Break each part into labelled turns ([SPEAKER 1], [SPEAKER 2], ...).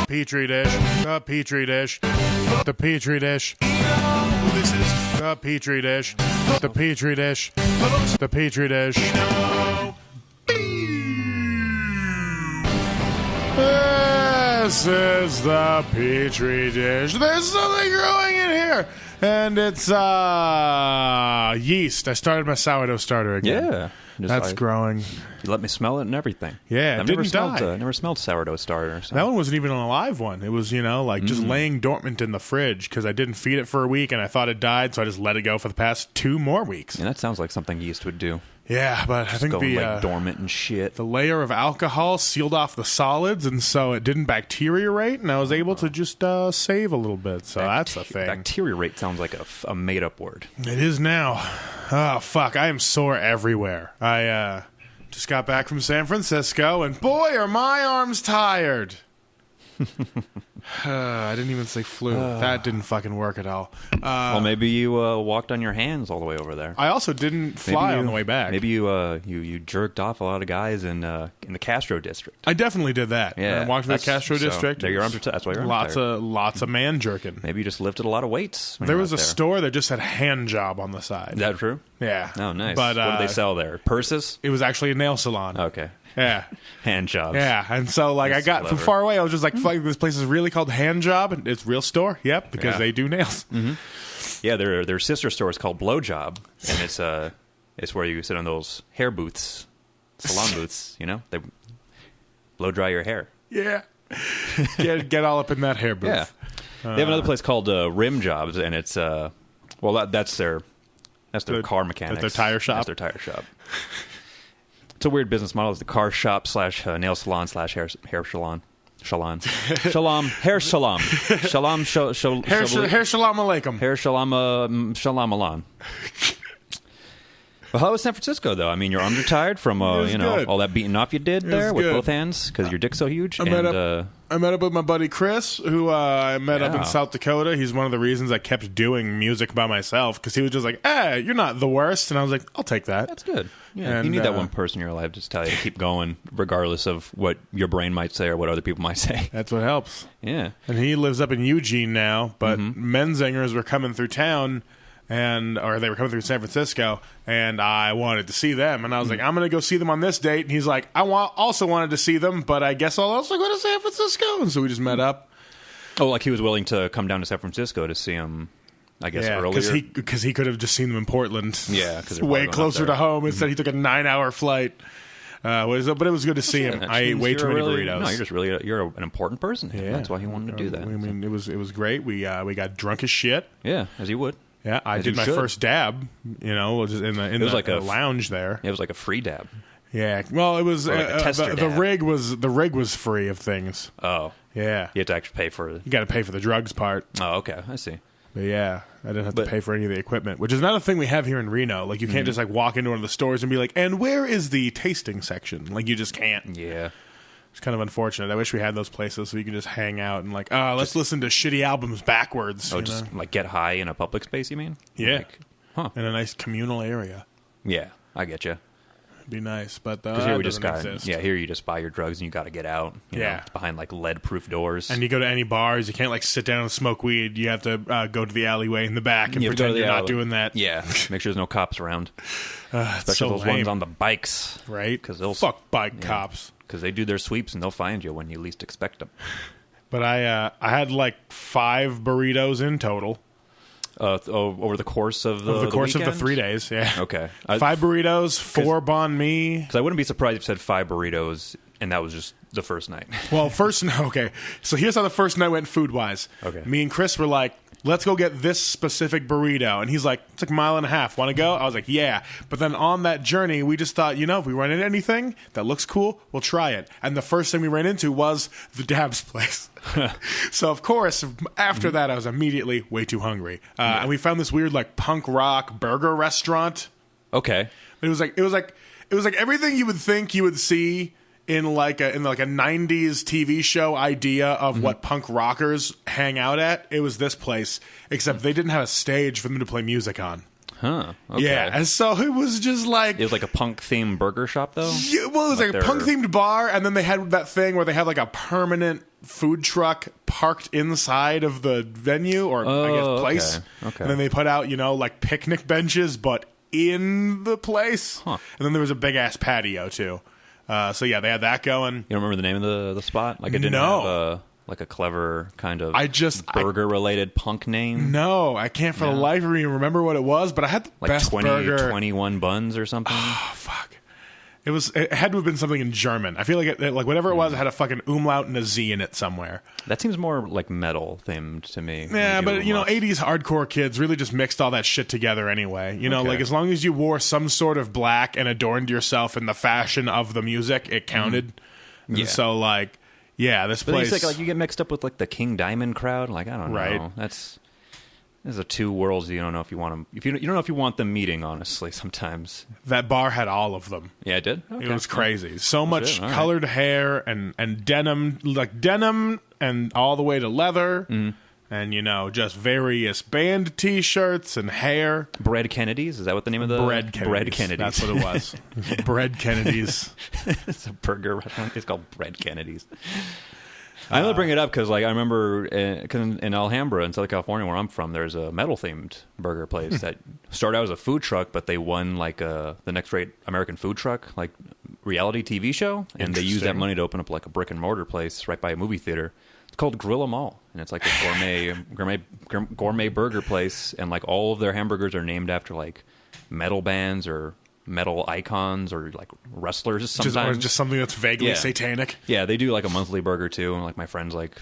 [SPEAKER 1] Petri dish, the Petri dish, the Petri dish.
[SPEAKER 2] This is
[SPEAKER 1] The Petri dish, the Petri dish, the Petri dish. This is the Petri dish. There's something growing in here. And it's yeast. I started my sourdough starter again.
[SPEAKER 3] Yeah.
[SPEAKER 1] That's growing.
[SPEAKER 3] You let me smell it and everything.
[SPEAKER 1] Yeah, it didn't die.
[SPEAKER 3] Never smelled sourdough starter. So.
[SPEAKER 1] That one wasn't even an alive one. It was, just laying dormant in the fridge because I didn't feed it for a week and I thought it died, so I just let it go for the past 2 more weeks.
[SPEAKER 3] Yeah, that sounds like something yeast would do.
[SPEAKER 1] Yeah, but I think
[SPEAKER 3] dormant and shit.
[SPEAKER 1] The layer of alcohol sealed off the solids, and so it didn't bacteriorate, and I was able to just save a little bit. So that's a thing.
[SPEAKER 3] Bacteriorate sounds like a made-up word.
[SPEAKER 1] It is now. Oh, fuck. I am sore everywhere. I just got back from San Francisco, and boy, are my arms tired. I didn't even say flu. That didn't fucking work at all.
[SPEAKER 3] Well, maybe you walked on your hands all the way over there.
[SPEAKER 1] I also didn't fly on the way back.
[SPEAKER 3] Maybe you jerked off a lot of guys in the Castro district.
[SPEAKER 1] I definitely did that.
[SPEAKER 3] Yeah,
[SPEAKER 1] I walked to the Castro district.
[SPEAKER 3] There your arms are that's why your arms are tired.
[SPEAKER 1] Lots of man jerking.
[SPEAKER 3] Maybe you just lifted a lot of weights.
[SPEAKER 1] There was a store that just had hand job on the side.
[SPEAKER 3] Is that true?
[SPEAKER 1] Yeah.
[SPEAKER 3] Oh, nice.
[SPEAKER 1] But,
[SPEAKER 3] what did they sell there? Purses?
[SPEAKER 1] It was actually a nail salon.
[SPEAKER 3] Okay.
[SPEAKER 1] Yeah.
[SPEAKER 3] Hand jobs.
[SPEAKER 1] Yeah, and so I got from far away. I was just like, "Fuck, this place is really called Hand Job, and it's a real store." Yep, because they do nails.
[SPEAKER 3] Mm-hmm. Yeah, their sister store is called Blow Job, and it's where you sit on those hair booths, salon booths. They blow dry your hair.
[SPEAKER 1] Yeah, get all up in that hair booth.
[SPEAKER 3] Yeah, they have another place called Rim Jobs, and it's that's their car mechanics.
[SPEAKER 1] That's their tire shop.
[SPEAKER 3] That's their tire shop. It's a weird business model. It's the car shop / nail salon / hair salon. Shalom. Hair shalom. Shalom.
[SPEAKER 1] Hair shalom alaikum.
[SPEAKER 3] Hair shalom alan. Well, how was San Francisco, though? I mean, your arms are tired from, all that beating off you did there with both hands because your dick's so huge.
[SPEAKER 1] I met up with my buddy Chris, who I met up in South Dakota. He's one of the reasons I kept doing music by myself because he was just like, "Hey, you're not the worst," and I was like, "I'll take that."
[SPEAKER 3] That's good. Yeah, you need that one person in your life to tell you to keep going, regardless of what your brain might say or what other people might say.
[SPEAKER 1] That's what helps.
[SPEAKER 3] Yeah,
[SPEAKER 1] and he lives up in Eugene now, but Menzingers were coming through town. Or they were coming through San Francisco, and I wanted to see them. And I was like, I'm going to go see them on this date. And he's like, also wanted to see them, but I guess I'll also go to San Francisco. And so we just met up.
[SPEAKER 3] Oh, like he was willing to come down to San Francisco to see them, I guess, earlier?
[SPEAKER 1] Because he could have just seen them in Portland.
[SPEAKER 3] Yeah, because
[SPEAKER 1] way closer to home. Instead, he took a 9-hour flight. But it was good to see him. I ate way too many burritos.
[SPEAKER 3] No, you're an important person. Yeah. That's why he wanted to do that.
[SPEAKER 1] I mean, it was great. We got drunk as shit.
[SPEAKER 3] Yeah, as you would.
[SPEAKER 1] Yeah, I did my first dab, just in the lounge there.
[SPEAKER 3] It was like a free dab.
[SPEAKER 1] Yeah, well, it was
[SPEAKER 3] like a tester
[SPEAKER 1] the rig was free of things.
[SPEAKER 3] Oh,
[SPEAKER 1] yeah,
[SPEAKER 3] you had to actually pay for it.
[SPEAKER 1] You got to pay for the drugs part.
[SPEAKER 3] Oh, okay, I see.
[SPEAKER 1] But yeah, I didn't have to pay for any of the equipment, which is another thing we have here in Reno. Like, you can't just walk into one of the stores and be like, "And where is the tasting section?" Like, you just can't.
[SPEAKER 3] Yeah.
[SPEAKER 1] It's kind of unfortunate. I wish we had those places so you can just hang out and let's listen to shitty albums backwards.
[SPEAKER 3] Oh, just get high in a public space, you mean?
[SPEAKER 1] Yeah. In a nice communal area.
[SPEAKER 3] Yeah, I get you.
[SPEAKER 1] It'd be nice, but
[SPEAKER 3] here we just here you just buy your drugs and you got to get out. You know, behind lead-proof doors.
[SPEAKER 1] And you go to any bars, you can't sit down and smoke weed. You have to go to the alleyway in the back and pretend you're not doing that.
[SPEAKER 3] Yeah, make sure there's no cops around. Especially those ones on the bikes,
[SPEAKER 1] right? Because they'll fuck bike cops.
[SPEAKER 3] Because they do their sweeps and they'll find you when you least expect them.
[SPEAKER 1] But I had 5 burritos in total.
[SPEAKER 3] Over the course of the
[SPEAKER 1] weekend? Of the 3 days, yeah.
[SPEAKER 3] Okay.
[SPEAKER 1] 5 burritos, 4 banh mi.
[SPEAKER 3] Because I wouldn't be surprised if you said 5 burritos, and that was just the first night.
[SPEAKER 1] Well, okay. So here's how the first night went food-wise.
[SPEAKER 3] Okay.
[SPEAKER 1] Me and Chris were like, let's go get this specific burrito. And he's like, it's like a mile and a half. Want to go? I was like, yeah. But then on that journey, we just thought, if we run into anything that looks cool, we'll try it. And the first thing we ran into was the Dabs place. So, of course, after that, I was immediately way too hungry. And we found this weird, punk rock burger restaurant.
[SPEAKER 3] Okay.
[SPEAKER 1] It was like everything you would think you would see in a 90s TV show idea of what punk rockers hang out at. It was this place, except they didn't have a stage for them to play music on.
[SPEAKER 3] Huh. Okay.
[SPEAKER 1] Yeah, and so it was just like
[SPEAKER 3] It was like a punk-themed burger shop, though?
[SPEAKER 1] yeah, well, it was like a
[SPEAKER 3] their-
[SPEAKER 1] punk-themed bar, and then they had that thing where they had like a permanent food truck parked inside of the venue, or I guess place.
[SPEAKER 3] Okay.
[SPEAKER 1] And then they put out, like picnic benches, but in the place.
[SPEAKER 3] Huh.
[SPEAKER 1] And then there was a big-ass patio, too. So, yeah, they had that going.
[SPEAKER 3] You don't remember the name of the spot? Like, it didn't
[SPEAKER 1] No.
[SPEAKER 3] have a clever kind of burger-related punk name?
[SPEAKER 1] No, I can't for the life of me remember what it was, but I had the
[SPEAKER 3] Like
[SPEAKER 1] best burger.
[SPEAKER 3] 21 buns or something?
[SPEAKER 1] Oh, fuck. It had to have been something in German. I feel like like whatever it was, it had a fucking umlaut and a Z in it somewhere.
[SPEAKER 3] That seems more like metal themed to me.
[SPEAKER 1] Yeah, but
[SPEAKER 3] umlauts.
[SPEAKER 1] 80s hardcore kids really just mixed all that shit together anyway.
[SPEAKER 3] Okay.
[SPEAKER 1] Like as long as you wore some sort of black and adorned yourself in the fashion of the music, it counted. And
[SPEAKER 3] Yeah.
[SPEAKER 1] so like, yeah, this
[SPEAKER 3] But
[SPEAKER 1] place.
[SPEAKER 3] it's like you get mixed up with like the King Diamond crowd. Like I don't
[SPEAKER 1] Right.
[SPEAKER 3] know. There's a two worlds you don't know if you want them. If you don't know if you want them meeting. Honestly, sometimes.
[SPEAKER 1] that bar had all of them.
[SPEAKER 3] Yeah, it did. Okay.
[SPEAKER 1] It was crazy. So much
[SPEAKER 3] shit, all right.
[SPEAKER 1] colored hair and denim, like denim, and all the way to leather, and just various band T-shirts and hair.
[SPEAKER 3] Bread Kennedys. Is that what the name of the
[SPEAKER 1] Bread Kennedys.
[SPEAKER 3] Bread Kennedys.
[SPEAKER 1] That's what it was. Bread Kennedys.
[SPEAKER 3] It's a burger restaurant. It's called Bread Kennedys. I only bring it up because, like, I remember in Alhambra, in Southern California, where I'm from, there's a metal-themed burger place that started out as a food truck, but they won like the next great American food truck, like reality TV show, and they used that
[SPEAKER 1] Interesting.
[SPEAKER 3] money to open up like a brick and mortar place right by a movie theater. It's called Grill 'Em All, and it's like a gourmet burger place, and like all of their hamburgers are named after like metal bands or metal icons or like wrestlers sometimes.
[SPEAKER 1] Just something that's vaguely
[SPEAKER 3] Yeah.
[SPEAKER 1] satanic.
[SPEAKER 3] Yeah, they do like a monthly burger too, and like my friend's like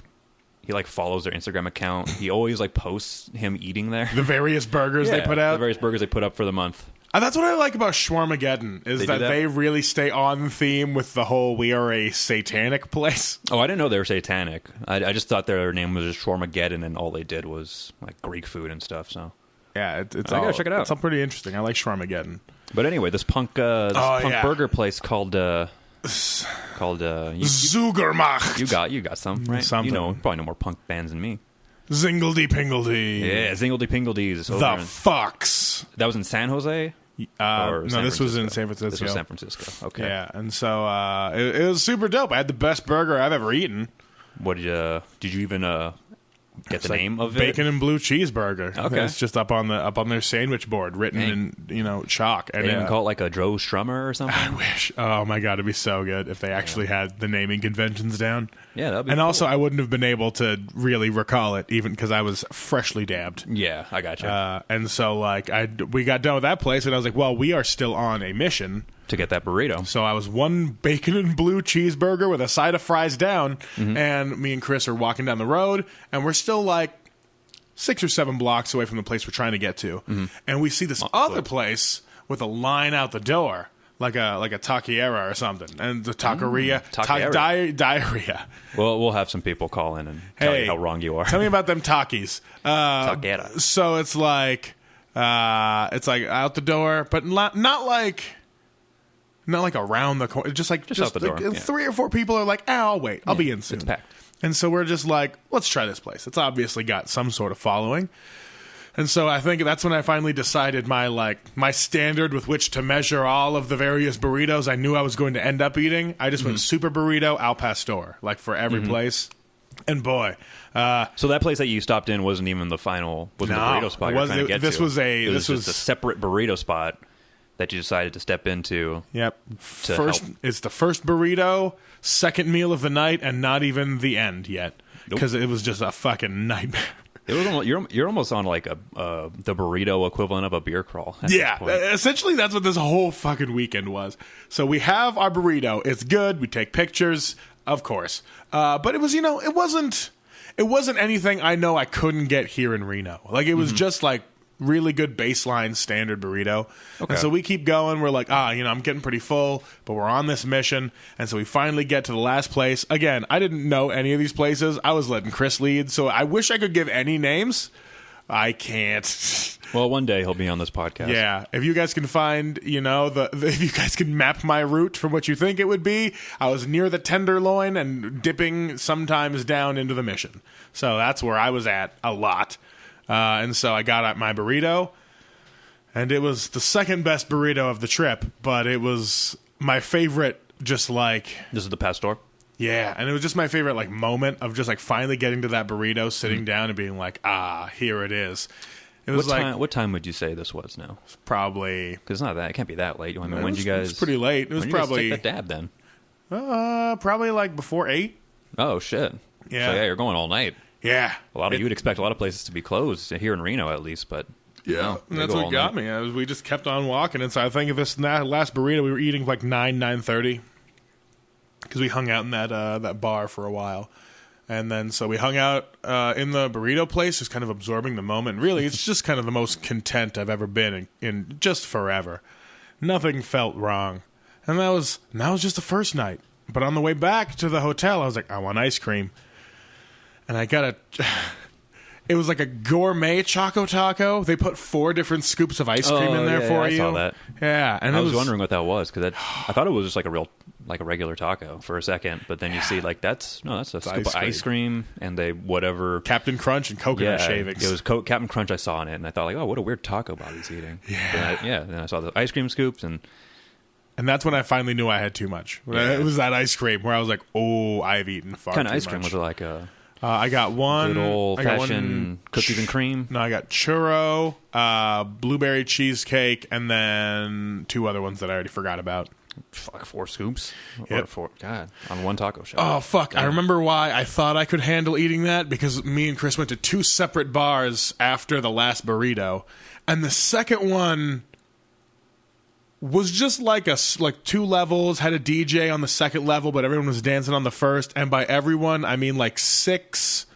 [SPEAKER 3] he like follows their Instagram account. He always like posts him eating there.
[SPEAKER 1] The various burgers they put
[SPEAKER 3] The
[SPEAKER 1] out.
[SPEAKER 3] various burgers they put up for the month.
[SPEAKER 1] And that's what I like about Shawarmageddon, is
[SPEAKER 3] They do
[SPEAKER 1] that
[SPEAKER 3] that?
[SPEAKER 1] they really stay on theme with the whole we are a satanic place.
[SPEAKER 3] Oh, I didn't know they were satanic. I just thought their name was just Shawarmageddon, and all they did was like Greek food and stuff. So,
[SPEAKER 1] Yeah, it's
[SPEAKER 3] I gotta check it out.
[SPEAKER 1] It's all pretty interesting. I like Shawarmageddon.
[SPEAKER 3] but anyway, this punk
[SPEAKER 1] yeah.
[SPEAKER 3] burger place called
[SPEAKER 1] Zugermacht.
[SPEAKER 3] you got some right?
[SPEAKER 1] Something.
[SPEAKER 3] You know probably know more punk bands than me.
[SPEAKER 1] Zingledy Pingledy.
[SPEAKER 3] Yeah, Zingledy Pingledy's.
[SPEAKER 1] The Fox.
[SPEAKER 3] That was in San Jose. Or
[SPEAKER 1] No,
[SPEAKER 3] San
[SPEAKER 1] this was in
[SPEAKER 3] Francisco?
[SPEAKER 1] San Francisco.
[SPEAKER 3] This was San Francisco. Okay.
[SPEAKER 1] Yeah, and so it was super dope. I had the best burger I've ever eaten.
[SPEAKER 3] What did you even get the
[SPEAKER 1] It's like
[SPEAKER 3] name of
[SPEAKER 1] bacon
[SPEAKER 3] it?
[SPEAKER 1] and blue cheeseburger.
[SPEAKER 3] Okay.
[SPEAKER 1] It's just up on their sandwich board, written in chalk. And
[SPEAKER 3] They didn't call it like a Joe Strummer or something.
[SPEAKER 1] I wish. Oh my god, it'd be so good if they actually had the naming conventions down.
[SPEAKER 3] Yeah, that'd be
[SPEAKER 1] And
[SPEAKER 3] cool.
[SPEAKER 1] also, I wouldn't have been able to really recall it, even because I was freshly dabbed.
[SPEAKER 3] Yeah, I gotcha.
[SPEAKER 1] And so, like, we got done with that place, and I was like, well, we are still on a mission.
[SPEAKER 3] To get that burrito.
[SPEAKER 1] So I was one bacon and blue cheeseburger with a side of fries down,
[SPEAKER 3] Mm-hmm.
[SPEAKER 1] and me and Chris are walking down the road, and we're still like 6 or 7 blocks away from the place we're trying to get to, and we see this other place with a line out the door, like a taqueria or something, and the taqueria,
[SPEAKER 3] taqueria.
[SPEAKER 1] diarrhea.
[SPEAKER 3] Well, we'll have some people call in and tell
[SPEAKER 1] Hey,
[SPEAKER 3] you how wrong you are.
[SPEAKER 1] Tell me about them Takis.
[SPEAKER 3] Taquera.
[SPEAKER 1] So it's like out the door, but not like around the corner. Just
[SPEAKER 3] out the door, yeah.
[SPEAKER 1] 3 or 4 people are like, I'll wait. I'll be in soon.
[SPEAKER 3] It's packed.
[SPEAKER 1] And so we're just like, let's try this place. It's obviously got some sort of following. And so I think that's when I finally decided my standard with which to measure all of the various burritos I knew I was going to end up eating. I just went super burrito al pastor, like for every place. And boy,
[SPEAKER 3] So that place that you stopped in wasn't even the final. Wasn't
[SPEAKER 1] No,
[SPEAKER 3] the burrito spot
[SPEAKER 1] it
[SPEAKER 3] you were
[SPEAKER 1] wasn't.
[SPEAKER 3] trying to get
[SPEAKER 1] This
[SPEAKER 3] to.
[SPEAKER 1] was a-
[SPEAKER 3] It was
[SPEAKER 1] this
[SPEAKER 3] just
[SPEAKER 1] was-
[SPEAKER 3] a separate burrito spot that you decided to step into.
[SPEAKER 1] yep.
[SPEAKER 3] To
[SPEAKER 1] First,
[SPEAKER 3] help.
[SPEAKER 1] it's the first burrito, second meal of the night, and not even the end yet, because it was just a fucking nightmare.
[SPEAKER 3] It was almost, you're almost on like the burrito equivalent of a beer crawl. At
[SPEAKER 1] Yeah,
[SPEAKER 3] this point.
[SPEAKER 1] essentially that's what this whole fucking weekend was. So we have our burrito. It's good. We take pictures, of course. But it was, it wasn't anything I know I couldn't get here in Reno. Like, it was just like really good baseline standard burrito.
[SPEAKER 3] Okay.
[SPEAKER 1] And so we keep going. We're like, I'm getting pretty full, but we're on this mission. And so we finally get to the last place. Again, I didn't know any of these places. I was letting Chris lead. So I wish I could give any names. I can't.
[SPEAKER 3] Well, one day he'll be on this podcast.
[SPEAKER 1] Yeah, if you guys can find, if you guys can map my route from what you think it would be, I was near the Tenderloin and dipping sometimes down into the Mission. So that's where I was at a lot. And so I got out my burrito, And it was the second best burrito of the trip, but it was my favorite. Just like
[SPEAKER 3] This is the pastor.
[SPEAKER 1] yeah, and it was just my favorite like moment of just like finally getting to that burrito, sitting down, and being like, here it is. It was
[SPEAKER 3] What time would you say this was now?
[SPEAKER 1] probably
[SPEAKER 3] Because it's not that. It can't be that late. I mean, when did you
[SPEAKER 1] it
[SPEAKER 3] guys?
[SPEAKER 1] was pretty late. It was
[SPEAKER 3] When did you guys
[SPEAKER 1] probably
[SPEAKER 3] take that dab then.
[SPEAKER 1] probably like before 8.
[SPEAKER 3] Oh shit.
[SPEAKER 1] Yeah.
[SPEAKER 3] So yeah, you're going all night.
[SPEAKER 1] Yeah,
[SPEAKER 3] You would expect a lot of places to be closed here in Reno at least, but no,
[SPEAKER 1] and
[SPEAKER 3] they
[SPEAKER 1] that's
[SPEAKER 3] go
[SPEAKER 1] what
[SPEAKER 3] all
[SPEAKER 1] got
[SPEAKER 3] night.
[SPEAKER 1] me. We just kept on walking, and so I think of this last burrito we were eating like 9:30 because we hung out in that bar for a while. And then so we hung out in the burrito place, just kind of absorbing the moment. Really, it's just kind of the most content I've ever been in just forever. Nothing felt wrong. And that was just the first night. But on the way back to the hotel, I was like, I want ice cream. And I got it was like a gourmet Choco Taco. They put 4 different scoops of ice cream in there for
[SPEAKER 3] I
[SPEAKER 1] you.
[SPEAKER 3] saw that.
[SPEAKER 1] Yeah, and
[SPEAKER 3] I was wondering what that was because I thought it was just like a regular taco for a second, but then you see like that's a scoop
[SPEAKER 1] ice
[SPEAKER 3] of ice cream and they whatever.
[SPEAKER 1] Captain Crunch and coconut
[SPEAKER 3] Yeah,
[SPEAKER 1] shavings.
[SPEAKER 3] it was Captain Crunch. I saw in it, and I thought like, oh, what a weird taco Bobby's eating. Yeah, then I saw the ice cream scoops, and
[SPEAKER 1] that's when I finally knew I had too much. It was that ice cream where I was like, oh, I've eaten far too much.
[SPEAKER 3] kind of ice cream was it like a
[SPEAKER 1] I got one.
[SPEAKER 3] good old
[SPEAKER 1] I got
[SPEAKER 3] fashioned cookies and cream.
[SPEAKER 1] No, I got churro, blueberry cheesecake, and then 2 other ones that I already forgot about.
[SPEAKER 3] Like 4 scoops.
[SPEAKER 1] Yep.
[SPEAKER 3] Or 4, God, on one taco shop.
[SPEAKER 1] Oh, fuck. I remember why I thought I could handle eating that because me and Chris went to 2 separate bars after the last burrito. And the second one was just like 2 levels, had a DJ on the second level, but everyone was dancing on the first. And by everyone, I mean like 6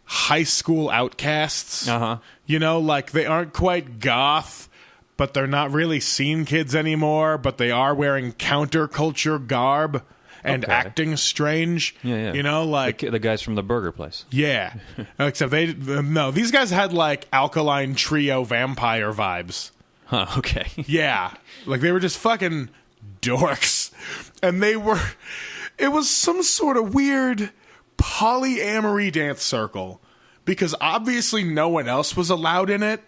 [SPEAKER 1] high school outcasts.
[SPEAKER 3] Uh-huh.
[SPEAKER 1] You know, like they aren't quite goth, but they're not really scene kids anymore, but they are wearing counterculture garb and
[SPEAKER 3] Okay.
[SPEAKER 1] acting strange.
[SPEAKER 3] Yeah.
[SPEAKER 1] You know, like,
[SPEAKER 3] the guys from the burger place.
[SPEAKER 1] yeah. Except these guys had like Alkaline Trio vampire vibes.
[SPEAKER 3] Huh, okay.
[SPEAKER 1] Yeah. Like they were just fucking dorks. And it was some sort of weird polyamory dance circle. Because obviously no one else was allowed in it,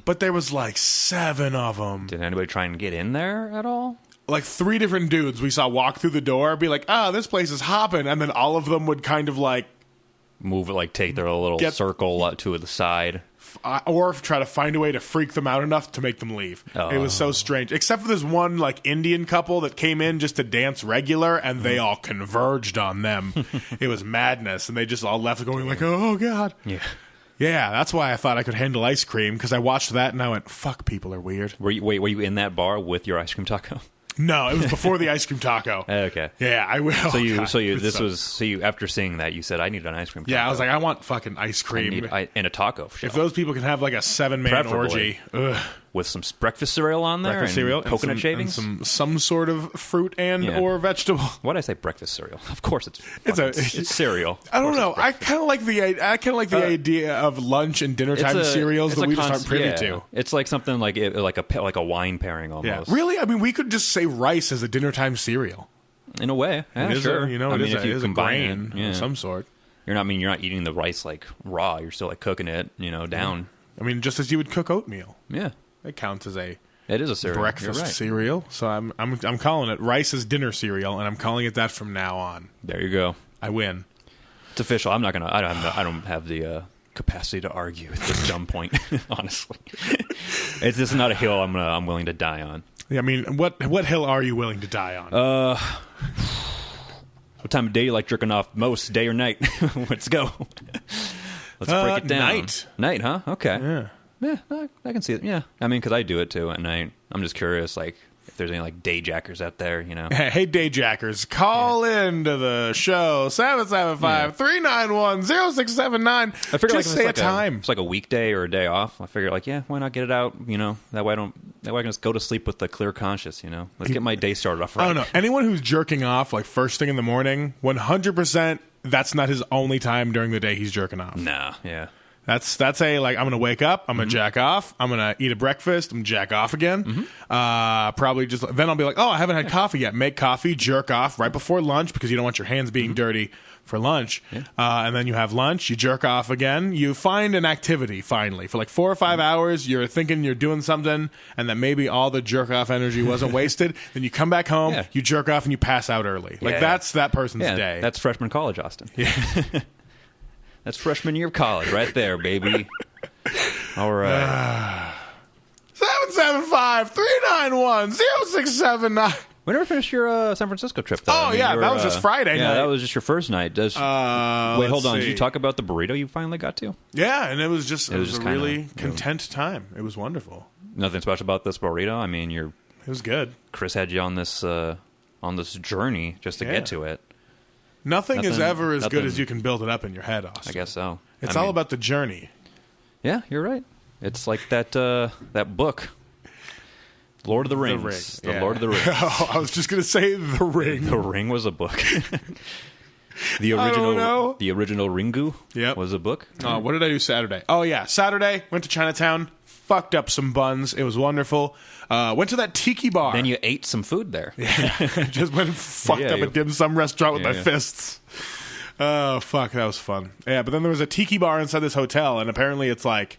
[SPEAKER 1] but there was like 7 of them.
[SPEAKER 3] Did anybody try and get in there at all?
[SPEAKER 1] Like 3 different dudes we saw walk through the door, be like, this place is hopping. And then all of them would kind of like,
[SPEAKER 3] Move it, like take their little circle to the side.
[SPEAKER 1] or try to find a way to freak them out enough to make them leave. It was so strange. Except for this one like Indian couple that came in just to dance regular, and they all converged on them. It was madness, and they just all left going like, oh, God.
[SPEAKER 3] Yeah.
[SPEAKER 1] Yeah, that's why I thought I could handle ice cream, because I watched that and I went, fuck, people are weird.
[SPEAKER 3] Were you in that bar with your ice cream taco?
[SPEAKER 1] No, it was before the ice cream taco.
[SPEAKER 3] Okay.
[SPEAKER 1] Yeah, I will.
[SPEAKER 3] So you after seeing that you said I need an ice cream taco.
[SPEAKER 1] Yeah, I was like, I want fucking ice
[SPEAKER 3] I
[SPEAKER 1] cream.
[SPEAKER 3] need and a taco shell.
[SPEAKER 1] If those people can have like a 7-man
[SPEAKER 3] Preferably.
[SPEAKER 1] orgy,
[SPEAKER 3] with some breakfast cereal on there,
[SPEAKER 1] breakfast
[SPEAKER 3] and
[SPEAKER 1] cereal,
[SPEAKER 3] coconut
[SPEAKER 1] and
[SPEAKER 3] shavings.
[SPEAKER 1] and some sort of fruit and
[SPEAKER 3] Yeah.
[SPEAKER 1] or vegetable.
[SPEAKER 3] Why did I say breakfast cereal? Of course it's
[SPEAKER 1] It's
[SPEAKER 3] cereal.
[SPEAKER 1] I don't
[SPEAKER 3] Of
[SPEAKER 1] know.
[SPEAKER 3] course
[SPEAKER 1] I
[SPEAKER 3] it's
[SPEAKER 1] kind of like the idea of lunch and dinner time cereals that we just aren't privy to.
[SPEAKER 3] It's like something like a wine pairing almost.
[SPEAKER 1] Yeah, really. I mean, we could just say rice as a dinner time cereal.
[SPEAKER 3] In a way, yeah,
[SPEAKER 1] It is
[SPEAKER 3] sure.
[SPEAKER 1] a, you know,
[SPEAKER 3] I
[SPEAKER 1] it
[SPEAKER 3] mean,
[SPEAKER 1] is
[SPEAKER 3] if
[SPEAKER 1] a,
[SPEAKER 3] you
[SPEAKER 1] it is a
[SPEAKER 3] combine
[SPEAKER 1] grain of some sort.
[SPEAKER 3] you're not eating the rice like raw. You're still like cooking it, down.
[SPEAKER 1] I mean, just as you would cook oatmeal,
[SPEAKER 3] Yeah,
[SPEAKER 1] it counts as a
[SPEAKER 3] it is a cereal. You're
[SPEAKER 1] breakfast
[SPEAKER 3] right.
[SPEAKER 1] cereal. So I'm calling it rice is dinner cereal, and I'm calling it that from now on.
[SPEAKER 3] There you go.
[SPEAKER 1] I win.
[SPEAKER 3] It's official. I don't have the capacity to argue at this dumb point. Honestly, this is not a hill I'm willing to die on.
[SPEAKER 1] Yeah, I mean, what hill are you willing to die on?
[SPEAKER 3] What time of day you like jerking off most, day or night? Let's go. Let's break it down. Night, huh? Okay. Yeah, I can see it. Yeah, I mean, because I do it too at night. I'm just curious, like, if there's any like day jackers out there,
[SPEAKER 1] Hey, dayjackers, call into the show 775-391-0679.
[SPEAKER 3] I figure
[SPEAKER 1] just say a time.
[SPEAKER 3] It's like a weekday or a day off. I figure like, why not get it out? That way I can just go to sleep with a clear conscience. Let's get my day started off right.
[SPEAKER 1] I don't know. Anyone who's jerking off like first thing in the morning, 100%, that's not his only time during the day he's jerking off.
[SPEAKER 3] Nah, yeah.
[SPEAKER 1] That's a like, I'm gonna wake up, I'm gonna jack off, I'm gonna eat a breakfast, I'm gonna jack off again. Probably just then I'll be like, oh, I haven't had coffee yet. Make coffee, jerk off right before lunch because you don't want your hands being dirty. for lunch. And then you have lunch, you jerk off again, you find an activity finally. For like 4 or 5 hours, you're thinking you're doing something and that maybe all the jerk off energy wasn't wasted. Then you come back home, you jerk off, and you pass out early. Like, that's that person's day.
[SPEAKER 3] That's freshman college, Austin.
[SPEAKER 1] Yeah.
[SPEAKER 3] That's freshman year of college right there, baby. All right.
[SPEAKER 1] 775-391-0679.
[SPEAKER 3] We never finished your San Francisco trip, though.
[SPEAKER 1] Oh, that was just Friday night.
[SPEAKER 3] Yeah, that was just your first night. Wait, hold on.
[SPEAKER 1] see.
[SPEAKER 3] Did you talk about the burrito you finally got to?
[SPEAKER 1] Yeah, and it was just a
[SPEAKER 3] kinda,
[SPEAKER 1] really content time. It was wonderful.
[SPEAKER 3] Nothing special about this burrito. I mean,
[SPEAKER 1] It was good.
[SPEAKER 3] Chris had you on this journey just to get to it.
[SPEAKER 1] Nothing is ever as good
[SPEAKER 3] nothing-
[SPEAKER 1] as you can build it up in your head, Austin.
[SPEAKER 3] I guess so.
[SPEAKER 1] It's all about the journey.
[SPEAKER 3] Yeah, you're right. It's like that book, Lord of the Rings. Lord of the Rings.
[SPEAKER 1] Oh, I was just going to say The Ring.
[SPEAKER 3] The Ring was a book. The
[SPEAKER 1] I don't know.
[SPEAKER 3] original Ringu was a book.
[SPEAKER 1] What did I do Saturday? Oh, yeah. Saturday, went to Chinatown, fucked up some buns. It was wonderful. Went to that tiki bar.
[SPEAKER 3] Then you ate some food there.
[SPEAKER 1] Just went and fucked up a dim sum restaurant with my fists. Oh, fuck. That was fun. Yeah, but then there was a tiki bar inside this hotel, and apparently it's like...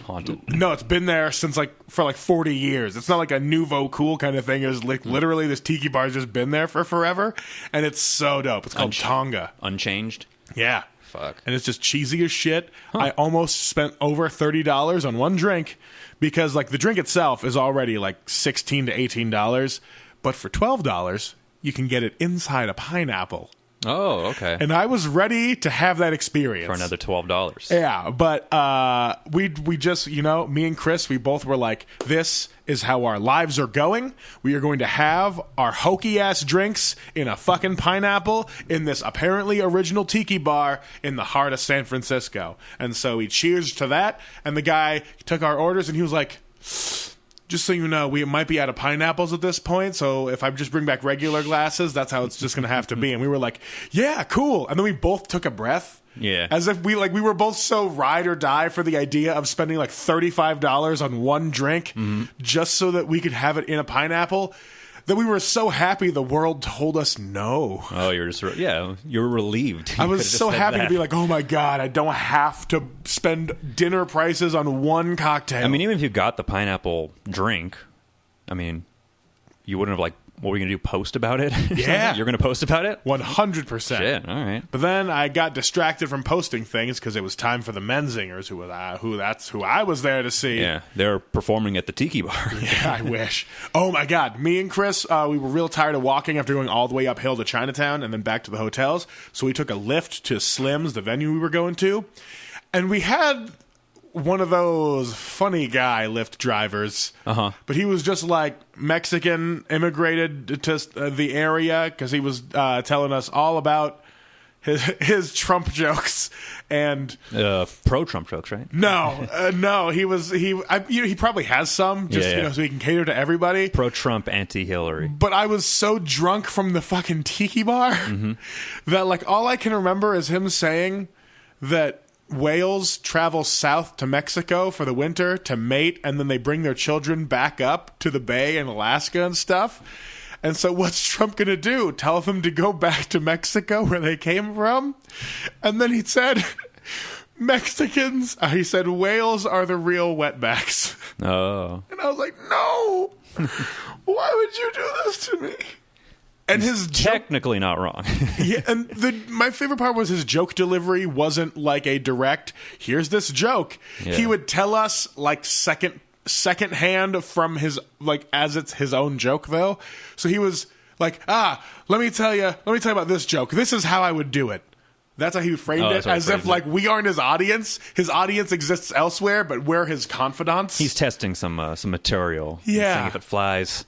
[SPEAKER 3] Haunted.
[SPEAKER 1] No, it's been there since for 40 years. It's not like a nouveau cool kind of thing. It's like literally this tiki bar has just been there for forever, and it's so dope. It's called Tonga.
[SPEAKER 3] Unchanged?
[SPEAKER 1] Yeah.
[SPEAKER 3] Fuck.
[SPEAKER 1] And it's just cheesy as shit. I almost spent over $30 on one drink because the drink itself is already $16 to $18, but for $12 you can get it inside a pineapple.
[SPEAKER 3] Oh, okay.
[SPEAKER 1] And I was ready to have that experience.
[SPEAKER 3] For another $12.
[SPEAKER 1] Yeah, but we just, me and Chris, we both were like, this is how our lives are going. We are going to have our hokey-ass drinks in a fucking pineapple in this apparently original tiki bar in the heart of San Francisco. And so we cheers to that, and the guy took our orders, and he was like... Just so you know, we might be out of pineapples at this point, so if I just bring back regular glasses, that's how it's just going to have to be. And we were like, yeah, cool. And then we both took a breath.
[SPEAKER 3] Yeah.
[SPEAKER 1] As if we were both so ride or die for the idea of spending $35 on one drink just so that we could have it in a pineapple. That we were so happy the world told us no.
[SPEAKER 3] Oh, you're relieved.
[SPEAKER 1] I was so happy to be like, oh my God, I don't have to spend dinner prices on one cocktail.
[SPEAKER 3] I mean, even if you got the pineapple drink, you wouldn't have what were you going to do, post about it?
[SPEAKER 1] Yeah.
[SPEAKER 3] You're going to post about it?
[SPEAKER 1] 100%.
[SPEAKER 3] Shit, all right.
[SPEAKER 1] But then I got distracted from posting things because it was time for the Menzingers, that's who I was there to see.
[SPEAKER 3] Yeah, they're performing at the Tiki Bar.
[SPEAKER 1] Yeah, I wish. Oh my God. Me and Chris, we were real tired of walking after going all the way uphill to Chinatown and then back to the hotels. So we took a lift to Slim's, the venue we were going to. And we had one of those funny guy Lyft drivers. But he was just Mexican, immigrated to the area because he was telling us all about his Trump jokes and
[SPEAKER 3] pro Trump jokes, right?
[SPEAKER 1] No, he probably has some just so he can cater to everybody.
[SPEAKER 3] Pro Trump, anti Hillary.
[SPEAKER 1] But I was so drunk from the fucking tiki bar that all I can remember is him saying that whales travel south to Mexico for the winter to mate, and then they bring their children back up to the bay in Alaska and stuff. And so what's Trump going to do? Tell them to go back to Mexico where they came from? And then he said, Mexicans, he said, whales are the real wetbacks.
[SPEAKER 3] Oh.
[SPEAKER 1] And I was like, no, why would you do this to me? And his
[SPEAKER 3] technically not wrong.
[SPEAKER 1] Yeah, and my favorite part was his joke delivery wasn't a direct, here's this joke. Yeah. He would tell us second hand from his as it's his own joke though. So he was let me tell you about this joke. This is how I would do it. That's how he framed it, as if we aren't his audience. His audience exists elsewhere, but we're his confidants.
[SPEAKER 3] He's testing some material.
[SPEAKER 1] Yeah,
[SPEAKER 3] seeing if it flies.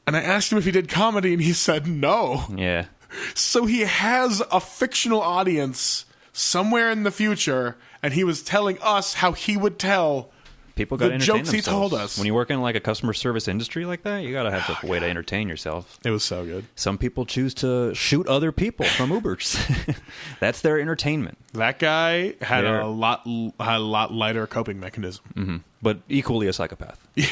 [SPEAKER 1] And I asked him if he did comedy, and he said no.
[SPEAKER 3] Yeah.
[SPEAKER 1] So he has a fictional audience somewhere in the future, and he was telling us how he would tell
[SPEAKER 3] people got
[SPEAKER 1] the jokes he told us.
[SPEAKER 3] When you work in a customer service industry like that, you got to have a way to entertain yourself.
[SPEAKER 1] It was so good.
[SPEAKER 3] Some people choose to shoot other people from Ubers. That's their entertainment.
[SPEAKER 1] That guy had a lot lighter coping mechanism.
[SPEAKER 3] But equally a psychopath.
[SPEAKER 1] Yeah.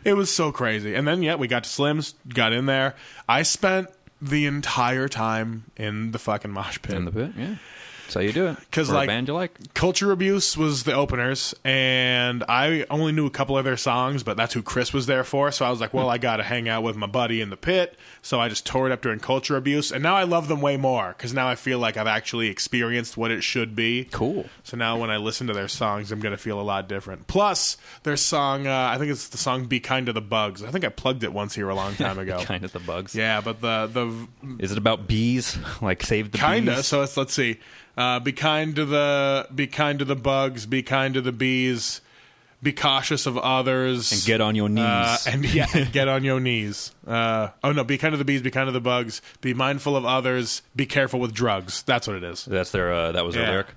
[SPEAKER 1] It was so crazy. And then, we got to Slim's, got in there. I spent the entire time in the fucking mosh pit.
[SPEAKER 3] In the pit, yeah. That's how you do it.
[SPEAKER 1] 'Cause,
[SPEAKER 3] For
[SPEAKER 1] like,
[SPEAKER 3] a band you like.
[SPEAKER 1] Culture Abuse was the openers, and I only knew a couple of their songs, but that's who Chris was there for. So I was like, well, I got to hang out with my buddy in the pit. So I just tore it up during Culture Abuse, and now I love them way more because now I feel like I've actually experienced what it should be.
[SPEAKER 3] Cool.
[SPEAKER 1] So now when I listen to their songs, I'm going to feel a lot different. Plus, their song, I think it's the song Be Kind to the Bugs. I think I plugged it once here a long time ago.
[SPEAKER 3] Kind of the bugs.
[SPEAKER 1] Yeah, but the
[SPEAKER 3] Is it about bees? Like save the
[SPEAKER 1] kinda.
[SPEAKER 3] bees?
[SPEAKER 1] So let's see. Be kind to the bugs. Be kind to the bees. Be cautious of others.
[SPEAKER 3] And get on your knees.
[SPEAKER 1] And get on your knees. Be kind to the bees. Be kind to the bugs. Be mindful of others. Be careful with drugs. That's what it is.
[SPEAKER 3] That's their. That was their lyric.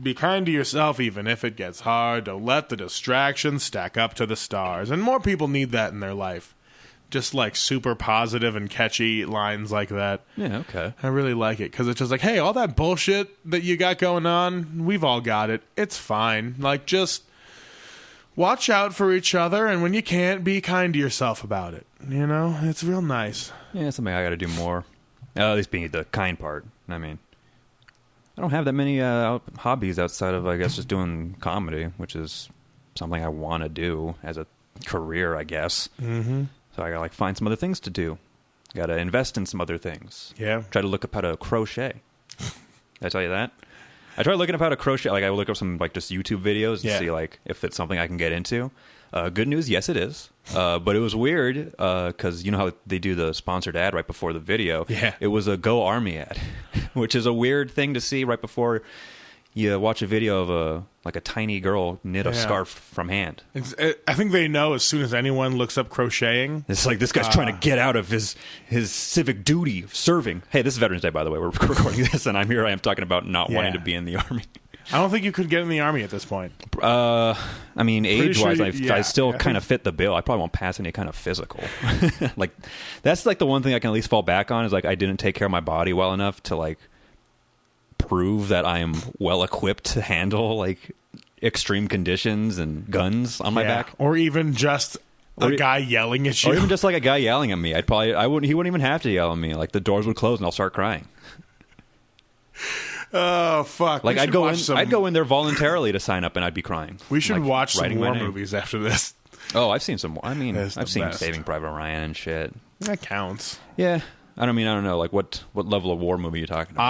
[SPEAKER 1] Be kind to yourself even if it gets hard. Don't let the distractions stack up to the stars. And more people need that in their life. Just like super positive and catchy lines like that.
[SPEAKER 3] Yeah, okay.
[SPEAKER 1] I really like it because it's just like, hey, all that bullshit that you got going on, we've all got it. It's fine. Like, just watch out for each other, and when you can't, be kind to yourself about it. You know, it's real nice.
[SPEAKER 3] Yeah, it's something I got to do more. At least being the kind part. I mean, I don't have that many hobbies outside of, I guess, just doing comedy, which is something I want to do as a career, I guess. Mm-hmm. So I gotta find some other things to do. Gotta invest in some other things.
[SPEAKER 1] Yeah.
[SPEAKER 3] Try to look up how to crochet. Did I tell you that? I tried looking up how to crochet. Like I would look up some like just YouTube videos and see like if it's something I can get into. Good news, yes, it is. But it was weird because you know how they do the sponsored ad right before the video.
[SPEAKER 1] Yeah.
[SPEAKER 3] It was a Go Army ad, which is a weird thing to see right before you watch a video of a tiny girl knit a scarf from hand.
[SPEAKER 1] I think they know as soon as anyone looks up crocheting.
[SPEAKER 3] It's like this guy's trying to get out of his civic duty of serving. Hey, this is Veterans Day, by the way. We're recording this, and I am talking about not wanting to be in the Army.
[SPEAKER 1] I don't think you could get in the Army at this point.
[SPEAKER 3] I mean, age-wise,
[SPEAKER 1] sure
[SPEAKER 3] I still kind of fit the bill. I probably won't pass any kind of physical. Like, that's like the one thing I can at least fall back on is like I didn't take care of my body well enough to like prove that I am well equipped to handle like extreme conditions and guns on my back,
[SPEAKER 1] or even just a guy yelling at you,
[SPEAKER 3] or even just like a guy yelling at me. He wouldn't even have to yell at me. Like the doors would close and I'll start crying.
[SPEAKER 1] Oh fuck!
[SPEAKER 3] Like I'd go in there voluntarily to sign up and I'd be crying.
[SPEAKER 1] We should
[SPEAKER 3] like,
[SPEAKER 1] watch some war movies after this.
[SPEAKER 3] Oh, I've seen some more. I mean, I've seen
[SPEAKER 1] best.
[SPEAKER 3] Saving Private Ryan and shit.
[SPEAKER 1] That counts.
[SPEAKER 3] Yeah. I don't know, like what level of war movie are you talking about?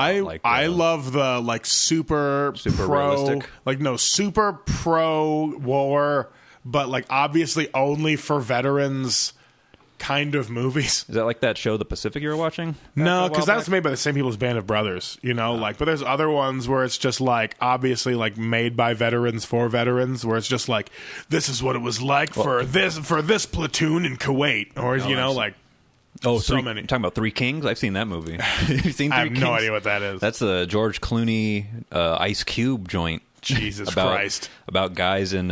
[SPEAKER 1] I love the like super pro,
[SPEAKER 3] realistic?
[SPEAKER 1] like no super pro war, but like obviously only for veterans kind of movies.
[SPEAKER 3] Is that like that show The Pacific you were watching?
[SPEAKER 1] No, because that's made by the same people as Band of Brothers, you know, like, but there's other ones where it's just like obviously like made by veterans for veterans, where it's just like this is what it was like for this platoon in Kuwait, or you know, like.
[SPEAKER 3] Oh,
[SPEAKER 1] so
[SPEAKER 3] many. You're talking about Three Kings? I've seen that movie. You've seen Three
[SPEAKER 1] I have
[SPEAKER 3] Kings?
[SPEAKER 1] no idea what that is.
[SPEAKER 3] That's a George Clooney Ice Cube joint.
[SPEAKER 1] Jesus Christ.
[SPEAKER 3] About guys in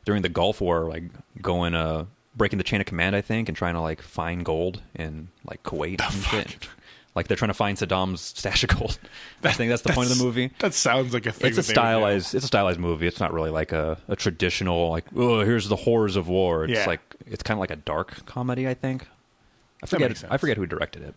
[SPEAKER 3] during the Gulf War, like going breaking the chain of command, I think, and trying to like find gold in like Kuwait and shit. Like they're trying to find Saddam's stash of gold. I think that's the point of the movie.
[SPEAKER 1] That sounds like a thing.
[SPEAKER 3] It's a stylized movie. It's not really like a traditional like, oh, here's the horrors of war. It's like it's kind of like a dark comedy, I think. I forget who directed it.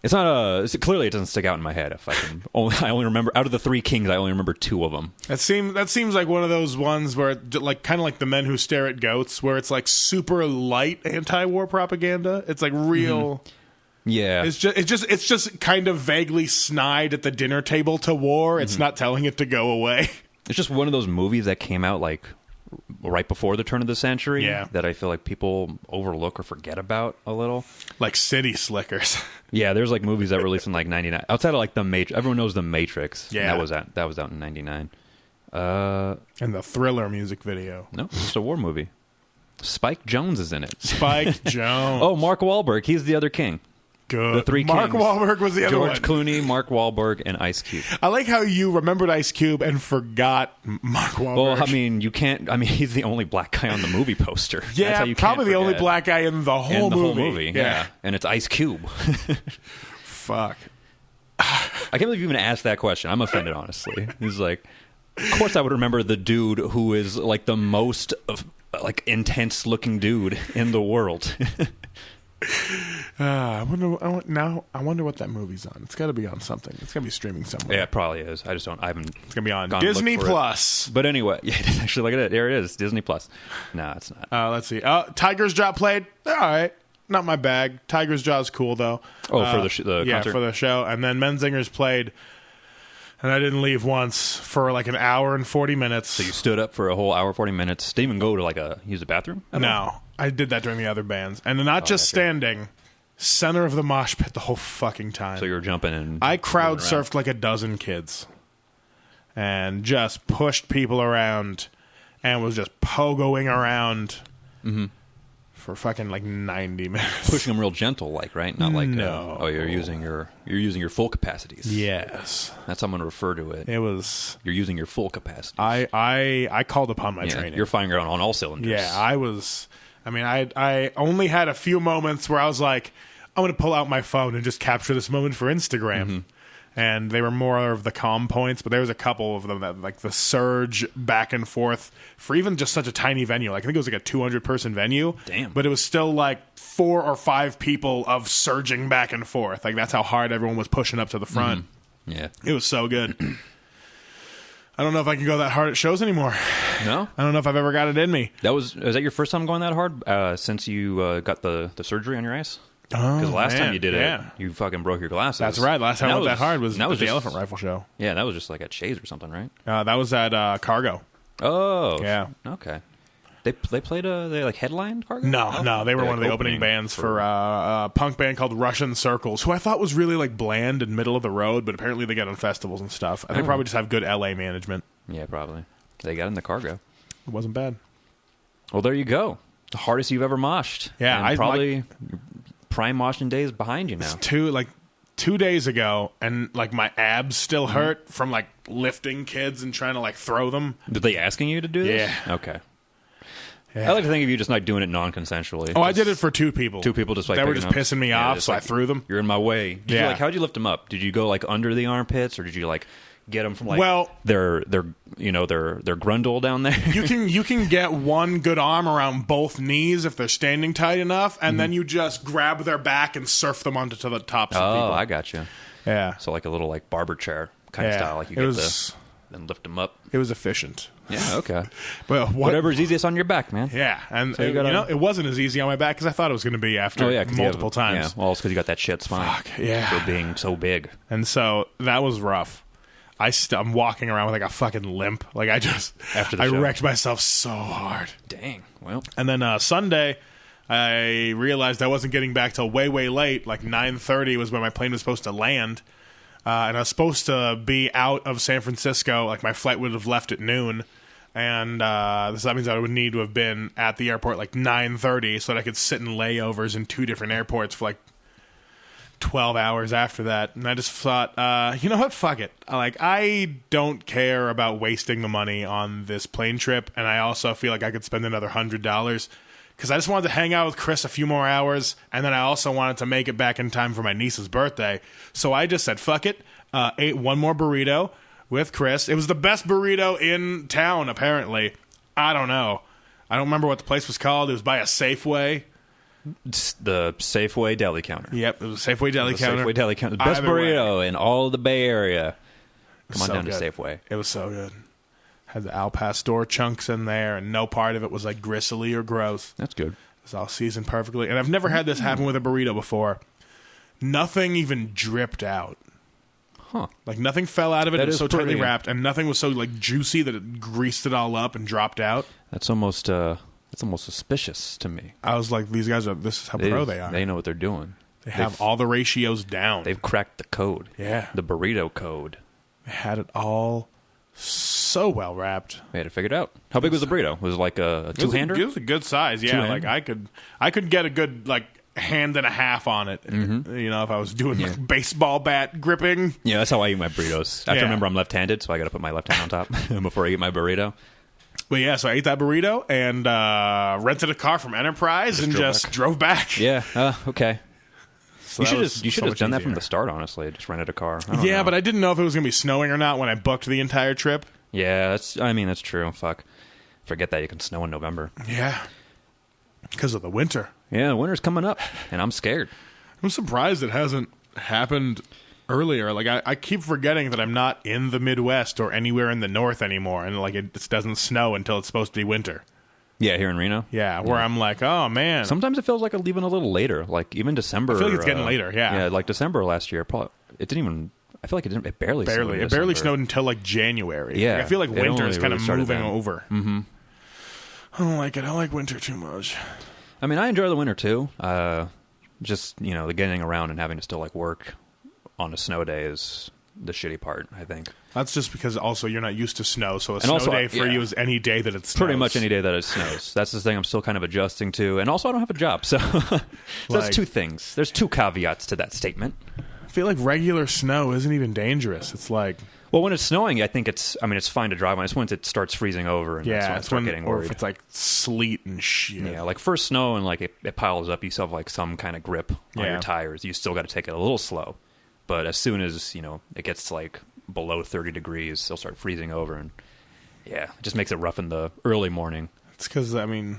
[SPEAKER 3] It's not clearly it doesn't stick out in my head. If I can, I only remember out of the Three Kings, I only remember two of them.
[SPEAKER 1] That seems like one of those ones where, like, kind of like The Men Who Stare at Goats, where it's like super light anti-war propaganda. It's like real.
[SPEAKER 3] Mm-hmm. Yeah,
[SPEAKER 1] it's just kind of vaguely snide at the dinner table to war. It's not telling it to go away.
[SPEAKER 3] It's just one of those movies that came out like right before the turn of the century that I feel like people overlook or forget about a little. Like
[SPEAKER 1] City Slickers.
[SPEAKER 3] Yeah, there's like movies that released in like 99. Outside of like The Matrix, everyone knows The Matrix.
[SPEAKER 1] Yeah.
[SPEAKER 3] That was out in 99.
[SPEAKER 1] And the Thriller music video.
[SPEAKER 3] No, it's just a war movie. Spike Jonze is in it.
[SPEAKER 1] Spike Jonze.
[SPEAKER 3] Oh, Mark Wahlberg. He's the other king.
[SPEAKER 1] Good.
[SPEAKER 3] The Three
[SPEAKER 1] Mark
[SPEAKER 3] Kings.
[SPEAKER 1] Wahlberg was the other one.
[SPEAKER 3] George Clooney, Mark Wahlberg, and Ice Cube.
[SPEAKER 1] I like how you remembered Ice Cube and forgot Mark Wahlberg.
[SPEAKER 3] Well, I mean, you can't. I mean, he's the only black guy on the movie poster.
[SPEAKER 1] Yeah,
[SPEAKER 3] that's how you
[SPEAKER 1] probably
[SPEAKER 3] can't
[SPEAKER 1] the only
[SPEAKER 3] forget.
[SPEAKER 1] black guy in the whole movie.
[SPEAKER 3] Yeah, and it's Ice Cube.
[SPEAKER 1] Fuck.
[SPEAKER 3] I can't believe you even asked that question. I'm offended, honestly. He's like, of course I would remember the dude who is like the most like intense looking dude in the world.
[SPEAKER 1] I wonder what that movie's on. It's got to be on something. It's got to be streaming somewhere.
[SPEAKER 3] Yeah, it probably is. I haven't.
[SPEAKER 1] It's gonna be on
[SPEAKER 3] gone to look
[SPEAKER 1] Disney
[SPEAKER 3] for it.
[SPEAKER 1] Plus.
[SPEAKER 3] But anyway, yeah, actually, look at it. There it is, Disney Plus. No, it's not.
[SPEAKER 1] Let's see. Tiger's Jaw played. All right, not my bag. Tiger's Jaw's cool though.
[SPEAKER 3] Oh, for the
[SPEAKER 1] yeah,
[SPEAKER 3] concert?
[SPEAKER 1] for the show. And then Menzingers played, and I didn't leave once for like an hour and 40 minutes.
[SPEAKER 3] So you stood up for a whole hour, 40 minutes. Didn't even go to use the bathroom?
[SPEAKER 1] No, I did that during the other bands, and not just standing. Center of the mosh pit the whole fucking time.
[SPEAKER 3] So you were jumping and
[SPEAKER 1] I crowd surfed like a dozen kids and just pushed people around and was just pogoing around for fucking like 90 minutes.
[SPEAKER 3] pushing them real gentle, right? Not like
[SPEAKER 1] No.
[SPEAKER 3] you're using your full capacities.
[SPEAKER 1] Yes.
[SPEAKER 3] That's how I'm going to refer to it.
[SPEAKER 1] It was
[SPEAKER 3] You're using your full capacity.
[SPEAKER 1] I called upon my training.
[SPEAKER 3] You're firing on all cylinders.
[SPEAKER 1] Yeah, I only had a few moments where I was like, I'm going to pull out my phone and just capture this moment for Instagram. And they were more of the calm points, but there was a couple of them that, like, the surge back and forth for even just such a tiny venue. Like, I think it was like a 200-person venue.
[SPEAKER 3] Damn.
[SPEAKER 1] But it was still like 4 or 5 people of surging back and forth. Like, that's how hard everyone was pushing up to the front.
[SPEAKER 3] Yeah.
[SPEAKER 1] It was so good. I don't know if I can go that hard at shows anymore.
[SPEAKER 3] No?
[SPEAKER 1] I don't know if I've ever got it in me.
[SPEAKER 3] Was that your first time going that hard since you got the surgery on your eyes? Because last time you did it, you fucking broke your glasses.
[SPEAKER 1] That's right. Last time I went that hard was at the Elephant Rifle Show.
[SPEAKER 3] Yeah, that was just like at Shays or something, right?
[SPEAKER 1] That was at Cargo.
[SPEAKER 3] Oh.
[SPEAKER 1] Yeah.
[SPEAKER 3] Okay. They played they like headlined Cargo?
[SPEAKER 1] No, they were
[SPEAKER 3] They're
[SPEAKER 1] one of the opening bands for a punk band called Russian Circles, who I thought was really like bland and middle of the road, but apparently they get on festivals and stuff. And they probably just have good LA management.
[SPEAKER 3] Yeah, probably. They got in the Cargo.
[SPEAKER 1] It wasn't bad.
[SPEAKER 3] Well, there you go. The hardest you've ever moshed.
[SPEAKER 1] Yeah,
[SPEAKER 3] and probably prime moshing days behind you now.
[SPEAKER 1] 2 days ago, and like my abs still hurt from like lifting kids and trying to like throw them.
[SPEAKER 3] Did they asking you to do this?
[SPEAKER 1] Yeah.
[SPEAKER 3] Okay.
[SPEAKER 1] Yeah.
[SPEAKER 3] I like to think of you just not doing it non-consensually.
[SPEAKER 1] Oh, I did it for 2 people.
[SPEAKER 3] 2 people just like
[SPEAKER 1] they were just
[SPEAKER 3] picking up.
[SPEAKER 1] pissing me
[SPEAKER 3] Yeah,
[SPEAKER 1] off,
[SPEAKER 3] just
[SPEAKER 1] so
[SPEAKER 3] like,
[SPEAKER 1] I threw them.
[SPEAKER 3] You're in my way. How'd you lift them up? Did you go like under the armpits, or did you like get them from like their grundle down there?
[SPEAKER 1] You can get one good arm around both knees if they're standing tight enough, and then you just grab their back and surf them onto the tops of people.
[SPEAKER 3] Oh, I got you.
[SPEAKER 1] Yeah.
[SPEAKER 3] So like a little like barber chair kind of style, like you then lift them up.
[SPEAKER 1] It was efficient.
[SPEAKER 3] Yeah, okay.
[SPEAKER 1] But
[SPEAKER 3] whatever's easiest on your back, man.
[SPEAKER 1] Yeah, and
[SPEAKER 3] So
[SPEAKER 1] it wasn't as easy on my back as I thought it was going to be after multiple times.
[SPEAKER 3] Yeah, well, it's because you got that shit spine.
[SPEAKER 1] Fuck, yeah.
[SPEAKER 3] For being so big.
[SPEAKER 1] And so that was rough. I'm walking around with like a fucking limp. Like I
[SPEAKER 3] show.
[SPEAKER 1] wrecked myself so hard.
[SPEAKER 3] Dang. Well.
[SPEAKER 1] And then Sunday, I realized I wasn't getting back till way, way late. Like 9:30 was when my plane was supposed to land. And I was supposed to be out of San Francisco. Like my flight would have left at noon. And so that means I would need to have been at the airport like 9:30 so that I could sit in layovers in 2 different airports for like 12 hours after that. And I just thought, you know what? Fuck it. I don't care about wasting the money on this plane trip. And I also feel like I could spend another $100 because I just wanted to hang out with Chris a few more hours. And then I also wanted to make it back in time for my niece's birthday. So I just said, fuck it. Ate one more burrito with Chris. It was the best burrito in town, apparently. I don't know. I don't remember what the place was called. It was by a Safeway.
[SPEAKER 3] The Safeway deli counter.
[SPEAKER 1] Yep, it was a Safeway deli counter.
[SPEAKER 3] Safeway deli counter. The best burrito in all of the Bay Area. Come on down to Safeway.
[SPEAKER 1] It was so good. Had the Al Pastor chunks in there, and no part of it was like gristly or gross.
[SPEAKER 3] That's good.
[SPEAKER 1] It was all seasoned perfectly. And I've never had this happen with a burrito before. Nothing even dripped out.
[SPEAKER 3] Huh.
[SPEAKER 1] Like nothing fell out of it. It was so tightly
[SPEAKER 3] pretty
[SPEAKER 1] wrapped, and nothing was so like juicy that it greased it all up and dropped out.
[SPEAKER 3] That's almost suspicious to me.
[SPEAKER 1] I was like, these guys this is how pro they are.
[SPEAKER 3] They know what they're doing.
[SPEAKER 1] They have all the ratios down.
[SPEAKER 3] They've cracked the code.
[SPEAKER 1] Yeah.
[SPEAKER 3] The burrito code.
[SPEAKER 1] They had it all so well wrapped.
[SPEAKER 3] They had it figured out. How big was the burrito? Was it like a two-hander?
[SPEAKER 1] It was a good size, yeah.
[SPEAKER 3] Two-hander?
[SPEAKER 1] Like I could get a good like hand and a half on it. You know, if I was doing like baseball bat gripping.
[SPEAKER 3] Yeah, that's how I eat my burritos. I have to remember I'm left-handed, so I got to put my left hand on top before I eat my burrito.
[SPEAKER 1] But yeah, so I ate that burrito and rented a car from Enterprise and drove back.
[SPEAKER 3] Yeah. Okay.
[SPEAKER 1] So
[SPEAKER 3] you should have done that from the start. Honestly, just rented a car.
[SPEAKER 1] Yeah, but I didn't know if it was going to be snowing or not when I booked the entire trip.
[SPEAKER 3] Yeah, that's true. Fuck. Forget that you can snow in November.
[SPEAKER 1] Yeah. Because of the winter.
[SPEAKER 3] Yeah, winter's coming up, and I'm scared.
[SPEAKER 1] I'm surprised it hasn't happened earlier. Like, I keep forgetting that I'm not in the Midwest or anywhere in the North anymore, and like it doesn't snow until it's supposed to be winter.
[SPEAKER 3] Yeah, here in Reno.
[SPEAKER 1] Yeah, where I'm like, oh man.
[SPEAKER 3] Sometimes it feels like it's even a little later. Like even December.
[SPEAKER 1] I feel like it's getting later. Yeah,
[SPEAKER 3] Yeah, like December last year. Probably, it didn't even. I feel like it barely. Snowed in
[SPEAKER 1] It barely
[SPEAKER 3] December.
[SPEAKER 1] snowed until like January.
[SPEAKER 3] Yeah,
[SPEAKER 1] Like, I feel like
[SPEAKER 3] it
[SPEAKER 1] winter
[SPEAKER 3] only
[SPEAKER 1] is kind
[SPEAKER 3] really
[SPEAKER 1] of
[SPEAKER 3] started
[SPEAKER 1] moving
[SPEAKER 3] then.
[SPEAKER 1] over. Mm-hmm. I don't like it. I like winter too much.
[SPEAKER 3] I mean, I enjoy the winter too. Just the getting around and having to still like work on a snow day is the shitty part, I think.
[SPEAKER 1] That's just because also you're not used to snow, so a
[SPEAKER 3] And
[SPEAKER 1] snow
[SPEAKER 3] also,
[SPEAKER 1] day for
[SPEAKER 3] yeah.
[SPEAKER 1] you is any day that it snows.
[SPEAKER 3] Pretty much any day that it snows. That's the thing I'm still kind of adjusting to. And also, I don't have a job, so, that's two things. There's two caveats to that statement.
[SPEAKER 1] I feel like regular snow isn't even dangerous. It's like...
[SPEAKER 3] Well, when it's snowing, I think it's fine to drive on. It's once it starts freezing over, and that's when I
[SPEAKER 1] it's
[SPEAKER 3] start
[SPEAKER 1] when,
[SPEAKER 3] getting
[SPEAKER 1] or
[SPEAKER 3] worried.
[SPEAKER 1] if it's like sleet and shit.
[SPEAKER 3] Yeah, like first snow and like it piles up, you still have like some kind of grip on
[SPEAKER 1] Yeah.
[SPEAKER 3] your tires. You still got to take it a little slow. But as soon as, it gets to like below 30 degrees, they'll start freezing over. And yeah, it just makes it rough in the early morning.
[SPEAKER 1] It's because, I think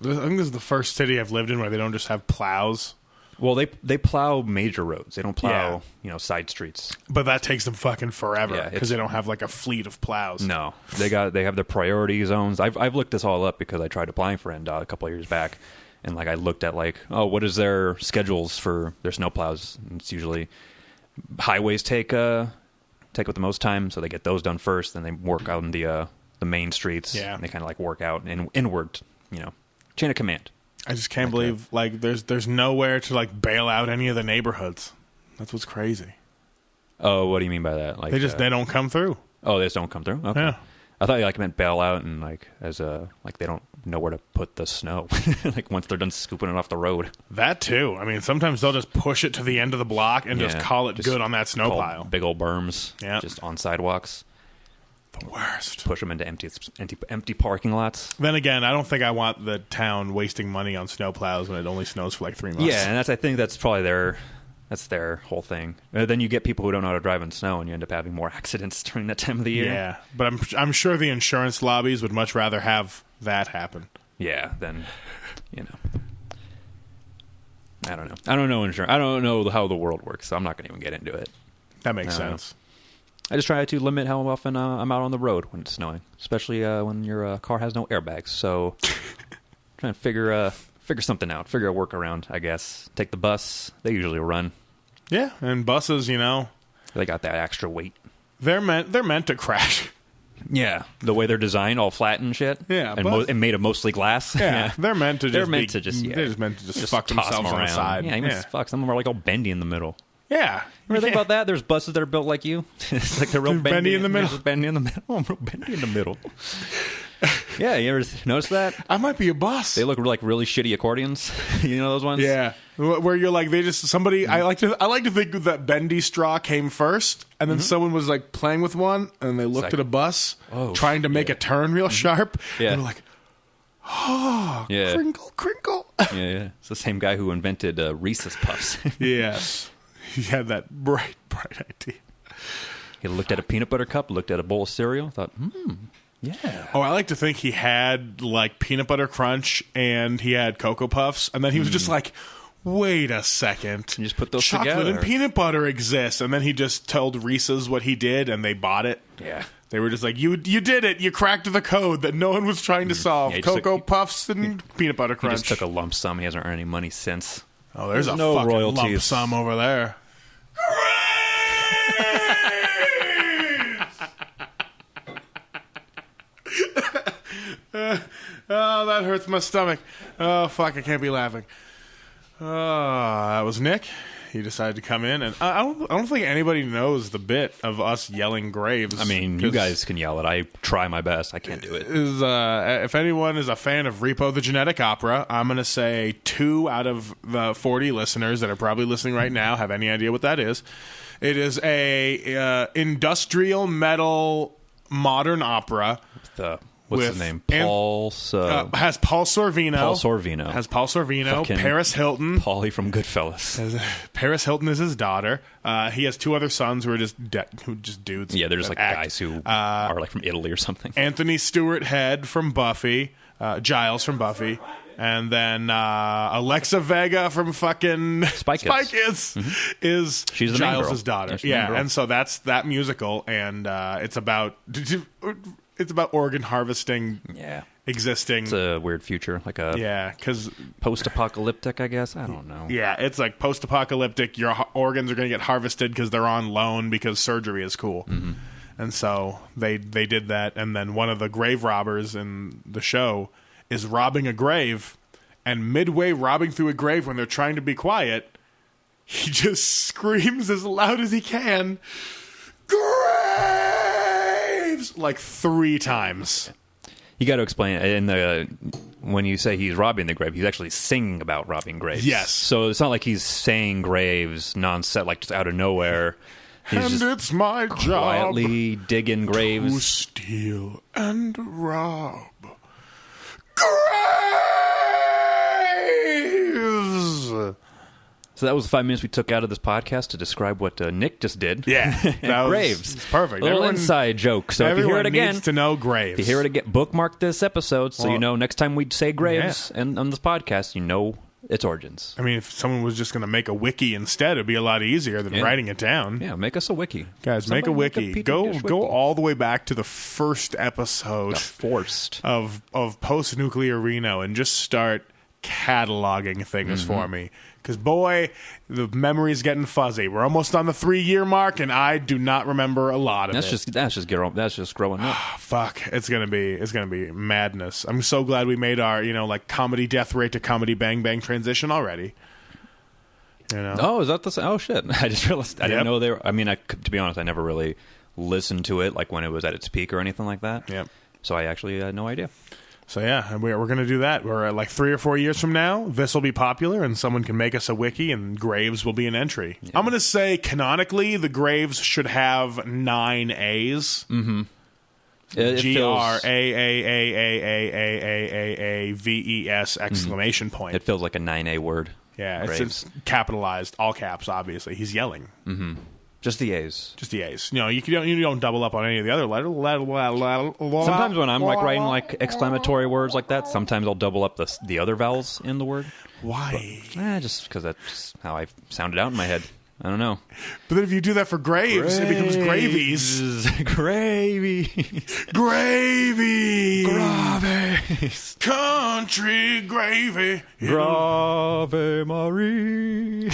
[SPEAKER 1] this is the first city I've lived in where they don't just have plows.
[SPEAKER 3] Well, they plow major roads. They don't plow, side streets.
[SPEAKER 1] But that takes them fucking forever
[SPEAKER 3] Yeah,
[SPEAKER 1] because they don't have like a fleet of plows.
[SPEAKER 3] No, they have their priority zones. I've looked this all up because I tried applying for NDOT a couple of years back, and like I looked at like, what is their schedules for their snowplows? And it's usually highways take with the most time, so they get those done first, then they work out on the main streets.
[SPEAKER 1] Yeah.
[SPEAKER 3] And they kind of like work out inward, chain of command.
[SPEAKER 1] I just can't believe like there's nowhere to like bail out any of the neighborhoods. That's what's crazy.
[SPEAKER 3] Oh, what do you mean by that? Like
[SPEAKER 1] They don't come through.
[SPEAKER 3] Oh, they just don't come through. Okay.
[SPEAKER 1] Yeah.
[SPEAKER 3] I thought you like meant bail out and like as a like they don't know where to put the snow. Like once they're done scooping it off the road.
[SPEAKER 1] That too. I mean, sometimes they'll just push it to the end of the block and just call it
[SPEAKER 3] just
[SPEAKER 1] good on that snow
[SPEAKER 3] call
[SPEAKER 1] pile.
[SPEAKER 3] Big old berms.
[SPEAKER 1] Yeah.
[SPEAKER 3] Just on sidewalks.
[SPEAKER 1] The worst.
[SPEAKER 3] Push them into empty parking lots.
[SPEAKER 1] Then again, I don't think I want the town wasting money on snow plows when it only snows for like 3 months.
[SPEAKER 3] Yeah, and I think that's probably their whole thing. Then you get people who don't know how to drive in snow, and you end up having more accidents during that time of the year.
[SPEAKER 1] Yeah, but I'm sure the insurance lobbies would much rather have that happen.
[SPEAKER 3] Yeah, then I don't know. I don't know insurance. I don't know how the world works, so I'm not going to even get into it.
[SPEAKER 1] That makes sense.
[SPEAKER 3] I just try to limit how often I'm out on the road when it's snowing, especially when your car has no airbags. So trying to figure something out, figure a workaround, I guess. Take the bus. They usually run.
[SPEAKER 1] Yeah, and buses,
[SPEAKER 3] They got that extra weight.
[SPEAKER 1] they're meant to crash.
[SPEAKER 3] Yeah, the way they're designed, all flat and shit.
[SPEAKER 1] Yeah,
[SPEAKER 3] and, and made of mostly glass.
[SPEAKER 1] Yeah, they're meant to.
[SPEAKER 3] They're meant to just
[SPEAKER 1] fuck
[SPEAKER 3] toss
[SPEAKER 1] themselves
[SPEAKER 3] them
[SPEAKER 1] on the
[SPEAKER 3] around.
[SPEAKER 1] side.
[SPEAKER 3] Yeah, even fuck. Some of them are like all bendy in the middle.
[SPEAKER 1] Yeah.
[SPEAKER 3] You ever think about that? There's buses that are built like you. It's like they're real
[SPEAKER 1] bendy in the middle.
[SPEAKER 3] Just bendy in the middle. I'm real bendy in the middle. Yeah, you ever notice that?
[SPEAKER 1] I might be a bus.
[SPEAKER 3] They look like really shitty accordions. You know those ones?
[SPEAKER 1] Yeah, where you're like somebody. I like to think that bendy straw came first, and then someone was like playing with one, and they looked
[SPEAKER 3] like,
[SPEAKER 1] at a bus
[SPEAKER 3] oh,
[SPEAKER 1] trying to make a turn real sharp.
[SPEAKER 3] Yeah.
[SPEAKER 1] And they're like, oh,
[SPEAKER 3] Yeah.
[SPEAKER 1] crinkle, crinkle.
[SPEAKER 3] Yeah. It's the same guy who invented Reese's Puffs.
[SPEAKER 1] Yes, he had that bright idea.
[SPEAKER 3] He looked at a peanut butter cup, looked at a bowl of cereal, thought, yeah.
[SPEAKER 1] Oh, I like to think he had like peanut butter crunch and he had Cocoa Puffs, and then he was just like, wait a second.
[SPEAKER 3] You just put those
[SPEAKER 1] Chocolate
[SPEAKER 3] together.
[SPEAKER 1] and peanut butter exist. And then he just told Reese's what he did, and they bought it.
[SPEAKER 3] Yeah.
[SPEAKER 1] They were just like, you did it. You cracked the code that no one was trying to solve.
[SPEAKER 3] Yeah, he just
[SPEAKER 1] Cocoa
[SPEAKER 3] took-
[SPEAKER 1] Puffs and peanut butter
[SPEAKER 3] He
[SPEAKER 1] crunch.
[SPEAKER 3] just took a lump sum. He hasn't earned any money since.
[SPEAKER 1] Oh, there's a
[SPEAKER 3] no
[SPEAKER 1] fucking lump
[SPEAKER 3] royalties.
[SPEAKER 1] sum over there. Oh, that hurts my stomach. Oh, fuck, I can't be laughing. Oh, that was Nick. He decided to come in, and I don't think anybody knows the bit of us yelling graves.
[SPEAKER 3] I mean, you guys can yell it. I try my best. I can't do it.
[SPEAKER 1] If anyone is a fan of Repo the Genetic Opera, I'm going to say 2 out of the 40 listeners that are probably listening right now have any idea what that is. It is a industrial metal modern opera.
[SPEAKER 3] What's
[SPEAKER 1] with
[SPEAKER 3] his name?
[SPEAKER 1] Has Paul Sorvino.
[SPEAKER 3] Paul Sorvino.
[SPEAKER 1] Has Paul Sorvino.
[SPEAKER 3] Fucking
[SPEAKER 1] Paris Hilton.
[SPEAKER 3] Paulie from Goodfellas.
[SPEAKER 1] Paris Hilton is his daughter. He has 2 other sons who are just dudes.
[SPEAKER 3] Yeah, they're just
[SPEAKER 1] that
[SPEAKER 3] like
[SPEAKER 1] act.
[SPEAKER 3] guys who are like from Italy or something.
[SPEAKER 1] Anthony Stewart Head from Buffy. Giles from Buffy. And then Alexa Vega from fucking
[SPEAKER 3] Spy Kids.
[SPEAKER 1] Kids is
[SPEAKER 3] She's the main girl.
[SPEAKER 1] Giles' daughter.
[SPEAKER 3] Yeah, she's the main girl.
[SPEAKER 1] And so that's that musical, and it's about organ harvesting
[SPEAKER 3] Yeah.
[SPEAKER 1] existing.
[SPEAKER 3] It's a weird future, like a
[SPEAKER 1] Yeah, because
[SPEAKER 3] post-apocalyptic, I guess. I don't know.
[SPEAKER 1] yeah, it's like post-apocalyptic. Your organs are going to get harvested because they're on loan because surgery is cool.
[SPEAKER 3] Mm-hmm.
[SPEAKER 1] And so they did that, and then one of the grave robbers in the show is robbing a grave, and midway robbing through a grave when they're trying to be quiet, he just screams as loud as he can, "Graves!" like 3 times.
[SPEAKER 3] You got to explain when you say he's robbing the grave, he's actually singing about robbing graves.
[SPEAKER 1] Yes.
[SPEAKER 3] So it's not like he's saying graves non-set, like just out of nowhere. He's
[SPEAKER 1] And
[SPEAKER 3] just
[SPEAKER 1] it's my job
[SPEAKER 3] quietly digging
[SPEAKER 1] to
[SPEAKER 3] graves.
[SPEAKER 1] steal and rob graves.
[SPEAKER 3] So that was the 5 minutes we took out of this podcast to describe what Nick just did.
[SPEAKER 1] Yeah, that was
[SPEAKER 3] graves.
[SPEAKER 1] it's perfect.
[SPEAKER 3] A little
[SPEAKER 1] Everyone-
[SPEAKER 3] inside joke. So if you hear it
[SPEAKER 1] Everyone
[SPEAKER 3] again,
[SPEAKER 1] needs to know graves.
[SPEAKER 3] if you hear it again, bookmark this episode so you
[SPEAKER 1] Well,
[SPEAKER 3] know next time we say graves and on this podcast, you know its origins.
[SPEAKER 1] I mean, if someone was just going to make a wiki instead, it'd be a lot easier than writing it down.
[SPEAKER 3] Yeah, make us a wiki.
[SPEAKER 1] Guys,
[SPEAKER 3] Somebody
[SPEAKER 1] make a wiki.
[SPEAKER 3] Petri
[SPEAKER 1] Go
[SPEAKER 3] dish
[SPEAKER 1] go
[SPEAKER 3] wiki.
[SPEAKER 1] all the way back to the first episode
[SPEAKER 3] Forced.
[SPEAKER 1] of Post Nuclear Reno and just start cataloging things
[SPEAKER 3] Mm-hmm.
[SPEAKER 1] for me. Because, boy, the memory's getting fuzzy. We're almost on the 3-year mark, and I do not remember a lot of
[SPEAKER 3] That's
[SPEAKER 1] it.
[SPEAKER 3] just growing up.
[SPEAKER 1] Fuck, it's gonna be madness. I'm so glad we made our like comedy death rate to comedy bang bang transition already.
[SPEAKER 3] Oh, is that the? Oh shit! I just realized I
[SPEAKER 1] Yep.
[SPEAKER 3] didn't know they were. I mean, to be honest, I never really listened to it like when it was at its peak or anything like that.
[SPEAKER 1] Yep.
[SPEAKER 3] So I actually had no idea.
[SPEAKER 1] So yeah, we're gonna do that. We're like 3 or 4 years from now, this will be popular, and someone can make us a wiki, and graves will be an entry. I'm gonna say canonically, the graves should have 9 A's.
[SPEAKER 3] It
[SPEAKER 1] G
[SPEAKER 3] feels-
[SPEAKER 1] R A A A A A A A A V E S exclamation point.
[SPEAKER 3] It feels like a 9A word.
[SPEAKER 1] Yeah,
[SPEAKER 3] Graves.
[SPEAKER 1] it's capitalized, all caps. Obviously, he's yelling.
[SPEAKER 3] Just the A's.
[SPEAKER 1] Just the A's. You don't double up on any of the other letters.
[SPEAKER 3] Sometimes when I'm like writing like exclamatory words like that, sometimes I'll double up the other vowels in the word.
[SPEAKER 1] Why?
[SPEAKER 3] Just because that's just how I sound it out in my head. I don't know.
[SPEAKER 1] But then if you do that for graves, it becomes gravies.
[SPEAKER 3] Gravies.
[SPEAKER 1] Gravy.
[SPEAKER 3] Gravies.
[SPEAKER 1] Country gravy.
[SPEAKER 3] Grave Marie.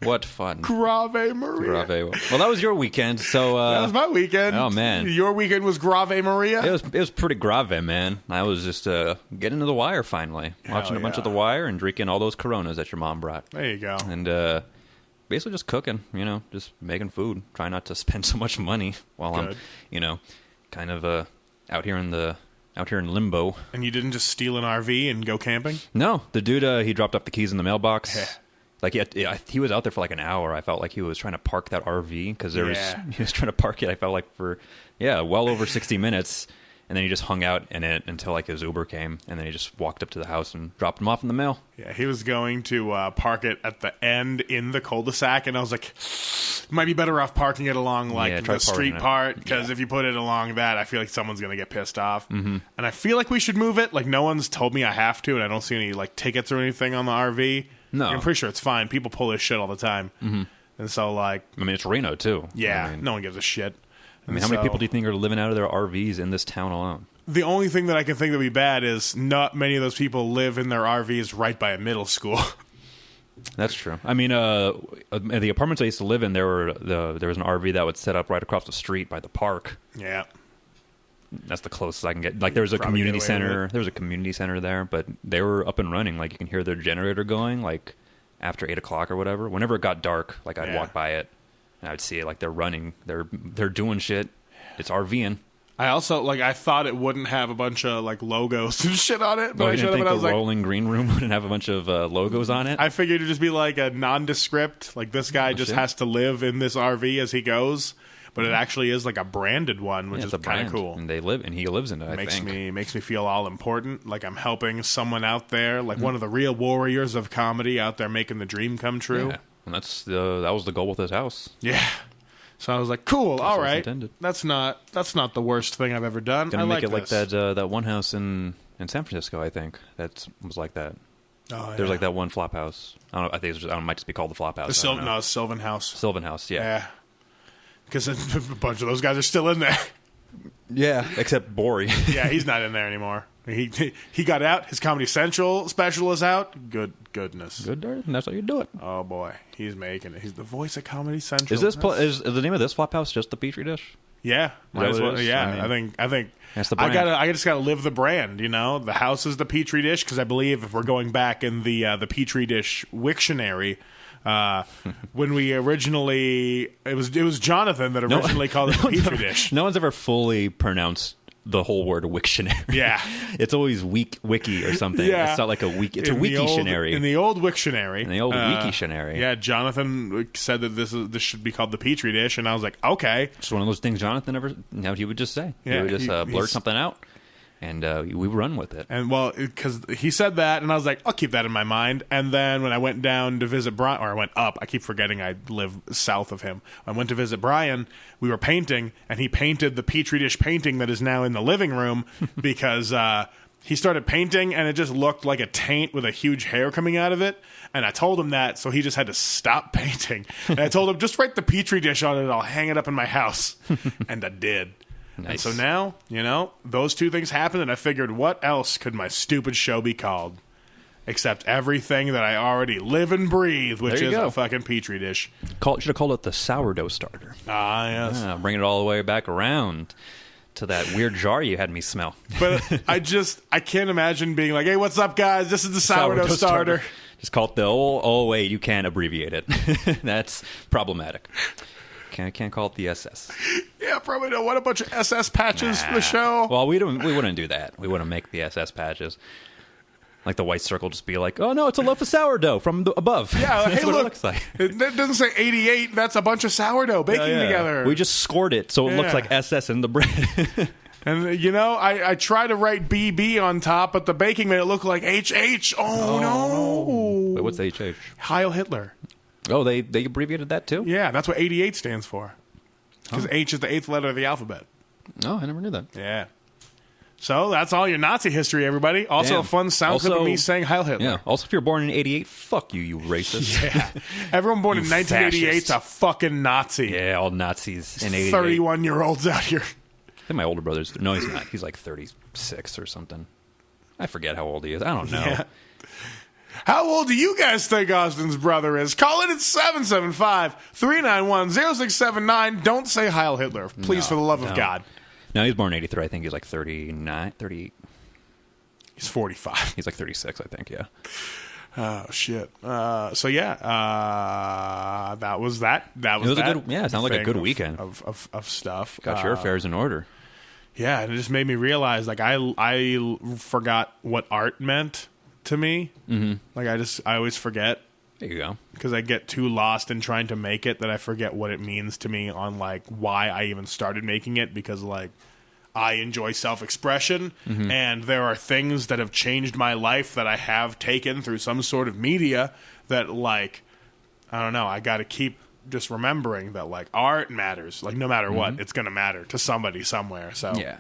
[SPEAKER 3] What fun.
[SPEAKER 1] Grave Maria.
[SPEAKER 3] Grave. Well, that was your weekend. So
[SPEAKER 1] That was my weekend.
[SPEAKER 3] Oh, man.
[SPEAKER 1] Your weekend was Grave Maria?
[SPEAKER 3] it was pretty grave, man. I was just getting to the wire finally, watching a bunch of The Wire and drinking all those Coronas that your mom brought,
[SPEAKER 1] There you go.
[SPEAKER 3] and basically just cooking. Just making food. Trying not to spend so much money while
[SPEAKER 1] Good.
[SPEAKER 3] I'm, kind of out here in limbo.
[SPEAKER 1] And you didn't just steal an RV and go camping?
[SPEAKER 3] No, the dude he dropped off the keys in the mailbox.
[SPEAKER 1] Yeah.
[SPEAKER 3] Like he was out there for like an hour. I felt like he was trying to park that RV because he was trying to park it. I felt like for well over 60 minutes, and then he just hung out in it until like his Uber came, and then he just walked up to the house and dropped him off in the mail.
[SPEAKER 1] Yeah, he was going to park it at the end in the cul-de-sac, and I was like, might be better off parking it along
[SPEAKER 3] Yeah,
[SPEAKER 1] like
[SPEAKER 3] try
[SPEAKER 1] the street
[SPEAKER 3] parking it.
[SPEAKER 1] part, because if you put it along that, I feel like someone's going to get pissed off. Mm-hmm. And I feel like we should move it. Like, no one's told me I have to, and I don't see any like tickets or anything on the RV.
[SPEAKER 3] No.
[SPEAKER 1] I'm pretty sure it's fine. People pull this shit all the time. Mm-hmm. And so, like,
[SPEAKER 3] I mean, it's Reno too.
[SPEAKER 1] yeah,
[SPEAKER 3] I mean,
[SPEAKER 1] no one gives a shit.
[SPEAKER 3] how many people do you think are living out of their RVs in this town alone?
[SPEAKER 1] The only thing that I can think that would be bad is not many of those people live in their RVs right by a middle school.
[SPEAKER 3] That's true. I mean, the apartments I used to live in, there was an RV that would set up right across the street by the park.
[SPEAKER 1] Yeah.
[SPEAKER 3] That's the closest I can get. Like there was a
[SPEAKER 1] Probably
[SPEAKER 3] community
[SPEAKER 1] get away with
[SPEAKER 3] center. There was a community center there, but they were up and running. Like you can hear their generator going, like after 8 o'clock or whatever. Whenever it got dark, like I'd walk by it and I'd see it. Like they're running. They're doing shit. It's RVing.
[SPEAKER 1] I also, I thought it wouldn't have a bunch of, logos and shit on it. But
[SPEAKER 3] Oh,
[SPEAKER 1] I
[SPEAKER 3] you
[SPEAKER 1] showed
[SPEAKER 3] didn't
[SPEAKER 1] up
[SPEAKER 3] think
[SPEAKER 1] and I
[SPEAKER 3] the
[SPEAKER 1] was
[SPEAKER 3] rolling green room wouldn't have a bunch of logos on it?
[SPEAKER 1] I figured it'd just be like a nondescript. Like, this guy just
[SPEAKER 3] shit.
[SPEAKER 1] has to live in this RV as he goes. But it actually is like a branded one, which
[SPEAKER 3] Yeah,
[SPEAKER 1] is
[SPEAKER 3] it's a
[SPEAKER 1] kind of
[SPEAKER 3] brand.
[SPEAKER 1] cool.
[SPEAKER 3] And he lives in it, I think.
[SPEAKER 1] Makes me feel all important. Like I'm helping someone out there, like one of the real warriors of comedy out there making the dream come true.
[SPEAKER 3] Yeah. And that was the goal with his house.
[SPEAKER 1] Yeah. So I was like, cool, all right.
[SPEAKER 3] intended.
[SPEAKER 1] That's not the worst thing I've ever done.
[SPEAKER 3] Gonna
[SPEAKER 1] I
[SPEAKER 3] make
[SPEAKER 1] like
[SPEAKER 3] it like
[SPEAKER 1] this.
[SPEAKER 3] that one house in San Francisco, I think. That was like that.
[SPEAKER 1] Oh,
[SPEAKER 3] There's like that one flop house. I don't know, I think it might just be called the flop house.
[SPEAKER 1] Sylvan House.
[SPEAKER 3] Sylvan House, yeah.
[SPEAKER 1] Yeah. Because a bunch of those guys are still in there.
[SPEAKER 3] Yeah, except Bori.
[SPEAKER 1] Yeah, he's not in there anymore. He got out. His Comedy Central special is out. Goodness.
[SPEAKER 3] Good, dirt, and that's how you do it.
[SPEAKER 1] Oh boy, he's making it. He's the voice of Comedy Central.
[SPEAKER 3] Is this is the name of this flop house just the Petri dish?
[SPEAKER 1] Yeah, might as
[SPEAKER 3] what it
[SPEAKER 1] well.
[SPEAKER 3] is?
[SPEAKER 1] Yeah,
[SPEAKER 3] I mean,
[SPEAKER 1] I think
[SPEAKER 3] that's the brand.
[SPEAKER 1] I just gotta live the brand. You know, the house is the Petri dish because I believe if we're going back in the Petri dish Wiktionary. When we originally, it was Jonathan that originally called it the Petri dish.
[SPEAKER 3] No one's ever fully pronounced the whole word Wiktionary.
[SPEAKER 1] Yeah.
[SPEAKER 3] It's always wiki or something.
[SPEAKER 1] Yeah.
[SPEAKER 3] It's not like a wiki. It's
[SPEAKER 1] In
[SPEAKER 3] a
[SPEAKER 1] the
[SPEAKER 3] Wiktionary.
[SPEAKER 1] In the old Wiktionary.
[SPEAKER 3] In the old Wiktionary.
[SPEAKER 1] Yeah, Jonathan said that this should be called the Petri dish, and I was like, okay.
[SPEAKER 3] It's one of those things Jonathan he would just say.
[SPEAKER 1] Yeah,
[SPEAKER 3] he would just blurt
[SPEAKER 1] he's-
[SPEAKER 3] something out, and we run with it.
[SPEAKER 1] And well, because he said that, and I was like, I'll keep that in my mind. And then when I went down to visit Brian, or I went up, I keep forgetting I live south of him. I went to visit Brian. We were painting, and he painted the Petri dish painting that is now in the living room because he started painting, and it just looked like a taint with a huge hair coming out of it. And I told him that, so he just had to stop painting. And I told him, just write the Petri dish on it, I'll hang it up in my house. And I did.
[SPEAKER 3] Nice.
[SPEAKER 1] And so now, those two things happened, and I figured, what else could my stupid show be called? Except everything that I already live and breathe, which is a fucking Petri dish.
[SPEAKER 3] Should have called it the sourdough starter.
[SPEAKER 1] Ah, yes.
[SPEAKER 3] Bring it all the way back around to that weird jar you had me smell.
[SPEAKER 1] But I can't imagine being like, hey, what's up, guys? This is the sourdough starter.
[SPEAKER 3] Just call it the wait, you can't abbreviate it. That's problematic. Can't call it the SS.
[SPEAKER 1] Yeah, probably don't want a bunch of SS patches for the show.
[SPEAKER 3] Well, we wouldn't do that. We wouldn't make the SS patches. Like the white circle just be like, oh no, it's a loaf of sourdough from above.
[SPEAKER 1] Yeah,
[SPEAKER 3] That's
[SPEAKER 1] hey,
[SPEAKER 3] what
[SPEAKER 1] look,
[SPEAKER 3] it looks like.
[SPEAKER 1] It doesn't say 88. That's a bunch of sourdough baking together.
[SPEAKER 3] We just scored it so it looks like SS in the bread.
[SPEAKER 1] And, I try to write BB on top, but the baking made it look like HH. Oh, no.
[SPEAKER 3] Wait, what's HH?
[SPEAKER 1] Heil Hitler.
[SPEAKER 3] Oh, they abbreviated that too?
[SPEAKER 1] Yeah, that's what 88 stands for. Because H is the 8th letter of the alphabet.
[SPEAKER 3] Oh, I never knew that.
[SPEAKER 1] Yeah. So that's all your Nazi history, everybody. Also,
[SPEAKER 3] Damn.
[SPEAKER 1] a fun sound clip of me saying Heil Hitler.
[SPEAKER 3] Yeah. Also, if you're born in '88, fuck you, you racist.
[SPEAKER 1] Yeah. Everyone born in
[SPEAKER 3] You
[SPEAKER 1] 1988 is a fucking Nazi.
[SPEAKER 3] Yeah, all Nazis in '88.
[SPEAKER 1] 31-year-olds out here.
[SPEAKER 3] I think my older brother's... No, he's not. He's like 36 or something. I forget how old he is. I don't know.
[SPEAKER 1] Yeah. How old do you guys think Austin's brother is? Call it at 775-391-0679. Don't say Heil Hitler, please, for the love of God.
[SPEAKER 3] No, he's born in '83. I think he's like 39, 30...
[SPEAKER 1] He's 45.
[SPEAKER 3] He's like 36, I think, yeah.
[SPEAKER 1] Oh, shit. So, yeah, that was that. That was
[SPEAKER 3] It was
[SPEAKER 1] that.
[SPEAKER 3] a good... Yeah, it sounded like a good weekend.
[SPEAKER 1] Of stuff.
[SPEAKER 3] Got your affairs in order.
[SPEAKER 1] Yeah, and it just made me realize, like, I forgot what art meant to me. Mm-hmm. Like, I always forget.
[SPEAKER 3] There you go.
[SPEAKER 1] Because I get too lost in trying to make it that I forget what it means to me on, like, why I even started making it. Because, like, I enjoy self-expression, and there are things that have changed my life that I have taken through some sort of media that, like, I don't know, I got to keep just remembering that, like, art matters. Like, no matter what, it's going to matter to somebody somewhere. So
[SPEAKER 3] Yeah.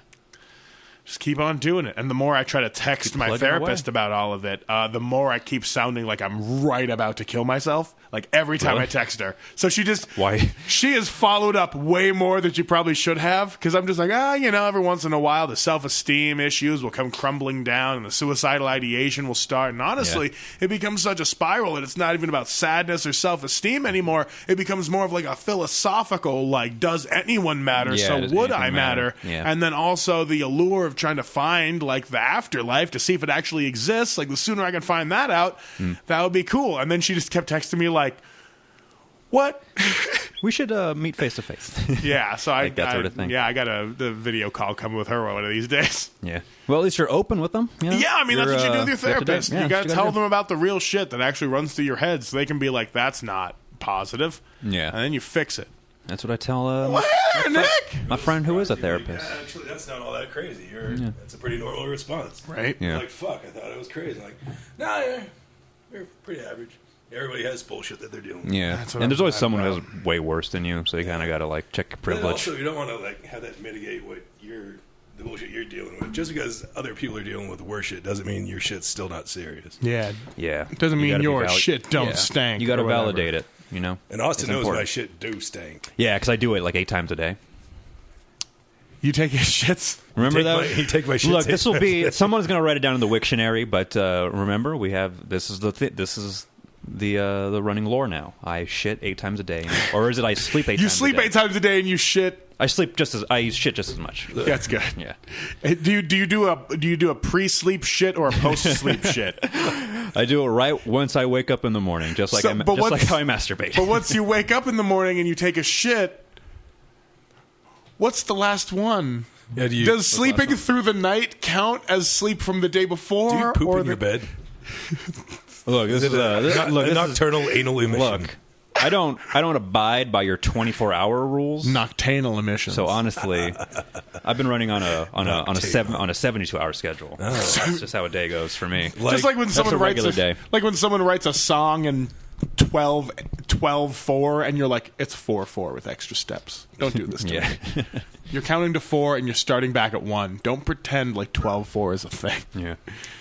[SPEAKER 1] just keep on doing it. And the more I try to text my
[SPEAKER 3] plugging
[SPEAKER 1] therapist about all of it, the more I keep sounding like I'm right about to kill myself. Like every time
[SPEAKER 3] Really?
[SPEAKER 1] I text her. So she just...
[SPEAKER 3] Why?
[SPEAKER 1] She has followed up way more than she probably should have. Because I'm just like, every once in a while the self-esteem issues will come crumbling down and the suicidal ideation will start. And honestly, it becomes such a spiral that it's not even about sadness or self-esteem anymore. It becomes more of like a philosophical, like, does anyone matter?
[SPEAKER 3] Yeah,
[SPEAKER 1] So
[SPEAKER 3] does
[SPEAKER 1] would
[SPEAKER 3] anything
[SPEAKER 1] I matter?
[SPEAKER 3] Yeah.
[SPEAKER 1] And then also the allure of trying to find, like, the afterlife to see if it actually exists. Like, the sooner I can find that out, that would be cool. And then she just kept texting me like, what?
[SPEAKER 3] We should meet face to face.
[SPEAKER 1] Yeah, so
[SPEAKER 3] Like that sort of thing.
[SPEAKER 1] Yeah, I got the video call coming with her one of these days.
[SPEAKER 3] Yeah. Well, at least you're open with them. You know?
[SPEAKER 1] Yeah, I mean, that's what you do with your therapist.
[SPEAKER 3] Yeah,
[SPEAKER 1] You got to
[SPEAKER 3] that's what
[SPEAKER 1] tell
[SPEAKER 3] you gotta
[SPEAKER 1] them about the real shit that actually runs through your head so they can be like, that's not positive.
[SPEAKER 3] Yeah.
[SPEAKER 1] And then you fix it.
[SPEAKER 3] That's what I tell
[SPEAKER 1] Nick!
[SPEAKER 3] my friend who is a therapist.
[SPEAKER 2] Yeah, actually, that's not all that crazy. That's a pretty normal response.
[SPEAKER 1] Right?
[SPEAKER 3] Yeah.
[SPEAKER 2] Like, fuck, I thought it was crazy. Like, nah, you're pretty average. Everybody has bullshit that they're doing.
[SPEAKER 3] Yeah,
[SPEAKER 1] That's what
[SPEAKER 3] and there's
[SPEAKER 1] I'm
[SPEAKER 3] always
[SPEAKER 1] mad
[SPEAKER 3] someone
[SPEAKER 1] about.
[SPEAKER 3] who's way worse than you, so you kind of got to like check your
[SPEAKER 2] But
[SPEAKER 3] privilege.
[SPEAKER 2] also, you don't want to like have that mitigate what the bullshit you're dealing with. Just because other people are dealing with worse shit doesn't mean your shit's still not serious.
[SPEAKER 1] Yeah.
[SPEAKER 3] Yeah,
[SPEAKER 1] Doesn't
[SPEAKER 3] You
[SPEAKER 1] mean
[SPEAKER 3] gotta be
[SPEAKER 1] your shit don't stank
[SPEAKER 3] You got to
[SPEAKER 1] or whatever.
[SPEAKER 3] validate it. You know,
[SPEAKER 2] And Austin
[SPEAKER 3] It's
[SPEAKER 2] knows
[SPEAKER 3] important.
[SPEAKER 2] my shit do stank.
[SPEAKER 3] Yeah, because I do it like 8 times a day.
[SPEAKER 1] You take his shits.
[SPEAKER 3] Remember that?
[SPEAKER 2] You take my shit.
[SPEAKER 3] Look, this will be someone's going to write it down in the Wiktionary, but remember, we have this is the running lore now. I shit 8 times a day, or is it I sleep 8 times?
[SPEAKER 1] You sleep
[SPEAKER 3] a day?
[SPEAKER 1] 8 times a day and you shit.
[SPEAKER 3] I shit just as much.
[SPEAKER 1] That's good.
[SPEAKER 3] Yeah,
[SPEAKER 1] Do you do a pre-sleep shit or a post-sleep shit?
[SPEAKER 3] I do it right once I wake up in the morning, just like
[SPEAKER 1] So- but
[SPEAKER 3] just like
[SPEAKER 1] once-
[SPEAKER 3] how I masturbate.
[SPEAKER 1] But once you wake up in the morning and you take a shit, what's the last one?
[SPEAKER 2] Yeah,
[SPEAKER 1] Does sleeping through the night count as sleep from the day before?
[SPEAKER 2] do you poop
[SPEAKER 1] or
[SPEAKER 2] in your bed?
[SPEAKER 3] Look, this is
[SPEAKER 2] A nocturnal anal emission.
[SPEAKER 3] look. I don't abide by your 24-hour rules.
[SPEAKER 1] Nocturnal emissions.
[SPEAKER 3] So honestly, I've been running on a 72-hour schedule. That's just how a day goes for me.
[SPEAKER 1] just like when
[SPEAKER 3] that's
[SPEAKER 1] someone
[SPEAKER 3] a
[SPEAKER 1] writes
[SPEAKER 3] regular day.
[SPEAKER 1] like when someone writes a song in 12/4 and you're like, it's 4/4 with extra steps. Don't do this to
[SPEAKER 3] Yeah.
[SPEAKER 1] me. You're counting to 4 and you're starting back at 1. Don't pretend like 12/4 is a thing.
[SPEAKER 3] Yeah.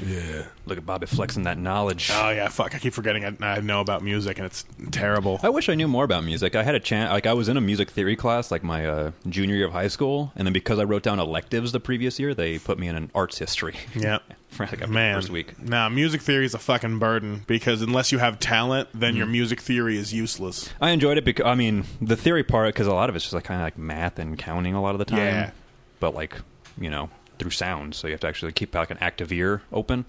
[SPEAKER 2] Yeah.
[SPEAKER 3] Look at Bobby flexing that knowledge.
[SPEAKER 1] Oh yeah, fuck! I keep forgetting I know about music and it's terrible.
[SPEAKER 3] I wish I knew more about music. I had a chance. Like I was in a music theory class, like my junior year of high school, and then because I wrote down electives the previous year, they put me in an arts history.
[SPEAKER 1] Yeah.
[SPEAKER 3] For like the
[SPEAKER 1] Man,
[SPEAKER 3] first week.
[SPEAKER 1] nah, music theory is a fucking burden because unless you have talent, then your music theory is useless.
[SPEAKER 3] I enjoyed it because I mean the theory part, because a lot of it's just like kind of like math and counting a lot of the time.
[SPEAKER 1] Yeah.
[SPEAKER 3] But like through sound, so you have to actually keep like an active ear open.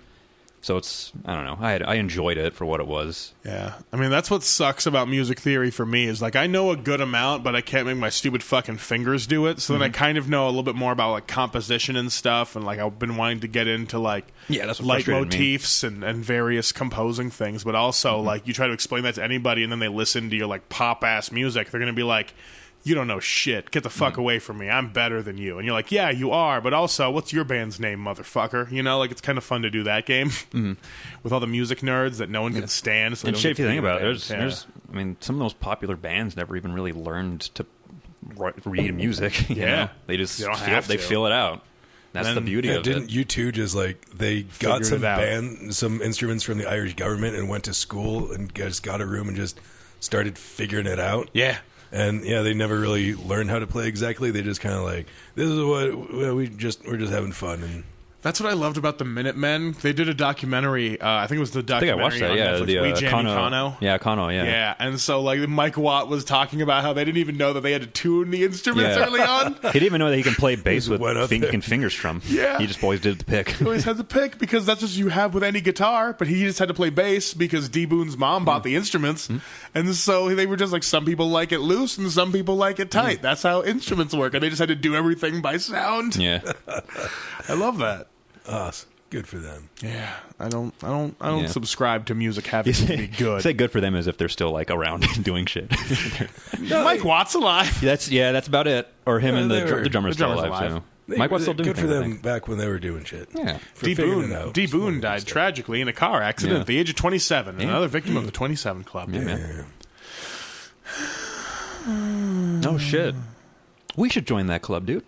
[SPEAKER 3] So it's I don't know. I enjoyed it for what it was.
[SPEAKER 1] Yeah, I mean that's what sucks about music theory for me is like I know a good amount, but I can't make my stupid fucking fingers do it. So then I kind of know a little bit more about like composition and stuff, and like I've been wanting to get into like
[SPEAKER 3] Yeah, that's what frustrated me.
[SPEAKER 1] leitmotifs and various composing things. But also like you try to explain that to anybody, and then they listen to your like pop ass music, they're gonna be like, you don't know shit. Get the fuck away from me. I'm better than you. And you're like, yeah, you are. But also, what's your band's name, motherfucker? You know, like it's kind of fun to do that game with all the music nerds that no one can stand. So they
[SPEAKER 3] And
[SPEAKER 1] don't
[SPEAKER 3] shit,
[SPEAKER 1] get
[SPEAKER 3] if you
[SPEAKER 1] to
[SPEAKER 3] think
[SPEAKER 1] be in
[SPEAKER 3] about it,
[SPEAKER 1] bands.
[SPEAKER 3] there's I mean, some of the most popular bands never even really learned to read music. You
[SPEAKER 1] Yeah.
[SPEAKER 3] know? They just
[SPEAKER 1] You don't have to.
[SPEAKER 3] feel it out. That's the beauty of
[SPEAKER 2] Didn't
[SPEAKER 3] it.
[SPEAKER 2] you two just like they got
[SPEAKER 1] Figured it out.
[SPEAKER 2] some instruments from the Irish government and went to school and just got a room and just started figuring it out?
[SPEAKER 1] Yeah.
[SPEAKER 2] And yeah, they never really learned how to play exactly. They just kind of like, this is what we're just having fun. And
[SPEAKER 1] That's what I loved about the Minutemen. They did a documentary. I think it was the
[SPEAKER 3] I think I
[SPEAKER 1] documentary
[SPEAKER 3] watched that.
[SPEAKER 1] on
[SPEAKER 3] Yeah,
[SPEAKER 1] Netflix,
[SPEAKER 3] the
[SPEAKER 1] We Jammy Kano.
[SPEAKER 3] Yeah, Kano. Yeah.
[SPEAKER 1] Yeah, and so like Mike Watt was talking about how they didn't even know that they had to tune the instruments
[SPEAKER 3] Yeah.
[SPEAKER 1] early on.
[SPEAKER 3] He didn't even know that he can play bass with
[SPEAKER 2] went up there.
[SPEAKER 3] finger strum.
[SPEAKER 1] Yeah.
[SPEAKER 3] He just always did the pick.
[SPEAKER 1] He always had to pick because that's what you have with any guitar. But he just had to play bass because D Boone's mom bought the instruments, and so they were just like some people like it loose and some people like it tight. That's how instruments work, and they just had to do everything by sound.
[SPEAKER 3] Yeah.
[SPEAKER 1] I love that.
[SPEAKER 2] us. Good for them.
[SPEAKER 1] Yeah, I don't
[SPEAKER 3] Yeah.
[SPEAKER 1] subscribe to music having to be good.
[SPEAKER 3] Say good for them as if they're still like around doing shit.
[SPEAKER 1] Mike Watt's alive.
[SPEAKER 3] That's about it. Or him and
[SPEAKER 2] they
[SPEAKER 3] the
[SPEAKER 2] were-
[SPEAKER 3] drummer's
[SPEAKER 1] the
[SPEAKER 3] still
[SPEAKER 1] drummer's
[SPEAKER 3] alive
[SPEAKER 1] alive.
[SPEAKER 3] too. Mike Watt's still doing
[SPEAKER 2] good for
[SPEAKER 3] things, I
[SPEAKER 2] them
[SPEAKER 3] think.
[SPEAKER 2] back when they were doing shit.
[SPEAKER 3] Yeah.
[SPEAKER 2] For
[SPEAKER 1] D.
[SPEAKER 2] figuring it out.
[SPEAKER 1] D. Boone died tragically in a car accident
[SPEAKER 3] Yeah.
[SPEAKER 1] at the age of 27.
[SPEAKER 3] Yeah.
[SPEAKER 1] Another victim of the 27 Club.
[SPEAKER 3] Yeah, man. Oh shit. We should join that club, dude.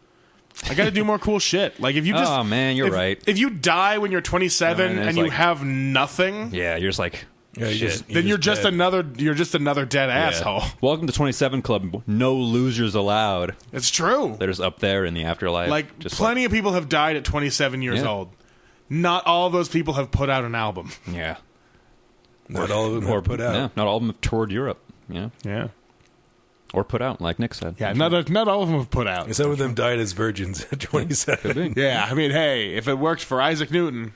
[SPEAKER 1] I got to do more cool shit. Like if you just
[SPEAKER 3] Oh, man, you're
[SPEAKER 1] if-
[SPEAKER 3] right.
[SPEAKER 1] If you die when you're 27
[SPEAKER 3] No, and it's
[SPEAKER 1] and you
[SPEAKER 3] like-
[SPEAKER 1] have nothing,
[SPEAKER 3] Yeah, you're just like
[SPEAKER 2] Yeah,
[SPEAKER 3] shit.
[SPEAKER 1] then you're just
[SPEAKER 2] dead.
[SPEAKER 1] another dead
[SPEAKER 3] Yeah.
[SPEAKER 1] asshole.
[SPEAKER 3] Welcome to 27 Club. No losers allowed.
[SPEAKER 1] It's true.
[SPEAKER 3] They're just up there in the afterlife.
[SPEAKER 1] Like
[SPEAKER 3] just
[SPEAKER 1] plenty of people have died at 27 years
[SPEAKER 3] Yeah.
[SPEAKER 1] old. Not all of those people have put out an album.
[SPEAKER 3] Yeah.
[SPEAKER 2] Not all of them
[SPEAKER 3] Or
[SPEAKER 2] have put out.
[SPEAKER 3] Yeah, not all of them have toured Europe. Yeah.
[SPEAKER 1] Yeah.
[SPEAKER 3] Or put out, like Nick said.
[SPEAKER 1] Yeah, not all of them have put out.
[SPEAKER 2] And some of them died as virgins at 27.
[SPEAKER 1] Yeah, I mean, hey, if it worked for Isaac Newton.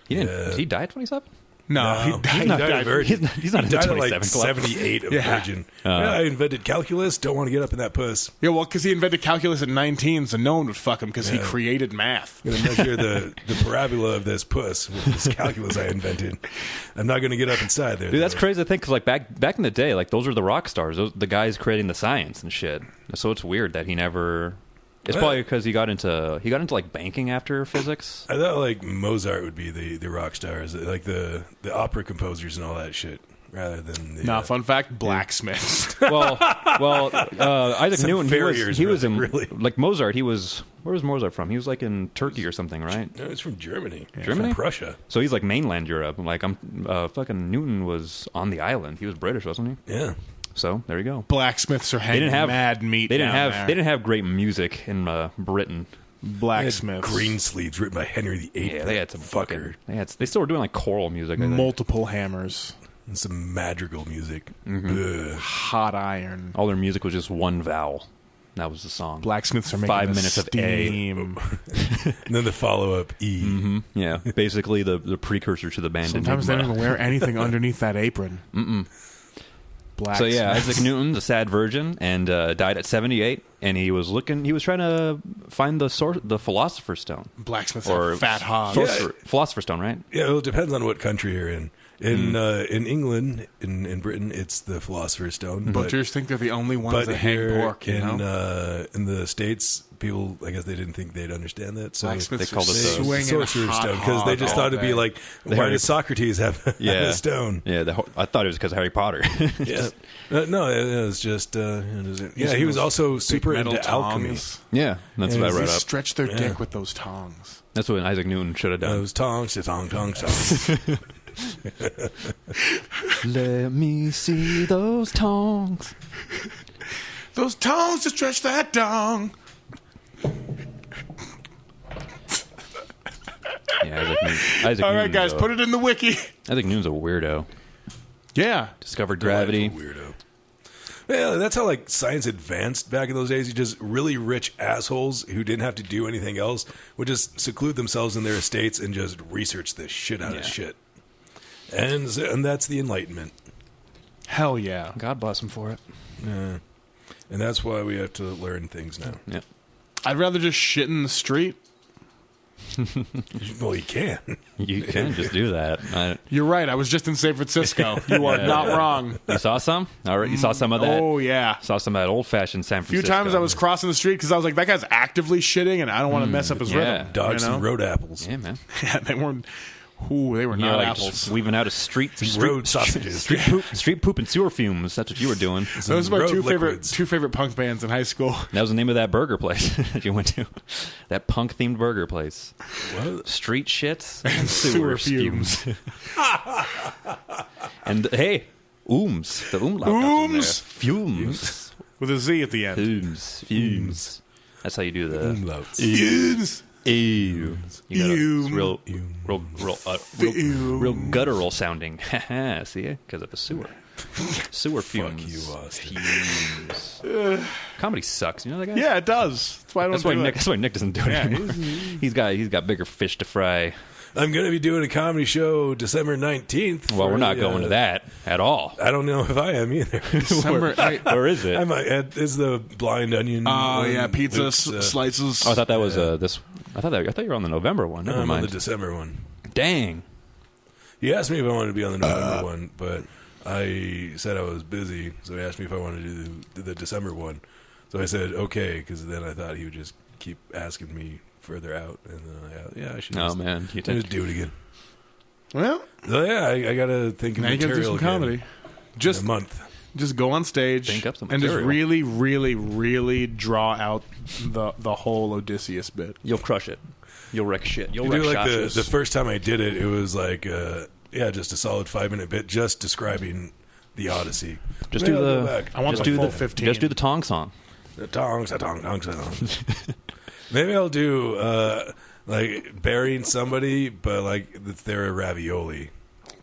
[SPEAKER 3] He didn't.
[SPEAKER 2] Yeah.
[SPEAKER 3] Did he die at 27?
[SPEAKER 1] No, he died.
[SPEAKER 2] He died a
[SPEAKER 1] died-
[SPEAKER 2] virgin.
[SPEAKER 3] He's not in the
[SPEAKER 2] Died at
[SPEAKER 3] 27
[SPEAKER 2] like
[SPEAKER 3] Club.
[SPEAKER 2] 78 of
[SPEAKER 1] Yeah.
[SPEAKER 2] virgin. Yeah, I invented calculus. Don't want to get up in that puss.
[SPEAKER 1] Yeah, well, because he invented calculus at 19, so no one would fuck him because he
[SPEAKER 2] Yeah.
[SPEAKER 1] created math.
[SPEAKER 2] I'm going to measure the parabola of this puss with this calculus I invented. I'm not going to get up inside there.
[SPEAKER 3] Dude, that's
[SPEAKER 2] though.
[SPEAKER 3] crazy to think because like back in the day, like those were the rock stars, the guys creating the science and shit. So it's weird that he never. It's probably because he got into like banking after physics.
[SPEAKER 2] I thought like Mozart would be the rock stars, like the opera composers and all that shit. rather than the.
[SPEAKER 1] Nah, fun fact: blacksmiths.
[SPEAKER 3] well, Isaac
[SPEAKER 2] Some
[SPEAKER 3] Newton.
[SPEAKER 2] farriers,
[SPEAKER 3] He was in
[SPEAKER 2] really.
[SPEAKER 3] like Mozart. He was. Where was Mozart from? He was like in Turkey or something, right?
[SPEAKER 2] No, it's from Germany.
[SPEAKER 3] Germany?
[SPEAKER 2] From Prussia.
[SPEAKER 3] So he's like mainland Europe. Like fucking Newton was on the island. He was British, wasn't he?
[SPEAKER 2] Yeah.
[SPEAKER 3] So there you go.
[SPEAKER 1] Blacksmiths are hanging mad meat.
[SPEAKER 3] They didn't
[SPEAKER 1] down
[SPEAKER 3] have.
[SPEAKER 1] there.
[SPEAKER 3] They didn't have great music in Britain.
[SPEAKER 1] Blacksmiths.
[SPEAKER 2] Green Sleeves written by Henry VIII.
[SPEAKER 3] Yeah, they had some
[SPEAKER 2] fucker.
[SPEAKER 3] They still were doing like choral music. I think.
[SPEAKER 1] Multiple hammers.
[SPEAKER 2] And some madrigal music.
[SPEAKER 3] Mm-hmm.
[SPEAKER 2] Ugh.
[SPEAKER 1] Hot iron.
[SPEAKER 3] All their music was just one vowel. That was the song.
[SPEAKER 1] Blacksmiths are making
[SPEAKER 3] 5
[SPEAKER 1] the
[SPEAKER 3] minutes of A.
[SPEAKER 1] steam.
[SPEAKER 2] And then the follow-up E.
[SPEAKER 3] Mm-hmm. Yeah, basically the precursor to the band.
[SPEAKER 1] Sometimes they don't even wear anything underneath that apron.
[SPEAKER 3] So yeah, Isaac Newton's a sad virgin and died at 78, and he was trying to find the Philosopher's Stone.
[SPEAKER 1] Blacksmiths
[SPEAKER 3] Or
[SPEAKER 1] are fat hogs.
[SPEAKER 3] Philosopher's Stone, right?
[SPEAKER 2] Yeah, well, it depends on what country you're in. In England, in Britain, it's the Philosopher's Stone.
[SPEAKER 1] Butchers think they're the only ones
[SPEAKER 2] But
[SPEAKER 1] that hang
[SPEAKER 2] here
[SPEAKER 1] pork, you know?
[SPEAKER 2] in the States, people, I guess they didn't think they'd understand that. So
[SPEAKER 1] Blacksmiths
[SPEAKER 3] they called it
[SPEAKER 1] are
[SPEAKER 3] the
[SPEAKER 1] swinging
[SPEAKER 2] Sorcerer's
[SPEAKER 1] hot
[SPEAKER 2] Stone, because they
[SPEAKER 1] hog
[SPEAKER 2] just
[SPEAKER 1] all
[SPEAKER 2] thought it'd be
[SPEAKER 1] day.
[SPEAKER 2] like, why does Socrates have a stone?
[SPEAKER 3] Yeah, I thought it was because of Harry Potter.
[SPEAKER 2] Yeah. No, it was just... he was also super
[SPEAKER 1] metal
[SPEAKER 2] into alchemy.
[SPEAKER 1] tongs.
[SPEAKER 3] Yeah, that's what I
[SPEAKER 1] They
[SPEAKER 3] read up.
[SPEAKER 1] stretch their dick with those tongs.
[SPEAKER 3] That's what Isaac Newton should have done.
[SPEAKER 2] Those tongs.
[SPEAKER 3] Let me see those tongs.
[SPEAKER 1] Those tongs to stretch that dong.
[SPEAKER 3] Yeah, Isaac
[SPEAKER 1] All right,
[SPEAKER 3] Newton's
[SPEAKER 1] guys, put it in the wiki.
[SPEAKER 3] Isaac Newton's a weirdo.
[SPEAKER 1] Yeah.
[SPEAKER 3] Discovered gravity.
[SPEAKER 2] Weirdo. Yeah, that's how like science advanced back in those days. You just really rich assholes who didn't have to do anything else would just seclude themselves in their estates and just research the shit out of shit. And that's the Enlightenment.
[SPEAKER 1] Hell yeah.
[SPEAKER 3] God bless him for it.
[SPEAKER 2] Yeah. And that's why we have to learn things now.
[SPEAKER 3] Yeah.
[SPEAKER 1] I'd rather just shit in the street.
[SPEAKER 2] Well, you can.
[SPEAKER 3] You can just do that.
[SPEAKER 1] You're right. I was just in San Francisco. You are not wrong.
[SPEAKER 3] You saw some? All right, you saw some of that?
[SPEAKER 1] Oh, yeah.
[SPEAKER 3] Saw some of that old-fashioned San
[SPEAKER 1] A few
[SPEAKER 3] Francisco.
[SPEAKER 1] times I was crossing the street because I was like, that guy's actively shitting and I don't want to mess up his rhythm.
[SPEAKER 2] Dogs
[SPEAKER 1] you know?
[SPEAKER 2] and road apples.
[SPEAKER 3] Yeah, man.
[SPEAKER 1] Yeah, they weren't. Ooh, they were
[SPEAKER 3] You're
[SPEAKER 1] not
[SPEAKER 3] like
[SPEAKER 1] apples.
[SPEAKER 3] just weaving out of street
[SPEAKER 2] Road sausages.
[SPEAKER 3] street poop and sewer fumes. That's what you were doing.
[SPEAKER 1] Those are my
[SPEAKER 2] road
[SPEAKER 1] two
[SPEAKER 2] liquids.
[SPEAKER 1] favorite punk bands in high school.
[SPEAKER 3] That was the name of that burger place that you went to. That punk-themed burger place.
[SPEAKER 2] What?
[SPEAKER 3] Street shits
[SPEAKER 1] And sewer fumes.
[SPEAKER 3] And hey, ooms. The umlaut. got in there.
[SPEAKER 1] Ooms?
[SPEAKER 3] Fumes.
[SPEAKER 1] With a Z at the end.
[SPEAKER 3] Fumes. That's how you do the
[SPEAKER 2] Umlauts.
[SPEAKER 1] Fumes.
[SPEAKER 3] ew. You got
[SPEAKER 1] Ew.
[SPEAKER 3] real guttural sounding. See, because of the sewer. Sewer
[SPEAKER 2] Fuck
[SPEAKER 3] fumes.
[SPEAKER 2] you, Austin.
[SPEAKER 3] Fumes. Comedy sucks. You know that guy?
[SPEAKER 1] Yeah, it does. That's why I don't do it.
[SPEAKER 3] That's why Nick doesn't do it
[SPEAKER 1] Yeah,
[SPEAKER 3] anymore. He's got bigger fish to fry.
[SPEAKER 2] I'm going to be doing a comedy show December 19th.
[SPEAKER 3] Well,
[SPEAKER 2] for
[SPEAKER 3] we're not
[SPEAKER 2] the,
[SPEAKER 3] going to that at all.
[SPEAKER 2] I don't know if I am either.
[SPEAKER 1] December,
[SPEAKER 3] Where is it?
[SPEAKER 2] I might. It's the Blind Onion.
[SPEAKER 1] oh,
[SPEAKER 2] one.
[SPEAKER 1] yeah, pizza
[SPEAKER 2] It's,
[SPEAKER 1] slices.
[SPEAKER 3] Oh, I thought that was this. I thought you were on the November one. Never
[SPEAKER 2] I'm on
[SPEAKER 3] mind.
[SPEAKER 2] the December one.
[SPEAKER 3] Dang.
[SPEAKER 2] He asked me if I wanted to be on the November one, but I said I was busy, so he asked me if I wanted to do the December one. So I said okay, because then I thought he would just keep asking me further out, and then I should.
[SPEAKER 3] Oh
[SPEAKER 2] just,
[SPEAKER 3] man, you
[SPEAKER 2] just do it again.
[SPEAKER 1] Well,
[SPEAKER 2] So yeah, I got to think of
[SPEAKER 1] now you gotta do
[SPEAKER 2] material
[SPEAKER 1] some
[SPEAKER 2] again
[SPEAKER 1] comedy.
[SPEAKER 2] in
[SPEAKER 1] Just
[SPEAKER 2] a month.
[SPEAKER 1] Just go on stage
[SPEAKER 3] Think up some
[SPEAKER 1] and just
[SPEAKER 3] material.
[SPEAKER 1] really, really, really draw out the whole Odysseus bit.
[SPEAKER 3] You'll crush it. You'll wreck shit. You'll
[SPEAKER 2] You
[SPEAKER 3] wreck
[SPEAKER 2] do like
[SPEAKER 3] shotches.
[SPEAKER 2] the first time I did it, it was like just a solid 5-minute bit just describing the Odyssey.
[SPEAKER 3] Just
[SPEAKER 2] Maybe
[SPEAKER 3] do
[SPEAKER 2] I'll go
[SPEAKER 3] the.
[SPEAKER 2] back.
[SPEAKER 1] I want
[SPEAKER 3] just
[SPEAKER 1] the
[SPEAKER 3] do
[SPEAKER 1] full
[SPEAKER 3] the
[SPEAKER 1] 15.
[SPEAKER 3] Just do the Tong song.
[SPEAKER 2] The tongs. Maybe I'll do like burying somebody, but like they're a ravioli.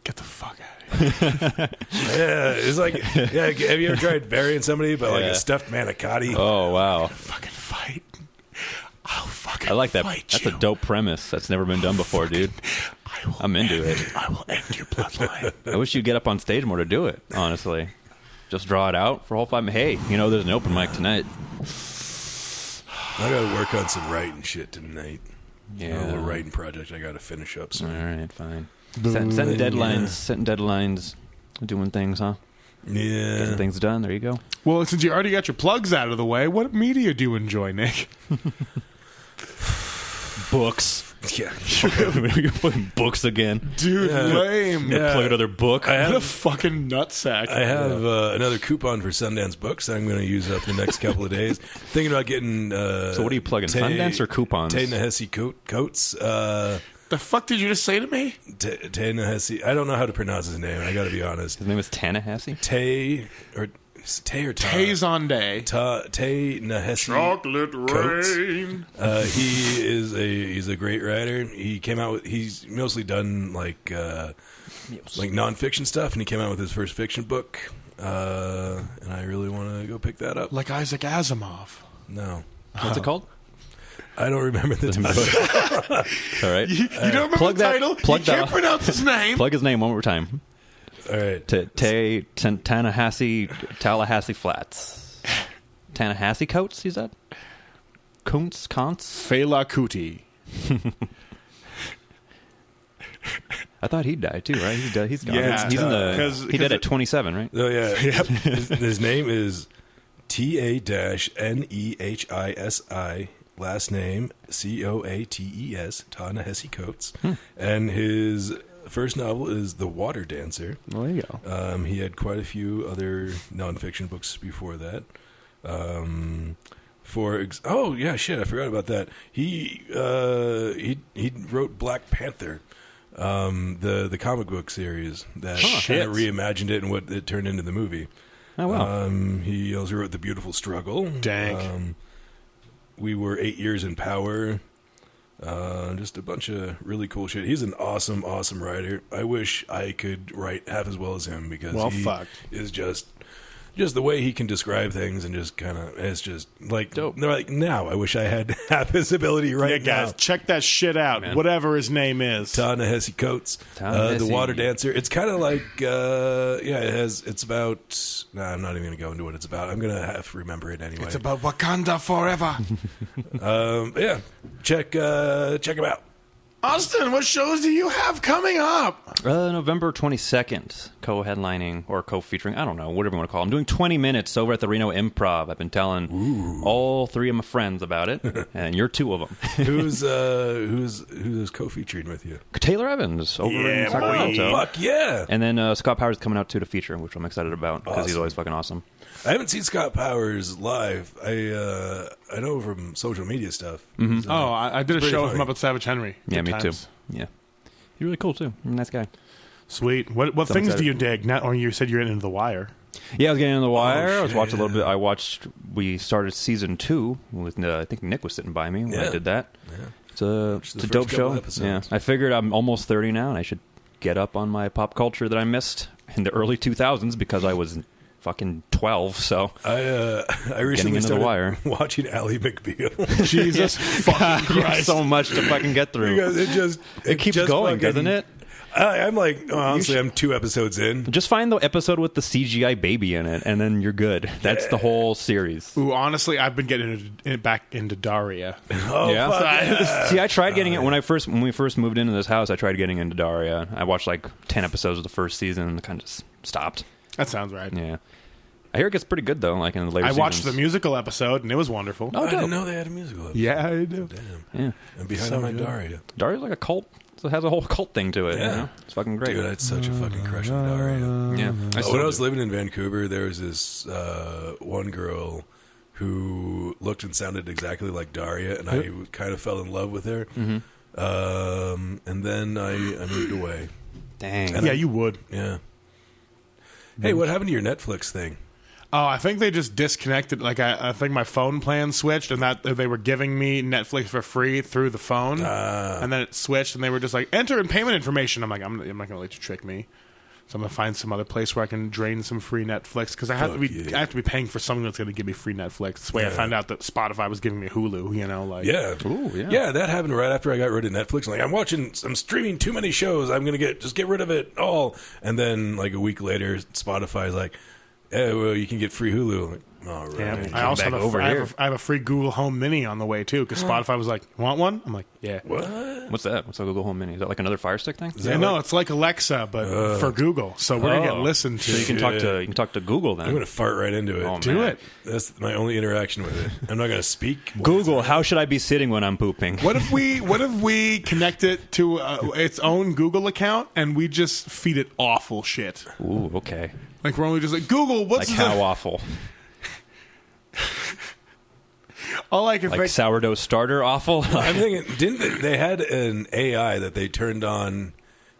[SPEAKER 1] Get the fuck out of here.
[SPEAKER 2] Yeah, it's like have you ever tried burying somebody, but like
[SPEAKER 3] Yeah.
[SPEAKER 2] a stuffed manicotti?
[SPEAKER 3] Oh wow,
[SPEAKER 1] Fucking fight. I'll fucking
[SPEAKER 3] I like that.
[SPEAKER 1] fight
[SPEAKER 3] That's
[SPEAKER 1] you.
[SPEAKER 3] a dope premise. That's never been done before, dude. I'm into it.
[SPEAKER 1] I will end your bloodline.
[SPEAKER 3] I wish you'd get up on stage more to do it. Honestly, just draw it out for a whole 5 minutes. Hey, you know there's an open mic tonight.
[SPEAKER 2] I gotta work on some writing shit tonight.
[SPEAKER 3] Yeah.
[SPEAKER 2] A little writing project I gotta finish up
[SPEAKER 3] All
[SPEAKER 2] soon.
[SPEAKER 3] right, fine. Setting deadlines, doing things, huh?
[SPEAKER 2] Yeah.
[SPEAKER 3] Getting things done. There you go.
[SPEAKER 1] Well, since you already got your plugs out of the way, what media do you enjoy, Nick?
[SPEAKER 3] Books.
[SPEAKER 2] Yeah.
[SPEAKER 3] You're putting books again.
[SPEAKER 1] Dude, lame.
[SPEAKER 3] Plug another book.
[SPEAKER 1] What a fucking nutsack.
[SPEAKER 2] I have another coupon for Sundance Books that I'm going to use up the next couple of days. Thinking about getting...
[SPEAKER 3] so what are you plugging, Sundance or coupons?
[SPEAKER 2] Ta-Nehisi coats.
[SPEAKER 1] The fuck did you just say to me?
[SPEAKER 2] Ta-Nehisi. I don't know how to pronounce his name. I got to be honest.
[SPEAKER 3] His name is Ta-Nehisi?
[SPEAKER 2] Tay or Ta?
[SPEAKER 1] Tays on day.
[SPEAKER 2] Ta-Nehisi.
[SPEAKER 1] Chocolate rain.
[SPEAKER 2] He's a great writer. He's mostly done like nonfiction stuff, and he came out with his first fiction book. And I really want to go pick that up.
[SPEAKER 1] Like Isaac Asimov.
[SPEAKER 2] No.
[SPEAKER 3] What's it called?
[SPEAKER 2] I don't remember the title.
[SPEAKER 3] All right.
[SPEAKER 1] You don't remember
[SPEAKER 3] plug
[SPEAKER 1] the
[SPEAKER 3] that-
[SPEAKER 1] title?
[SPEAKER 3] plug
[SPEAKER 1] You can't
[SPEAKER 3] that-
[SPEAKER 1] pronounce his name.
[SPEAKER 3] Plug his name one more time.
[SPEAKER 2] All right.
[SPEAKER 3] Tallahassee Flats. Tallahassee Coats, is that? Kuntz?
[SPEAKER 1] Fela Kuti.
[SPEAKER 3] I thought he died too, right? He's gone.
[SPEAKER 1] Yeah,
[SPEAKER 3] He's in the. He died at 27, right?
[SPEAKER 2] Oh yeah.
[SPEAKER 1] Yep.
[SPEAKER 2] His name is Ta-Nehisi. Last name Coates. Ta-Nehisi Coates. And his first novel is The Water Dancer.
[SPEAKER 3] Well, there you go.
[SPEAKER 2] He had quite a few other nonfiction books before that. I forgot about that. He wrote Black Panther, the comic book series that kind of reimagined it and what it turned into the movie.
[SPEAKER 3] Oh wow.
[SPEAKER 2] He also wrote The Beautiful Struggle.
[SPEAKER 1] Dank.
[SPEAKER 2] We Were 8 Years in Power. Just a bunch of really cool shit. He's an awesome, awesome writer. I wish I could write half as well as him because he is just the way he can describe things and just kind of, it's just like,
[SPEAKER 3] dope.
[SPEAKER 2] They're like, now I wish I had half his ability right
[SPEAKER 1] Yeah, guys,
[SPEAKER 2] now.
[SPEAKER 1] check that shit out.
[SPEAKER 3] Man.
[SPEAKER 1] Whatever his name is.
[SPEAKER 2] Ta-Nehisi Coates,
[SPEAKER 3] Ta-Nehisi.
[SPEAKER 2] The Water Dancer. It's kind of like, it's about, I'm not even going to go into what it's about. I'm going to have to remember it anyway.
[SPEAKER 1] It's about Wakanda forever.
[SPEAKER 2] Check him out.
[SPEAKER 1] Austin, what shows do you have coming up?
[SPEAKER 3] November 22nd, co-headlining or co-featuring, I don't know, whatever you want to call it. I'm doing 20 minutes over at the Reno Improv. I've been telling all three of my friends about it, and you're two of them.
[SPEAKER 2] Who's co-featuring with you?
[SPEAKER 3] Taylor Evans over in Sacramento.
[SPEAKER 2] Fuck yeah!
[SPEAKER 3] And then Scott Powers coming out too to feature, which I'm excited about because he's
[SPEAKER 2] Awesome.
[SPEAKER 3] always fucking awesome.
[SPEAKER 2] I haven't seen Scott Powers live. I know from social media stuff.
[SPEAKER 3] Mm-hmm.
[SPEAKER 1] I did a
[SPEAKER 2] pretty
[SPEAKER 1] show with
[SPEAKER 2] funny.
[SPEAKER 1] him up at Savage Henry.
[SPEAKER 3] Yeah,
[SPEAKER 1] Good
[SPEAKER 3] me
[SPEAKER 1] times.
[SPEAKER 3] too. Yeah. He's really cool too. Nice guy.
[SPEAKER 1] Sweet. What
[SPEAKER 3] So
[SPEAKER 1] things
[SPEAKER 3] excited.
[SPEAKER 1] do you dig? Now, or you said you're into The Wire.
[SPEAKER 3] Yeah, I was getting into The Wire. I was
[SPEAKER 2] shit,
[SPEAKER 3] watching a little bit. We started season 2 with, I think Nick was sitting by me when I
[SPEAKER 2] Yeah.
[SPEAKER 3] did that.
[SPEAKER 2] Yeah.
[SPEAKER 3] It's a
[SPEAKER 2] the
[SPEAKER 3] dope
[SPEAKER 2] first couple
[SPEAKER 3] show.
[SPEAKER 2] episodes.
[SPEAKER 3] Yeah, I figured I'm almost 30 now, and I should get up on my pop culture that I missed in the early 2000s because I was fucking 12. So
[SPEAKER 2] I recently
[SPEAKER 3] into The
[SPEAKER 2] started
[SPEAKER 3] Wire.
[SPEAKER 2] watching Ally McBeal.
[SPEAKER 1] Jesus fucking
[SPEAKER 3] you have
[SPEAKER 1] Christ.
[SPEAKER 3] so much to fucking get through.
[SPEAKER 2] Because
[SPEAKER 3] It keeps going, doesn't it?
[SPEAKER 2] I'm like, honestly, I'm 2 episodes in.
[SPEAKER 3] Just find the episode with the CGI baby in it, and then you're good. That's the whole series.
[SPEAKER 1] Ooh, honestly, I've been getting back into Daria.
[SPEAKER 2] Oh,
[SPEAKER 3] Yeah.
[SPEAKER 2] fuck yeah.
[SPEAKER 3] See, I tried getting it when we first moved into this house. I tried getting into Daria. I watched like 10 episodes of the first season and kind of just stopped.
[SPEAKER 1] That sounds right.
[SPEAKER 3] Yeah, I hear it gets pretty good though. Like in the later
[SPEAKER 1] I watched
[SPEAKER 3] seasons.
[SPEAKER 1] the musical episode, and it was wonderful.
[SPEAKER 3] Oh,
[SPEAKER 2] I
[SPEAKER 3] dope.
[SPEAKER 2] didn't know they had a musical.
[SPEAKER 1] Yeah, I do.
[SPEAKER 2] Damn.
[SPEAKER 3] Yeah,
[SPEAKER 2] I'm behind
[SPEAKER 1] So
[SPEAKER 2] on my
[SPEAKER 1] good.
[SPEAKER 2] Daria.
[SPEAKER 3] Daria's like a cult. So it has a whole cult thing to it.
[SPEAKER 2] Yeah.
[SPEAKER 3] You know? It's fucking great.
[SPEAKER 2] Dude, I had such a fucking crush on Daria.
[SPEAKER 3] Yeah,
[SPEAKER 2] When I was living in Vancouver, there was this one girl who looked and sounded exactly like Daria, and I kind of fell in love with her. And then I moved away.
[SPEAKER 3] Dang.
[SPEAKER 2] And
[SPEAKER 1] Yeah, you would.
[SPEAKER 2] Yeah. Hey, what happened to your Netflix thing?
[SPEAKER 1] Oh, I think they just disconnected. Like, I think my phone plan switched, and that they were giving me Netflix for free through the phone, and then it switched, and they were just like, enter in payment information. I'm like, I'm not going to let you trick me. So I'm going to find some other place where I can drain some free Netflix because I have
[SPEAKER 2] Fuck
[SPEAKER 1] I have to be paying for something that's going to give me free Netflix. This way, I found out that Spotify was giving me Hulu. You know, like
[SPEAKER 2] Yeah.
[SPEAKER 3] Ooh, yeah.
[SPEAKER 2] Yeah, that happened right after I got rid of Netflix. Like, I'm streaming too many shows. I'm going to just get rid of it all. And then, like, a week later, Spotify's like, well, you can get free Hulu. I'm like, All right.
[SPEAKER 1] Yeah, I also have
[SPEAKER 3] back over here.
[SPEAKER 1] I have a free Google Home Mini on the way too because Spotify was like, "Want one?" I'm like, "Yeah."
[SPEAKER 2] What?
[SPEAKER 3] What's that? What's a Google Home Mini? Is that like another Fire Stick thing?
[SPEAKER 1] Yeah, no, it's like Alexa, but for Google. So we're gonna get listened to.
[SPEAKER 3] So you can talk to Google then.
[SPEAKER 2] I'm going to fart right into it.
[SPEAKER 3] Oh,
[SPEAKER 1] Do
[SPEAKER 3] man.
[SPEAKER 1] it.
[SPEAKER 2] That's my only interaction with it. I'm not going to speak.
[SPEAKER 3] Google, how should I be sitting when I'm pooping?
[SPEAKER 1] What if we connect it to its own Google account and we just feed it awful shit?
[SPEAKER 3] Ooh, okay.
[SPEAKER 1] Like we're only just like Google. What's
[SPEAKER 3] Like
[SPEAKER 1] the
[SPEAKER 3] how awful?
[SPEAKER 1] if
[SPEAKER 3] Like sourdough starter awful?
[SPEAKER 2] I'm thinking, they had an AI that they turned on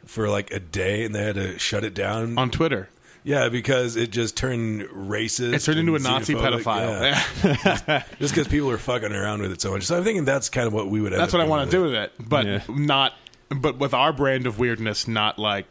[SPEAKER 2] for like a day and they had to shut it down?
[SPEAKER 1] on Twitter?
[SPEAKER 2] Yeah, because it just turned racist.
[SPEAKER 1] It turned into a
[SPEAKER 2] and
[SPEAKER 1] Nazi
[SPEAKER 2] xenophobic.
[SPEAKER 1] pedophile.
[SPEAKER 2] Yeah. Just because people are fucking around with it so much. So I'm thinking that's kind of what we would.
[SPEAKER 1] That's what I want to do with it, but
[SPEAKER 3] Yeah.
[SPEAKER 1] not. But with our brand of weirdness, not like.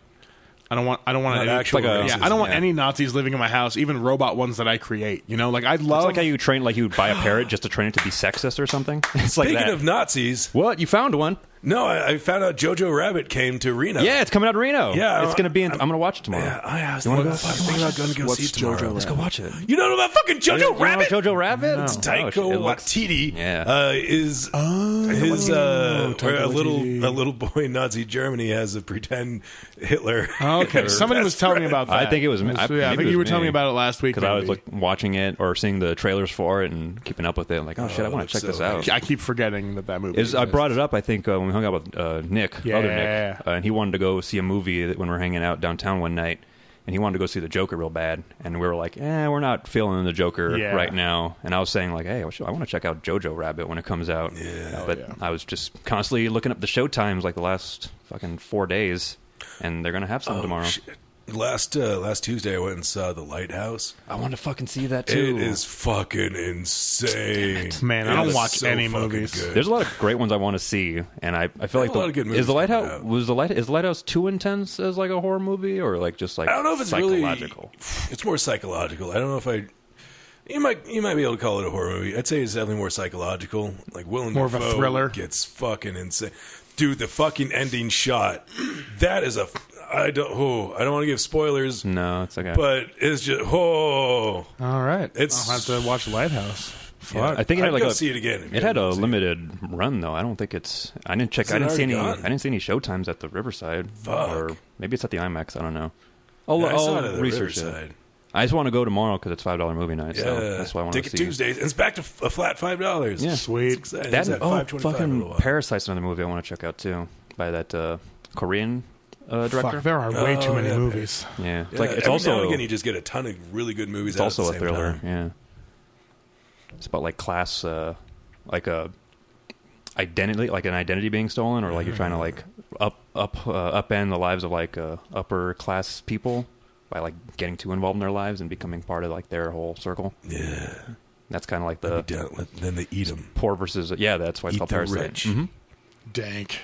[SPEAKER 1] I don't want
[SPEAKER 2] Not
[SPEAKER 1] any,
[SPEAKER 2] actual racism,
[SPEAKER 1] I don't want
[SPEAKER 2] yeah.
[SPEAKER 1] any Nazis living in my house, even robot ones that I create. You know, like I love.
[SPEAKER 3] It's like how you train, like you would buy a parrot just to train it to be sexist or something. It's like
[SPEAKER 2] Speaking
[SPEAKER 3] that.
[SPEAKER 2] of Nazis,
[SPEAKER 3] What? You found one?
[SPEAKER 2] no, I found out Jojo Rabbit came to Reno.
[SPEAKER 3] Yeah, it's coming out in Reno.
[SPEAKER 2] Yeah,
[SPEAKER 3] it's going to be in. I'm going to watch it tomorrow.
[SPEAKER 2] Yeah, I was
[SPEAKER 3] You wanna go?
[SPEAKER 2] thinking about going to go see it tomorrow.
[SPEAKER 3] Let's go watch it.
[SPEAKER 2] You don't know about fucking Jojo
[SPEAKER 3] You know
[SPEAKER 2] Rabbit?
[SPEAKER 3] Jojo Rabbit?
[SPEAKER 1] No.
[SPEAKER 2] Taika
[SPEAKER 3] Oh, it looks-
[SPEAKER 2] Waititi
[SPEAKER 3] Yeah.
[SPEAKER 2] is his where a little boy in Nazi Germany has a pretend Hitler.
[SPEAKER 1] Okay,
[SPEAKER 2] or
[SPEAKER 1] somebody was
[SPEAKER 2] best
[SPEAKER 1] telling me
[SPEAKER 2] friend.
[SPEAKER 1] about that.
[SPEAKER 3] I think it was me.
[SPEAKER 1] I
[SPEAKER 3] maybe
[SPEAKER 1] think
[SPEAKER 3] it
[SPEAKER 1] you were
[SPEAKER 3] was
[SPEAKER 1] telling
[SPEAKER 3] me.
[SPEAKER 1] me about it last week.
[SPEAKER 3] Because I was
[SPEAKER 1] maybe.
[SPEAKER 3] like watching it or seeing the trailers for it and keeping up with it. I'm like, oh shit, I want to check
[SPEAKER 2] so
[SPEAKER 3] this out.
[SPEAKER 1] I keep forgetting that movie.
[SPEAKER 3] I brought it up, I think, when we hung out with Nick,
[SPEAKER 1] Yeah.
[SPEAKER 3] other Nick, and he wanted to go see a movie when we were hanging out downtown one night, and he wanted to go see the Joker real bad, and we were like, we're not feeling the Joker
[SPEAKER 1] Yeah.
[SPEAKER 3] right now, and I was saying like, hey, I want to check out Jojo Rabbit when it comes out, but
[SPEAKER 1] yeah.
[SPEAKER 3] I was just constantly looking up the show times like the last fucking 4 days, and they're gonna have some tomorrow.
[SPEAKER 2] Shit. Last Tuesday, I went and saw The Lighthouse.
[SPEAKER 3] I want to fucking see that too.
[SPEAKER 2] It is fucking insane.
[SPEAKER 1] Man, I
[SPEAKER 2] It
[SPEAKER 1] don't
[SPEAKER 2] is
[SPEAKER 1] watch
[SPEAKER 2] so
[SPEAKER 1] any
[SPEAKER 2] fucking
[SPEAKER 1] movies.
[SPEAKER 2] good.
[SPEAKER 3] There's a lot of great ones I want to see, and I feel like
[SPEAKER 2] a lot of good movies
[SPEAKER 3] is the Lighthouse
[SPEAKER 2] coming out.
[SPEAKER 3] is the Lighthouse too intense as like a horror movie or like just like
[SPEAKER 2] I don't know if it's
[SPEAKER 3] psychological?
[SPEAKER 2] really. It's more psychological. I don't know if I. You might be able to call it a horror movie. I'd say it's definitely more psychological. Like Willem
[SPEAKER 1] More of a
[SPEAKER 2] Dafoe
[SPEAKER 1] thriller.
[SPEAKER 2] gets fucking insane. Dude, the fucking ending shot. That is a. I don't want to give spoilers,
[SPEAKER 3] No, it's okay.
[SPEAKER 2] but it's just
[SPEAKER 1] All right,
[SPEAKER 2] It's-
[SPEAKER 1] I'll have to watch Lighthouse. Fuck.
[SPEAKER 3] I think it had
[SPEAKER 2] I'd
[SPEAKER 3] like
[SPEAKER 2] go
[SPEAKER 3] a,
[SPEAKER 2] see it again. if
[SPEAKER 3] it
[SPEAKER 2] you
[SPEAKER 3] had a
[SPEAKER 2] haven't seen it.
[SPEAKER 3] limited run though. I don't think it's. I didn't check.
[SPEAKER 2] Is
[SPEAKER 3] I
[SPEAKER 2] it
[SPEAKER 3] didn't see any.
[SPEAKER 2] already gone?
[SPEAKER 3] I didn't see any showtimes at the Riverside.
[SPEAKER 2] Fuck.
[SPEAKER 3] Or maybe it's at the IMAX. I don't know.
[SPEAKER 2] Yeah, I saw it
[SPEAKER 3] I'll
[SPEAKER 2] at the
[SPEAKER 3] research it.
[SPEAKER 2] Riverside.
[SPEAKER 3] I just want to go tomorrow because it's $5 movie night.
[SPEAKER 2] Yeah,
[SPEAKER 3] So that's why I want to
[SPEAKER 2] Ticket
[SPEAKER 3] see.
[SPEAKER 2] Tuesdays. And it's back to a flat $5.
[SPEAKER 3] Yeah.
[SPEAKER 1] Sweet.
[SPEAKER 2] It's exciting.
[SPEAKER 3] That
[SPEAKER 2] It's at
[SPEAKER 3] oh
[SPEAKER 2] $5.25 in a
[SPEAKER 3] fucking
[SPEAKER 2] while.
[SPEAKER 3] Parasite's another movie I want to check out too by that Korean director.
[SPEAKER 1] Fuck, there are way too many
[SPEAKER 2] yeah.
[SPEAKER 1] movies.
[SPEAKER 3] Yeah, it's
[SPEAKER 2] Yeah,
[SPEAKER 3] like it's
[SPEAKER 2] every
[SPEAKER 3] also
[SPEAKER 2] now and again you just get a ton of really good movies.
[SPEAKER 3] it's
[SPEAKER 2] out
[SPEAKER 3] also
[SPEAKER 2] at
[SPEAKER 3] a
[SPEAKER 2] the
[SPEAKER 3] thriller.
[SPEAKER 2] Same time.
[SPEAKER 3] Yeah, it's about like class, like a identity, like an identity being stolen, or like you're trying to like upend the lives of like upper class people by like getting too involved in their lives and becoming part of like their whole circle.
[SPEAKER 2] Yeah.
[SPEAKER 3] That's kind of like the
[SPEAKER 2] Then they eat them.
[SPEAKER 3] poor versus that's why it's
[SPEAKER 2] Eat
[SPEAKER 3] called
[SPEAKER 2] the
[SPEAKER 3] Parasite.
[SPEAKER 2] rich.
[SPEAKER 3] Mhm.
[SPEAKER 1] Dank.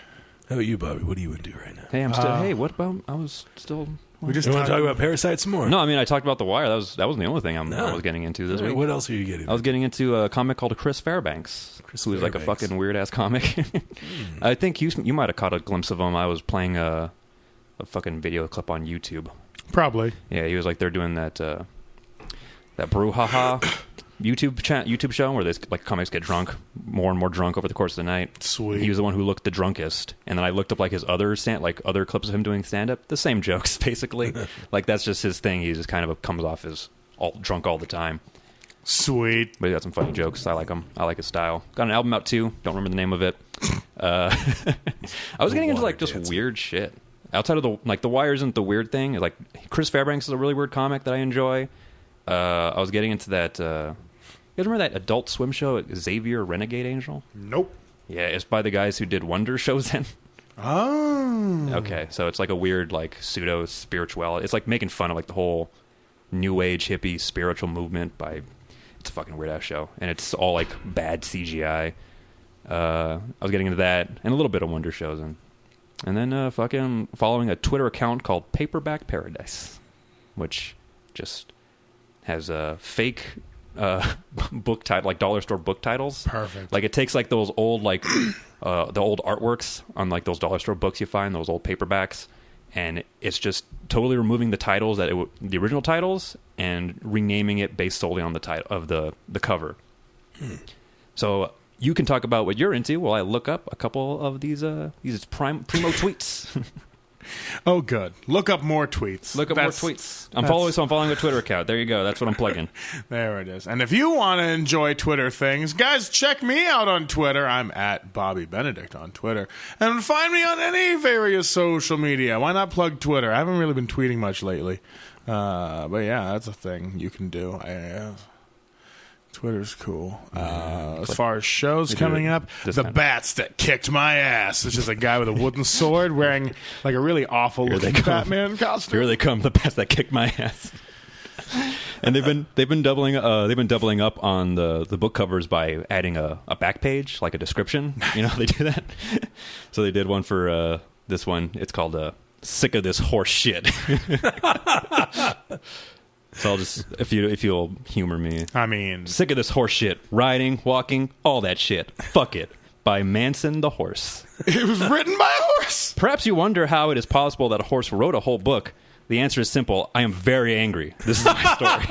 [SPEAKER 2] How about you, Bobby? What are you into right now?
[SPEAKER 3] Hey, I'm still. Hey, what about? I was still.
[SPEAKER 1] We just
[SPEAKER 2] You want to
[SPEAKER 1] talked-
[SPEAKER 2] talk about Parasite some more?
[SPEAKER 3] No, I mean I talked about The Wire. That wasn't the only thing I
[SPEAKER 2] No.
[SPEAKER 3] was getting into this week.
[SPEAKER 2] What else are you getting?
[SPEAKER 3] I was getting into a comic called Chris Fairbanks, who is like a
[SPEAKER 2] Fairbanks.
[SPEAKER 3] fucking weird ass comic. I think you might have caught a glimpse of him. I was playing a fucking video clip on YouTube.
[SPEAKER 1] Probably.
[SPEAKER 3] Yeah, he was like they're doing that brouhaha YouTube show where this like comics get drunk, more and more drunk over the course of the night.
[SPEAKER 1] Sweet.
[SPEAKER 3] He was the one who looked the drunkest, and then I looked up like his other other clips of him doing stand up, the same jokes basically. Like that's just his thing. He just kind of comes off as all drunk all the time.
[SPEAKER 1] Sweet.
[SPEAKER 3] But he got some funny jokes. I like him. I like his style. Got an album out too. Don't remember the name of it. I was getting into like just weird shit. Outside of the Wire isn't the weird thing. Like Chris Fairbanks is a really weird comic that I enjoy. I was getting into that. You guys remember that Adult Swim show, Xavier Renegade Angel?
[SPEAKER 1] Nope.
[SPEAKER 3] Yeah, it's by the guys who did Wonder Shows.
[SPEAKER 1] Oh.
[SPEAKER 3] Okay, so it's like a weird like pseudo spirituality. It's like making fun of like the whole new age hippie spiritual movement by. It's a fucking weird ass show, and it's all like bad CGI. I was getting into that and a little bit of Wonder Shows, and then fucking following a Twitter account called Paperback Paradise, which just has a fake book title, like dollar store book titles.
[SPEAKER 1] Perfect.
[SPEAKER 3] Like it takes like those old like the old artworks on like those dollar store books you find, those old paperbacks, and it's just totally removing the titles the original titles and renaming it based solely on the title of the cover. So you can talk about what you're into while I look up a couple of these primo tweets.
[SPEAKER 1] Oh, good. Look up more tweets.
[SPEAKER 3] More tweets. I'm following a Twitter account. There you go. That's what I'm plugging.
[SPEAKER 1] There it is. And if you want to enjoy Twitter things, guys, check me out on Twitter. I'm at Bobby Benedict on Twitter. And find me on any various social media. Why not plug Twitter? I haven't really been tweeting much lately. But yeah, that's a thing you can do. Twitter's cool. As far as shows coming up, The Bats That Kicked My Ass. It's just a guy with a wooden sword wearing like a really awful looking Batman costume.
[SPEAKER 3] Here they come, the Bats That Kicked My Ass. And they've been doubling up on the book covers by adding a back page, like a description. You know, they do that. So they did one for this one. It's called "Sick of This Horse Shit." So I'll just, if you'll humor me.
[SPEAKER 1] I mean,
[SPEAKER 3] sick of this horse shit. Riding, walking, all that shit. Fuck it. By Manson the Horse.
[SPEAKER 1] It was written by a horse.
[SPEAKER 3] Perhaps you wonder how it is possible that a horse wrote a whole book. The answer is simple. I am very angry. This is my story.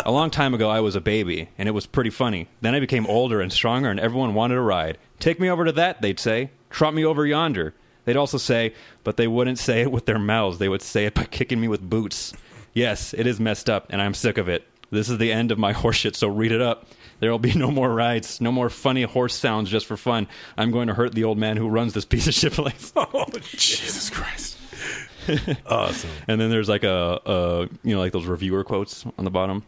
[SPEAKER 3] A long time ago, I was a baby, and it was pretty funny. Then I became older and stronger, and everyone wanted a ride. Take me over to that, they'd say. Trot me over yonder. They'd also say, but they wouldn't say it with their mouths. They would say it by kicking me with boots. Yes, it is messed up, and I'm sick of it. This is the end of my horseshit, so read it up. There will be no more rides, no more funny horse sounds just for fun. I'm going to hurt the old man who runs this piece of shit place.
[SPEAKER 1] Oh, Jesus Christ.
[SPEAKER 2] Awesome.
[SPEAKER 3] And then there's like like those reviewer quotes on the bottom.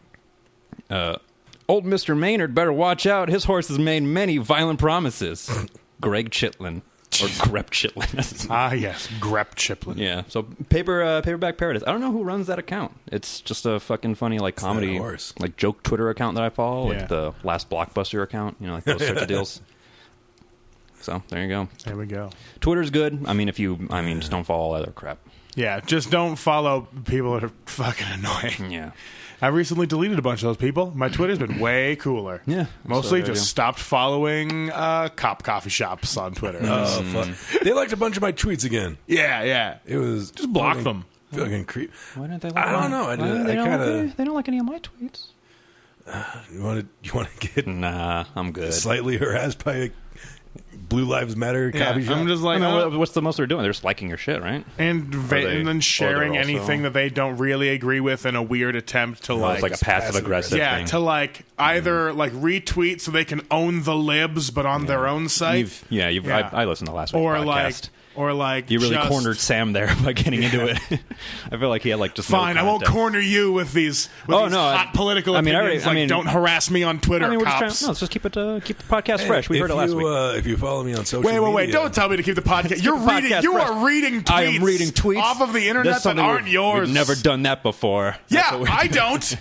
[SPEAKER 3] Old Mr. Maynard better watch out. His horse has made many violent promises. Greg Chitlin. Or Grep Chitlin.
[SPEAKER 1] Ah, yes. Grep Chitlin.
[SPEAKER 3] Yeah. So Paperback Paradise. I don't know who runs that account. It's just a fucking funny like comedy, like joke Twitter account that I follow.
[SPEAKER 1] Yeah.
[SPEAKER 3] Like the Last Blockbuster account. You know, like those sorts of deals. So there you go.
[SPEAKER 1] There we go.
[SPEAKER 3] Twitter's good. I mean, just don't follow all other crap.
[SPEAKER 1] Yeah, just don't follow people that are fucking annoying.
[SPEAKER 3] Yeah.
[SPEAKER 1] I recently deleted a bunch of those people. My Twitter's been way cooler.
[SPEAKER 3] Yeah.
[SPEAKER 1] Mostly just stopped following cop coffee shops on Twitter.
[SPEAKER 2] Oh, fuck. They liked a bunch of my tweets again.
[SPEAKER 1] Yeah.
[SPEAKER 2] It was
[SPEAKER 1] just block them.
[SPEAKER 2] Fucking creep.
[SPEAKER 3] Why didn't they?
[SPEAKER 2] I don't know.
[SPEAKER 3] They don't like any of my tweets.
[SPEAKER 2] You want to get
[SPEAKER 3] Nah, I'm good.
[SPEAKER 2] slightly harassed by a Blue Lives Matter coffee shop?
[SPEAKER 1] I'm just like,
[SPEAKER 3] what's the most they're doing? They're just liking your shit, right?
[SPEAKER 1] and then sharing
[SPEAKER 3] they're also-
[SPEAKER 1] anything that they don't really agree with in a weird attempt to
[SPEAKER 3] It's like a passive aggressive
[SPEAKER 1] yeah,
[SPEAKER 3] thing.
[SPEAKER 1] to like either like retweet so they can own the libs, but on their own site.
[SPEAKER 3] I listened to last week's
[SPEAKER 1] or
[SPEAKER 3] podcast.
[SPEAKER 1] like
[SPEAKER 3] You really
[SPEAKER 1] just,
[SPEAKER 3] cornered Sam there by getting into it. I feel like he had like just
[SPEAKER 1] Fine,
[SPEAKER 3] no
[SPEAKER 1] I won't
[SPEAKER 3] context.
[SPEAKER 1] corner you with these hot political opinions. Don't harass me on Twitter,
[SPEAKER 3] we're
[SPEAKER 1] cops.
[SPEAKER 3] just let's just keep the podcast fresh. We heard it last week.
[SPEAKER 2] If you follow me on social media...
[SPEAKER 1] Wait! Don't tell me to keep the podcast. You are reading tweets.
[SPEAKER 3] I am reading tweets
[SPEAKER 1] off of the internet that aren't yours.
[SPEAKER 3] We've never done that before.
[SPEAKER 1] Yeah, I don't.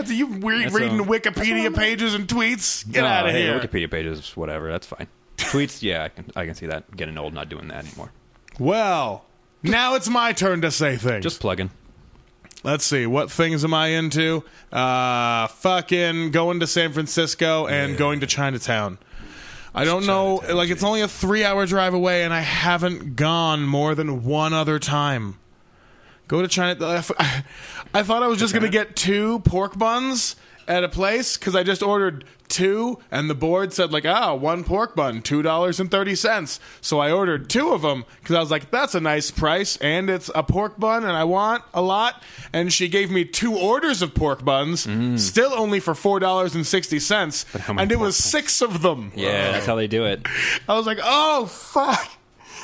[SPEAKER 1] You reading Wikipedia pages and tweets. Get out of here.
[SPEAKER 3] Wikipedia pages, whatever. That's fine. Tweets, yeah, I can see that. Getting old, not doing that anymore.
[SPEAKER 1] Well, now it's my turn to say things.
[SPEAKER 3] Just plugging.
[SPEAKER 1] Let's see. What things am I into? Fucking going to San Francisco and going to Chinatown. I don't know. Like, it's only a 3-hour drive away, and I haven't gone more than one other time. Go to China. I thought I was just going to get 2 pork buns at a place because I just ordered 2, and the board said like, 1 pork bun, $2.30. So I ordered 2 of them because I was like, that's a nice price, and it's a pork bun, and I want a lot. And she gave me 2 orders of pork buns, still only for $4.60, and it was 6 of them.
[SPEAKER 3] Yeah, that's how they do it.
[SPEAKER 1] I was like, oh fuck.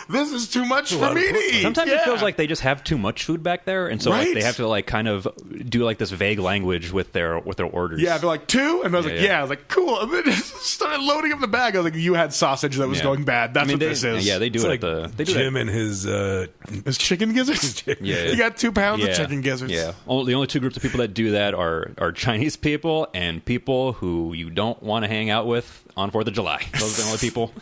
[SPEAKER 1] This is too much for me to eat.
[SPEAKER 3] Sometimes it feels like they just have too much food back there, and so like, they have to like kind of do like this vague language with their orders.
[SPEAKER 1] Yeah, they're like 2, and I was like, I was like, cool. And then just started loading up the bag. I was like, you had sausage that was going bad. That's what this is.
[SPEAKER 3] Yeah, they do
[SPEAKER 2] It's
[SPEAKER 3] it.
[SPEAKER 2] like
[SPEAKER 3] They do
[SPEAKER 2] Jim
[SPEAKER 3] that.
[SPEAKER 2] and his
[SPEAKER 1] chicken gizzards.
[SPEAKER 3] Yeah,
[SPEAKER 1] you got 2 pounds of chicken gizzards.
[SPEAKER 3] Yeah, the only 2 groups of people that do that are Chinese people and people who you don't want to hang out with on 4th of July. Those are the only people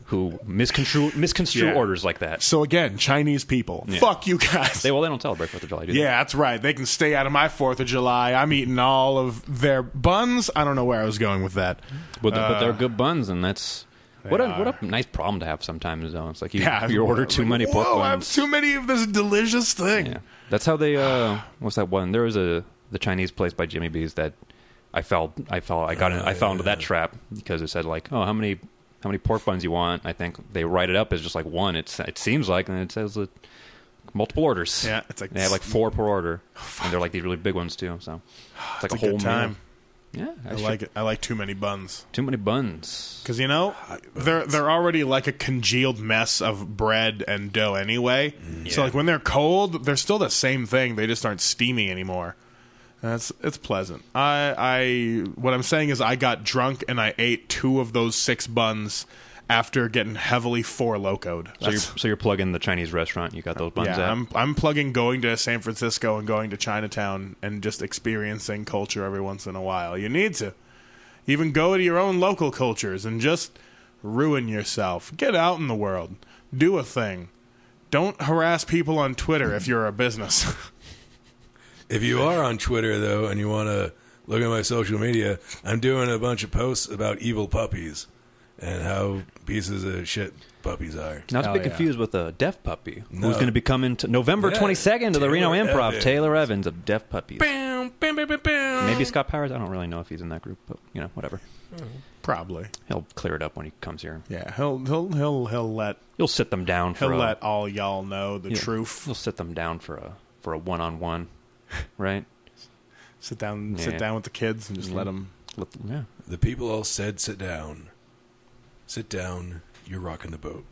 [SPEAKER 3] who misconstrue orders like that.
[SPEAKER 1] So again, Chinese people. Yeah. Fuck you guys.
[SPEAKER 3] They don't celebrate 4th of July, do they?
[SPEAKER 1] Yeah, that's right. They can stay out of my 4th of July. I'm eating all of their buns. I don't know where I was going with that.
[SPEAKER 3] But they're good buns, and that's What a nice problem to have sometimes, though. It's like you order too many pork
[SPEAKER 1] Whoa, I have
[SPEAKER 3] buns.
[SPEAKER 1] too many of this delicious thing.
[SPEAKER 3] Yeah, that's how they. What's that one? There was the Chinese place by Jimmy B's that I fell into that trap because it said like, oh, how many pork buns you want? I think they write it up as just like one. It seems like, and it says multiple orders.
[SPEAKER 1] Yeah, it's like
[SPEAKER 3] they have like 4 per order, and they're like these really big ones too. So it's like a whole
[SPEAKER 1] good time.
[SPEAKER 3] meal. Yeah,
[SPEAKER 1] I like it. I like too many buns.
[SPEAKER 3] Too many buns.
[SPEAKER 1] Because, they're already like a congealed mess of bread and dough anyway.
[SPEAKER 3] Yeah.
[SPEAKER 1] So, like, when they're cold, they're still the same thing. They just aren't steamy anymore. It's pleasant. What I'm saying is I got drunk and I ate 2 of those 6 buns after getting heavily 4-locoed.
[SPEAKER 3] So you're plugging the Chinese restaurant. You got those buns
[SPEAKER 1] Yeah,
[SPEAKER 3] at?
[SPEAKER 1] I'm plugging going to San Francisco and going to Chinatown and just experiencing culture every once in a while. You need to. Even go to your own local cultures and just ruin yourself. Get out in the world. Do a thing. Don't harass people on Twitter if you're a business.
[SPEAKER 2] If you are on Twitter, though, and you want to look at my social media, I'm doing a bunch of posts about evil puppies and how pieces of shit puppies are.
[SPEAKER 3] Not to be
[SPEAKER 1] yeah.
[SPEAKER 3] confused with a deaf puppy
[SPEAKER 2] No.
[SPEAKER 3] who's going to be coming to November 22nd to the Reno
[SPEAKER 2] Taylor
[SPEAKER 3] Improv.
[SPEAKER 2] Evans.
[SPEAKER 3] Taylor Evans of Deaf Puppies.
[SPEAKER 2] Bam, bam, bam, bam, bam.
[SPEAKER 3] Maybe Scott Powers. I don't really know if he's in that group, but whatever.
[SPEAKER 1] Probably.
[SPEAKER 3] He'll clear it up when he comes here.
[SPEAKER 1] Yeah, he'll let
[SPEAKER 3] You'll sit them down for
[SPEAKER 1] let all y'all know the truth.
[SPEAKER 3] You'll sit them down for a one-on-one, right?
[SPEAKER 1] Sit down
[SPEAKER 3] Yeah.
[SPEAKER 1] with the kids and just let them.
[SPEAKER 3] Yeah.
[SPEAKER 2] The people all said, sit down. Sit down, you're rocking the boat.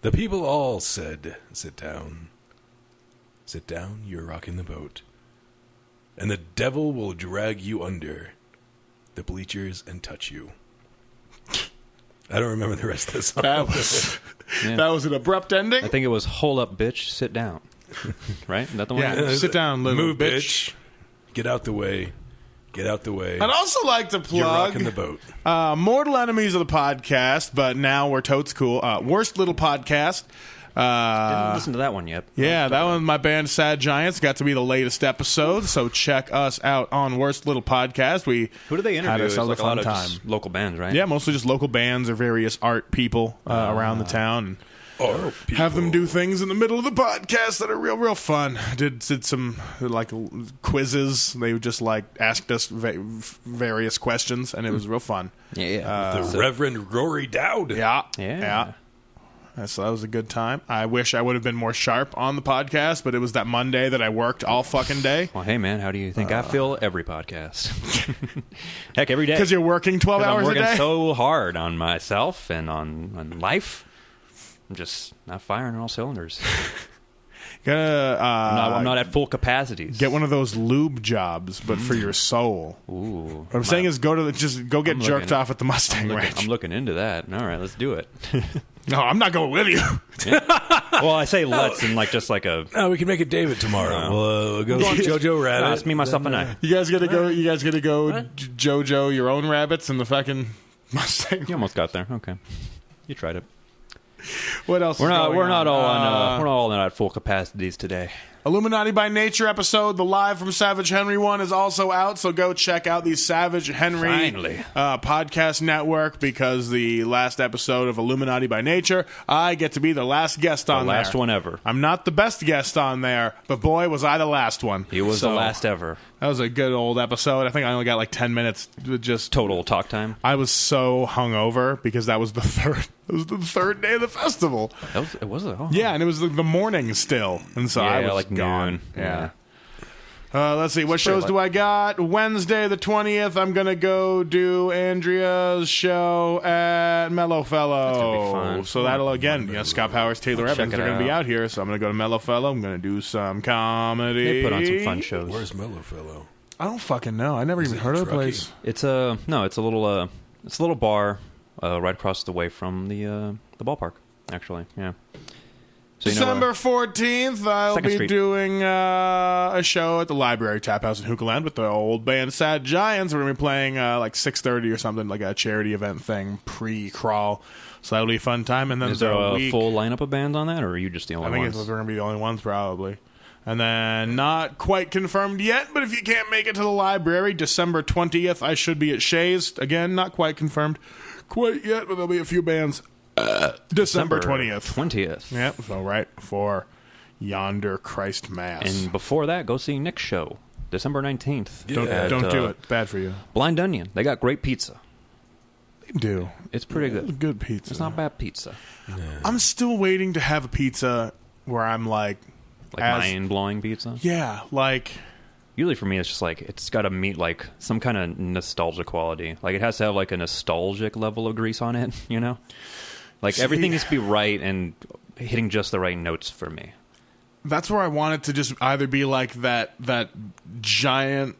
[SPEAKER 2] The people all said, sit down. Sit down, you're rocking the boat. And the devil will drag you under the bleachers and touch you. I don't remember the rest of the song.
[SPEAKER 1] That was an abrupt ending.
[SPEAKER 3] I think it was "Hold up, bitch, sit down." Right? Is that the one?
[SPEAKER 1] Yeah. Sit down, little
[SPEAKER 2] Move,
[SPEAKER 1] bitch.
[SPEAKER 2] Get out the way. Get out the way.
[SPEAKER 1] I'd also like to
[SPEAKER 2] You're rocking
[SPEAKER 1] plug
[SPEAKER 2] the boat.
[SPEAKER 1] Mortal Enemies of the podcast, but now we're totes cool. Worst Little Podcast.
[SPEAKER 3] Didn't listen to that one yet.
[SPEAKER 1] Yeah, that one, my band Sad Giants, got to be the latest episode, so check us out on Worst Little Podcast.
[SPEAKER 3] Who do they
[SPEAKER 1] had
[SPEAKER 3] interview? It's
[SPEAKER 1] ourselves
[SPEAKER 3] like
[SPEAKER 1] a
[SPEAKER 3] a lot
[SPEAKER 1] fun
[SPEAKER 3] of
[SPEAKER 1] time.
[SPEAKER 3] just local bands, right?
[SPEAKER 1] Yeah, mostly just local bands or various art people around the town.
[SPEAKER 2] Oh,
[SPEAKER 1] Have them do things in the middle of the podcast that are real fun. Did some like quizzes. They just like asked us various questions, and it was real fun.
[SPEAKER 3] Yeah.
[SPEAKER 2] The Reverend Rory Dowd.
[SPEAKER 1] Yeah. So that was a good time. I wish I would have been more sharp on the podcast, but it was that Monday that I worked all fucking day.
[SPEAKER 3] Well, hey, man, how do you think I feel every podcast? Heck, every day.
[SPEAKER 1] Because you're working 12 hours
[SPEAKER 3] I'm working
[SPEAKER 1] a day?
[SPEAKER 3] so hard on myself and on life. I'm just not firing on all cylinders. I'm not at full capacities.
[SPEAKER 1] Get one of those lube jobs, but for your soul.
[SPEAKER 3] Ooh.
[SPEAKER 1] What I'm saying is go get jerked off at the Mustang Ranch.
[SPEAKER 3] I'm looking into that. All right, let's do it.
[SPEAKER 1] No, I'm not going with you.
[SPEAKER 3] Well, I say let's and just like a...
[SPEAKER 2] No, we can make it David tomorrow. We'll go see Jojo Rabbit.
[SPEAKER 3] No, it's me, myself, and I.
[SPEAKER 1] You guys gonna go JoJo your own rabbits in the fucking Mustang?
[SPEAKER 3] You almost got there. Okay. You tried it.
[SPEAKER 1] What else?
[SPEAKER 3] We're not
[SPEAKER 1] all
[SPEAKER 3] at full capacities today.
[SPEAKER 1] Illuminati by Nature episode, the live from Savage Henry one, is also out, so go check out the Savage Henry
[SPEAKER 3] Finally.
[SPEAKER 1] podcast network, because the last episode of Illuminati by Nature, I get to be the last guest on there.
[SPEAKER 3] The last one ever.
[SPEAKER 1] I'm not the best guest on there, but boy, was I the last one.
[SPEAKER 3] He was the last ever.
[SPEAKER 1] That was a good old episode. I think I only got like 10 minutes with just...
[SPEAKER 3] Total talk time.
[SPEAKER 1] I was so hungover because that was the third... It was the third day of the festival.
[SPEAKER 3] It was. Oh.
[SPEAKER 1] Yeah, and it was the morning still, and so I was
[SPEAKER 3] like
[SPEAKER 1] gone.
[SPEAKER 3] noon.
[SPEAKER 1] Yeah. Let's see. What shows do I got? Wednesday the 20th, I'm going to go do Andrea's show at Mellow Fellow.
[SPEAKER 3] That's gonna be fun.
[SPEAKER 1] So that'll, again, Scott Powers, Taylor Evans are going to be out here, so I'm going to go to Mellow Fellow. I'm going to do some comedy.
[SPEAKER 3] They put on some fun shows.
[SPEAKER 2] Where's Mellow Fellow?
[SPEAKER 1] I don't fucking know. I never even heard of the place.
[SPEAKER 3] It's a little bar right across the way from the ballpark, actually. Yeah. So
[SPEAKER 1] December 14th, I'll
[SPEAKER 3] Second
[SPEAKER 1] be
[SPEAKER 3] Street.
[SPEAKER 1] doing a show at the Library Tap House in Hookaland with the old band Sad Giants. We're going to be playing like 6:30 or something, like a charity event thing, pre-crawl. So that'll be a fun time. And then
[SPEAKER 3] is there a
[SPEAKER 1] week,
[SPEAKER 3] full lineup of bands on that, or are you just the only
[SPEAKER 1] I think
[SPEAKER 3] ones?
[SPEAKER 1] we're going to be the only ones, probably. And then, not quite confirmed yet, but if you can't make it to the library, December 20th, I should be at Shays. Again, not quite confirmed quite yet, but there'll be a few bands. December 20th.
[SPEAKER 3] 20th.
[SPEAKER 1] Yep, so right before Yonder Christ Mass.
[SPEAKER 3] And before that, go see Nick's show, December 19th.
[SPEAKER 1] Don't do it. It's bad for you.
[SPEAKER 3] Blind Onion. They got great pizza.
[SPEAKER 1] They do.
[SPEAKER 3] It's pretty good.
[SPEAKER 1] Good pizza.
[SPEAKER 3] It's not bad pizza.
[SPEAKER 2] Yeah.
[SPEAKER 1] I'm still waiting to have a pizza where I'm like
[SPEAKER 3] Mind-blowing pizza.
[SPEAKER 1] Yeah, like
[SPEAKER 3] Usually for me, it's just like it's got to meet like some kind of nostalgia quality. Like it has to have like a nostalgic level of grease on it. You know, like everything needs to be right and hitting just the right notes for me.
[SPEAKER 1] That's where I want it to just either be like that giant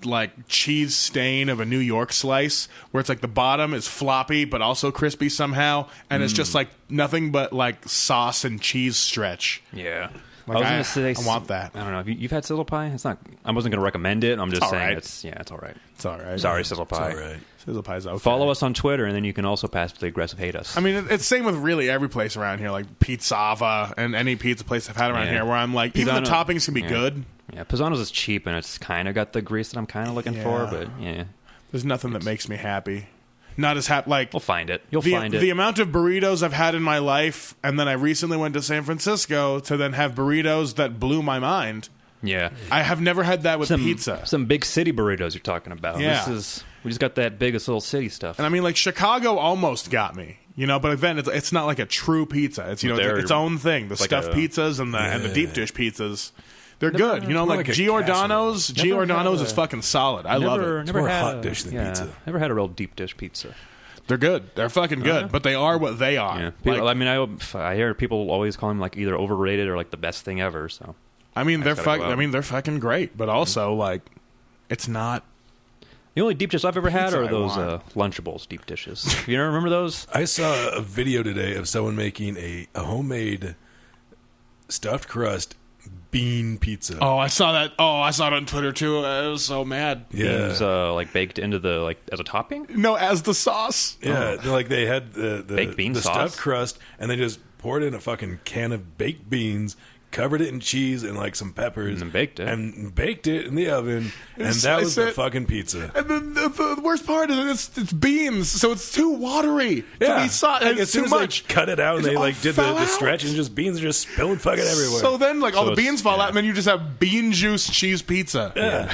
[SPEAKER 1] like cheese stain of a New York slice where it's like the bottom is floppy but also crispy somehow, and it's just like nothing but like sauce and cheese stretch.
[SPEAKER 3] Yeah.
[SPEAKER 1] Like,
[SPEAKER 3] I was going to say,
[SPEAKER 1] I want that.
[SPEAKER 3] I don't know. Have you've had sizzle pie? It's not. I wasn't going to recommend it. I'm just saying
[SPEAKER 1] right.
[SPEAKER 3] it's all right.
[SPEAKER 1] It's all right.
[SPEAKER 3] Sorry, sizzle pie.
[SPEAKER 2] It's all right.
[SPEAKER 1] Sizzle pie's okay.
[SPEAKER 3] Follow us on Twitter, and then you can also passively aggressive hate us.
[SPEAKER 1] I mean, it's same with really every place around here, like Pizzava and any pizza place I've had around here, where I'm like, even the toppings can be good.
[SPEAKER 3] Yeah, Pisano's is cheap, and it's kind of got the grease that I'm kind of looking for, but yeah.
[SPEAKER 1] There's nothing that makes me happy. Not as happy. Like
[SPEAKER 3] We'll find it. You'll find it.
[SPEAKER 1] The amount of burritos I've had in my life, and then I recently went to San Francisco to then have burritos that blew my mind.
[SPEAKER 3] Yeah.
[SPEAKER 1] I have never had that with pizza.
[SPEAKER 3] Some big city burritos you're talking about.
[SPEAKER 1] Yeah.
[SPEAKER 3] We just got that biggest little city stuff.
[SPEAKER 1] And I mean, like, Chicago almost got me, you know, but then it's not like a true pizza. It's, you know, it's its own thing. The
[SPEAKER 3] like
[SPEAKER 1] stuffed pizzas and the deep dish pizzas, they're good. You know, like
[SPEAKER 2] a
[SPEAKER 1] Giordano's. Giordano's is fucking solid. I love it.
[SPEAKER 2] It's more hot dish than pizza.
[SPEAKER 3] Never had a real deep dish pizza.
[SPEAKER 1] They're good. They're fucking good, but they are what they are.
[SPEAKER 3] Yeah.
[SPEAKER 1] Like,
[SPEAKER 3] People, I mean, I hear people always call them like either overrated or like the best thing ever. So
[SPEAKER 1] I mean, they're
[SPEAKER 3] gotta go out.
[SPEAKER 1] they're fucking great, but also like, it's not.
[SPEAKER 3] the only deep dish I've ever had
[SPEAKER 1] Pizza
[SPEAKER 3] are
[SPEAKER 1] I
[SPEAKER 3] those
[SPEAKER 1] want.
[SPEAKER 3] Lunchables deep dishes. You don't remember those?
[SPEAKER 2] I saw a video today of someone making a homemade stuffed crust bean pizza.
[SPEAKER 1] Oh, I saw that. Oh, I saw it on Twitter too. I was so mad.
[SPEAKER 2] Yeah.
[SPEAKER 3] Beans, like baked into the like as a topping.
[SPEAKER 1] No, as the sauce.
[SPEAKER 2] Yeah, like they had the
[SPEAKER 3] Baked bean
[SPEAKER 2] the
[SPEAKER 3] sauce?
[SPEAKER 2] stuffed crust, and they just poured in a fucking can of baked beans, covered it in cheese and like some peppers,
[SPEAKER 3] And baked it.
[SPEAKER 2] and baked it in the oven, and that
[SPEAKER 1] slice
[SPEAKER 2] was the
[SPEAKER 1] it.
[SPEAKER 2] fucking pizza.
[SPEAKER 1] And the worst part is it's beans, so it's too watery
[SPEAKER 2] Yeah,
[SPEAKER 1] to be sauce.
[SPEAKER 2] like,
[SPEAKER 1] It's
[SPEAKER 2] as soon
[SPEAKER 1] too
[SPEAKER 2] as
[SPEAKER 1] much.
[SPEAKER 2] they cut it out and
[SPEAKER 1] It
[SPEAKER 2] they
[SPEAKER 1] all
[SPEAKER 2] like did
[SPEAKER 1] fell
[SPEAKER 2] the
[SPEAKER 1] out.
[SPEAKER 2] stretch, and just beans are just spilling fucking everywhere.
[SPEAKER 1] So then, like, all
[SPEAKER 3] So
[SPEAKER 1] the beans
[SPEAKER 3] it's-
[SPEAKER 1] fall
[SPEAKER 3] yeah.
[SPEAKER 1] out, and then you just have bean juice cheese pizza.
[SPEAKER 2] yeah.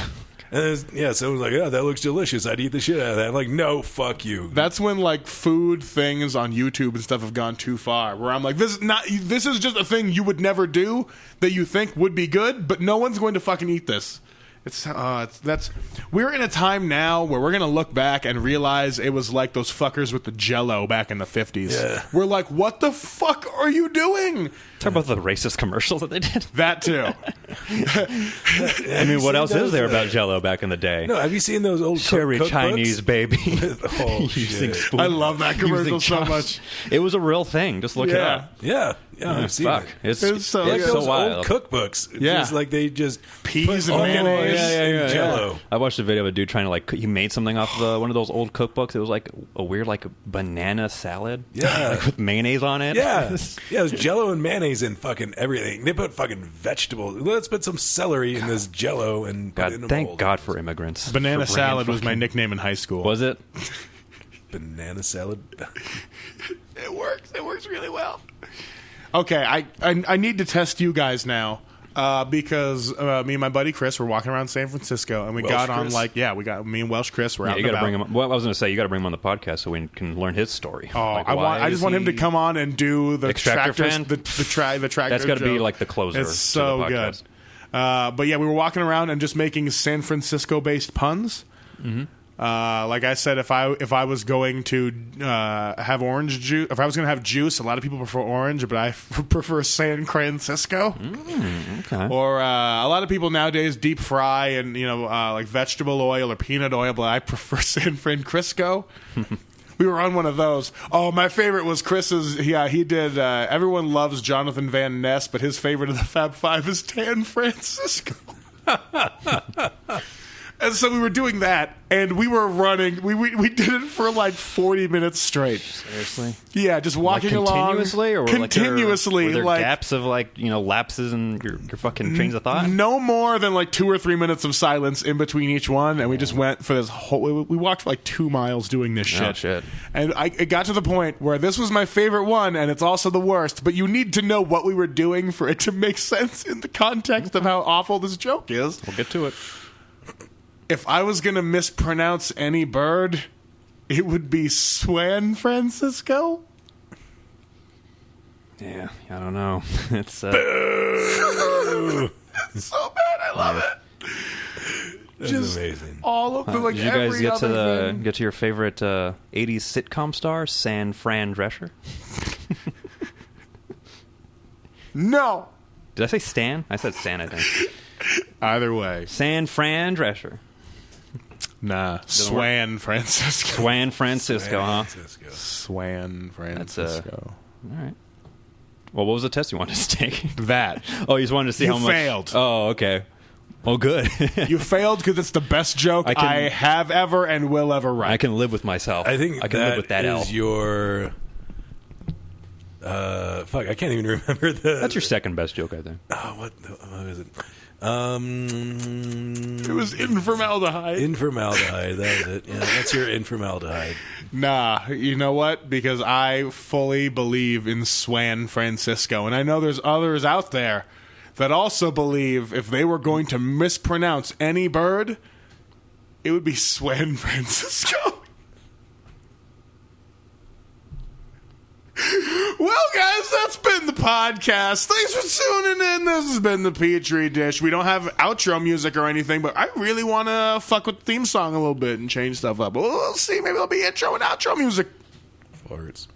[SPEAKER 2] And someone's like, "Oh, that looks delicious. I'd eat the shit out of that." I'm like, no, fuck you.
[SPEAKER 1] That's when like food things on YouTube and stuff have gone too far. Where I'm like, this is just a thing you would never do that you think would be good, but no one's going to fucking eat this. We're in a time now where we're gonna look back and realize it was like those fuckers with the Jello back in the 50s.
[SPEAKER 2] Yeah.
[SPEAKER 1] We're like, what the fuck are you doing?
[SPEAKER 3] Talk about the racist commercials that they did.
[SPEAKER 1] That too.
[SPEAKER 3] I mean, what else is there about Jello back in the day?
[SPEAKER 2] No, have you seen those old
[SPEAKER 3] Cherry
[SPEAKER 2] cookbooks?
[SPEAKER 3] Chinese baby.
[SPEAKER 2] Oh,
[SPEAKER 3] Using
[SPEAKER 2] shit.
[SPEAKER 3] spoon-
[SPEAKER 1] I love that commercial
[SPEAKER 3] using
[SPEAKER 1] so
[SPEAKER 3] chops.
[SPEAKER 1] much.
[SPEAKER 3] It was a real thing. Just look it
[SPEAKER 1] Yeah.
[SPEAKER 3] up.
[SPEAKER 2] Yeah, I've seen
[SPEAKER 3] Fuck.
[SPEAKER 2] it.
[SPEAKER 3] It's
[SPEAKER 1] so
[SPEAKER 2] Like
[SPEAKER 1] good.
[SPEAKER 3] so
[SPEAKER 2] those
[SPEAKER 3] wild.
[SPEAKER 2] old cookbooks.
[SPEAKER 1] Yeah.
[SPEAKER 2] Just like they just
[SPEAKER 1] Peas
[SPEAKER 2] put
[SPEAKER 1] and
[SPEAKER 2] all
[SPEAKER 1] mayonnaise.
[SPEAKER 2] in Jello.
[SPEAKER 3] I watched a video of a dude trying to like he made something off one of those old cookbooks. It was like a weird like banana salad.
[SPEAKER 2] Yeah.
[SPEAKER 3] like, with mayonnaise on it.
[SPEAKER 2] Yeah, it was Jello and mayonnaise in fucking everything. They put fucking vegetables. Let's put some celery in this Jello and put it in
[SPEAKER 3] God,
[SPEAKER 2] a
[SPEAKER 3] thank
[SPEAKER 2] mold.
[SPEAKER 3] God for immigrants.
[SPEAKER 1] Banana
[SPEAKER 3] For
[SPEAKER 1] salad was my
[SPEAKER 3] fucking-
[SPEAKER 1] nickname in high school.
[SPEAKER 3] Was it?
[SPEAKER 2] Banana salad.
[SPEAKER 1] It works. It works really well. Okay, I need to test you guys now because me and my buddy Chris were walking around San Francisco and we
[SPEAKER 2] Welsh
[SPEAKER 1] got on
[SPEAKER 2] Chris?
[SPEAKER 1] we got me and Welsh Chris were
[SPEAKER 3] Yeah,
[SPEAKER 1] out
[SPEAKER 3] you
[SPEAKER 1] and
[SPEAKER 3] got to
[SPEAKER 1] about.
[SPEAKER 3] bring him. Well, I was going to say you got to bring him on the podcast so we can learn his story.
[SPEAKER 1] Oh,
[SPEAKER 3] Like,
[SPEAKER 1] I just want him to come on and do the
[SPEAKER 3] Extractor
[SPEAKER 1] tractors,
[SPEAKER 3] fan?
[SPEAKER 1] the tractor.
[SPEAKER 3] That's got to be
[SPEAKER 1] joke.
[SPEAKER 3] like the closer.
[SPEAKER 1] It's
[SPEAKER 3] to
[SPEAKER 1] so
[SPEAKER 3] the
[SPEAKER 1] good.
[SPEAKER 3] podcast.
[SPEAKER 1] But yeah, we were walking around and just making San Francisco-based puns. Mm-hmm. Like I said, if I was going to have orange juice, if I was going to have juice, a lot of people prefer orange, but I prefer San Francisco.
[SPEAKER 3] Okay.
[SPEAKER 1] Or a lot of people nowadays deep fry and like vegetable oil or peanut oil, but I prefer San Francisco. We were on one of those. Oh, my favorite was Chris's. Yeah, he did. Everyone loves Jonathan Van Ness, but his favorite of the Fab Five is Tan Francisco. And so we were doing that, and we were running. We did it for like 40 minutes straight.
[SPEAKER 3] Seriously?
[SPEAKER 1] Yeah, just walking
[SPEAKER 3] Like
[SPEAKER 1] along
[SPEAKER 3] continuously, or
[SPEAKER 1] continuously.
[SPEAKER 3] were there
[SPEAKER 1] like
[SPEAKER 3] gaps of lapses in your fucking trains of thought?
[SPEAKER 1] no more than like 2 or 3 minutes of silence in between each one, and we just went for this whole. We walked for like 2 miles doing this shit.
[SPEAKER 3] Oh, shit.
[SPEAKER 1] And it got to the point where this was my favorite one, and it's also the worst. But you need to know what we were doing for it to make sense in the context of how awful this joke is.
[SPEAKER 3] We'll get to it.
[SPEAKER 1] If I was going to mispronounce any bird, it would be San Francisco.
[SPEAKER 3] Yeah, I don't know. It's
[SPEAKER 1] It's so bad. I love it.
[SPEAKER 2] That's
[SPEAKER 1] Just
[SPEAKER 2] amazing.
[SPEAKER 1] all of the, like,
[SPEAKER 3] Did you guys
[SPEAKER 1] every
[SPEAKER 3] get to
[SPEAKER 1] other thing.
[SPEAKER 3] get to your favorite 80s sitcom star, San Fran Drescher?
[SPEAKER 1] No.
[SPEAKER 3] Did I say Stan? I said Stan, I think.
[SPEAKER 1] Either way.
[SPEAKER 3] San Fran Drescher.
[SPEAKER 1] Nah. Swan Francisco.
[SPEAKER 3] Swan Francisco, huh?
[SPEAKER 2] Francisco.
[SPEAKER 1] Swan Francisco.
[SPEAKER 3] All right. Well, what was the test you wanted to take?
[SPEAKER 1] That.
[SPEAKER 3] Oh, you just wanted to see
[SPEAKER 1] You
[SPEAKER 3] how much...
[SPEAKER 1] failed.
[SPEAKER 3] Oh, okay. Well, good.
[SPEAKER 1] You failed because it's the best joke I have ever and will ever write.
[SPEAKER 3] I can live with myself.
[SPEAKER 2] I think
[SPEAKER 3] I can live with that L.
[SPEAKER 2] is your... fuck, I can't even remember the...
[SPEAKER 3] That's your second best joke, I think.
[SPEAKER 2] Oh, what is it?
[SPEAKER 1] It was informaldehyde.
[SPEAKER 2] Informaldehyde, that was it. Yeah, that's your informaldehyde.
[SPEAKER 1] Nah, you know what? Because I fully believe in Swan Francisco. And I know there's others out there that also believe if they were going to mispronounce any bird, it would be Swan Francisco. Well, guys, that's been the podcast. Thanks for tuning in. This has been the Petri Dish. We don't have outro music or anything, but I really want to fuck with the theme song a little bit and change stuff up. We'll see. Maybe there'll be intro and outro music.
[SPEAKER 2] Farts.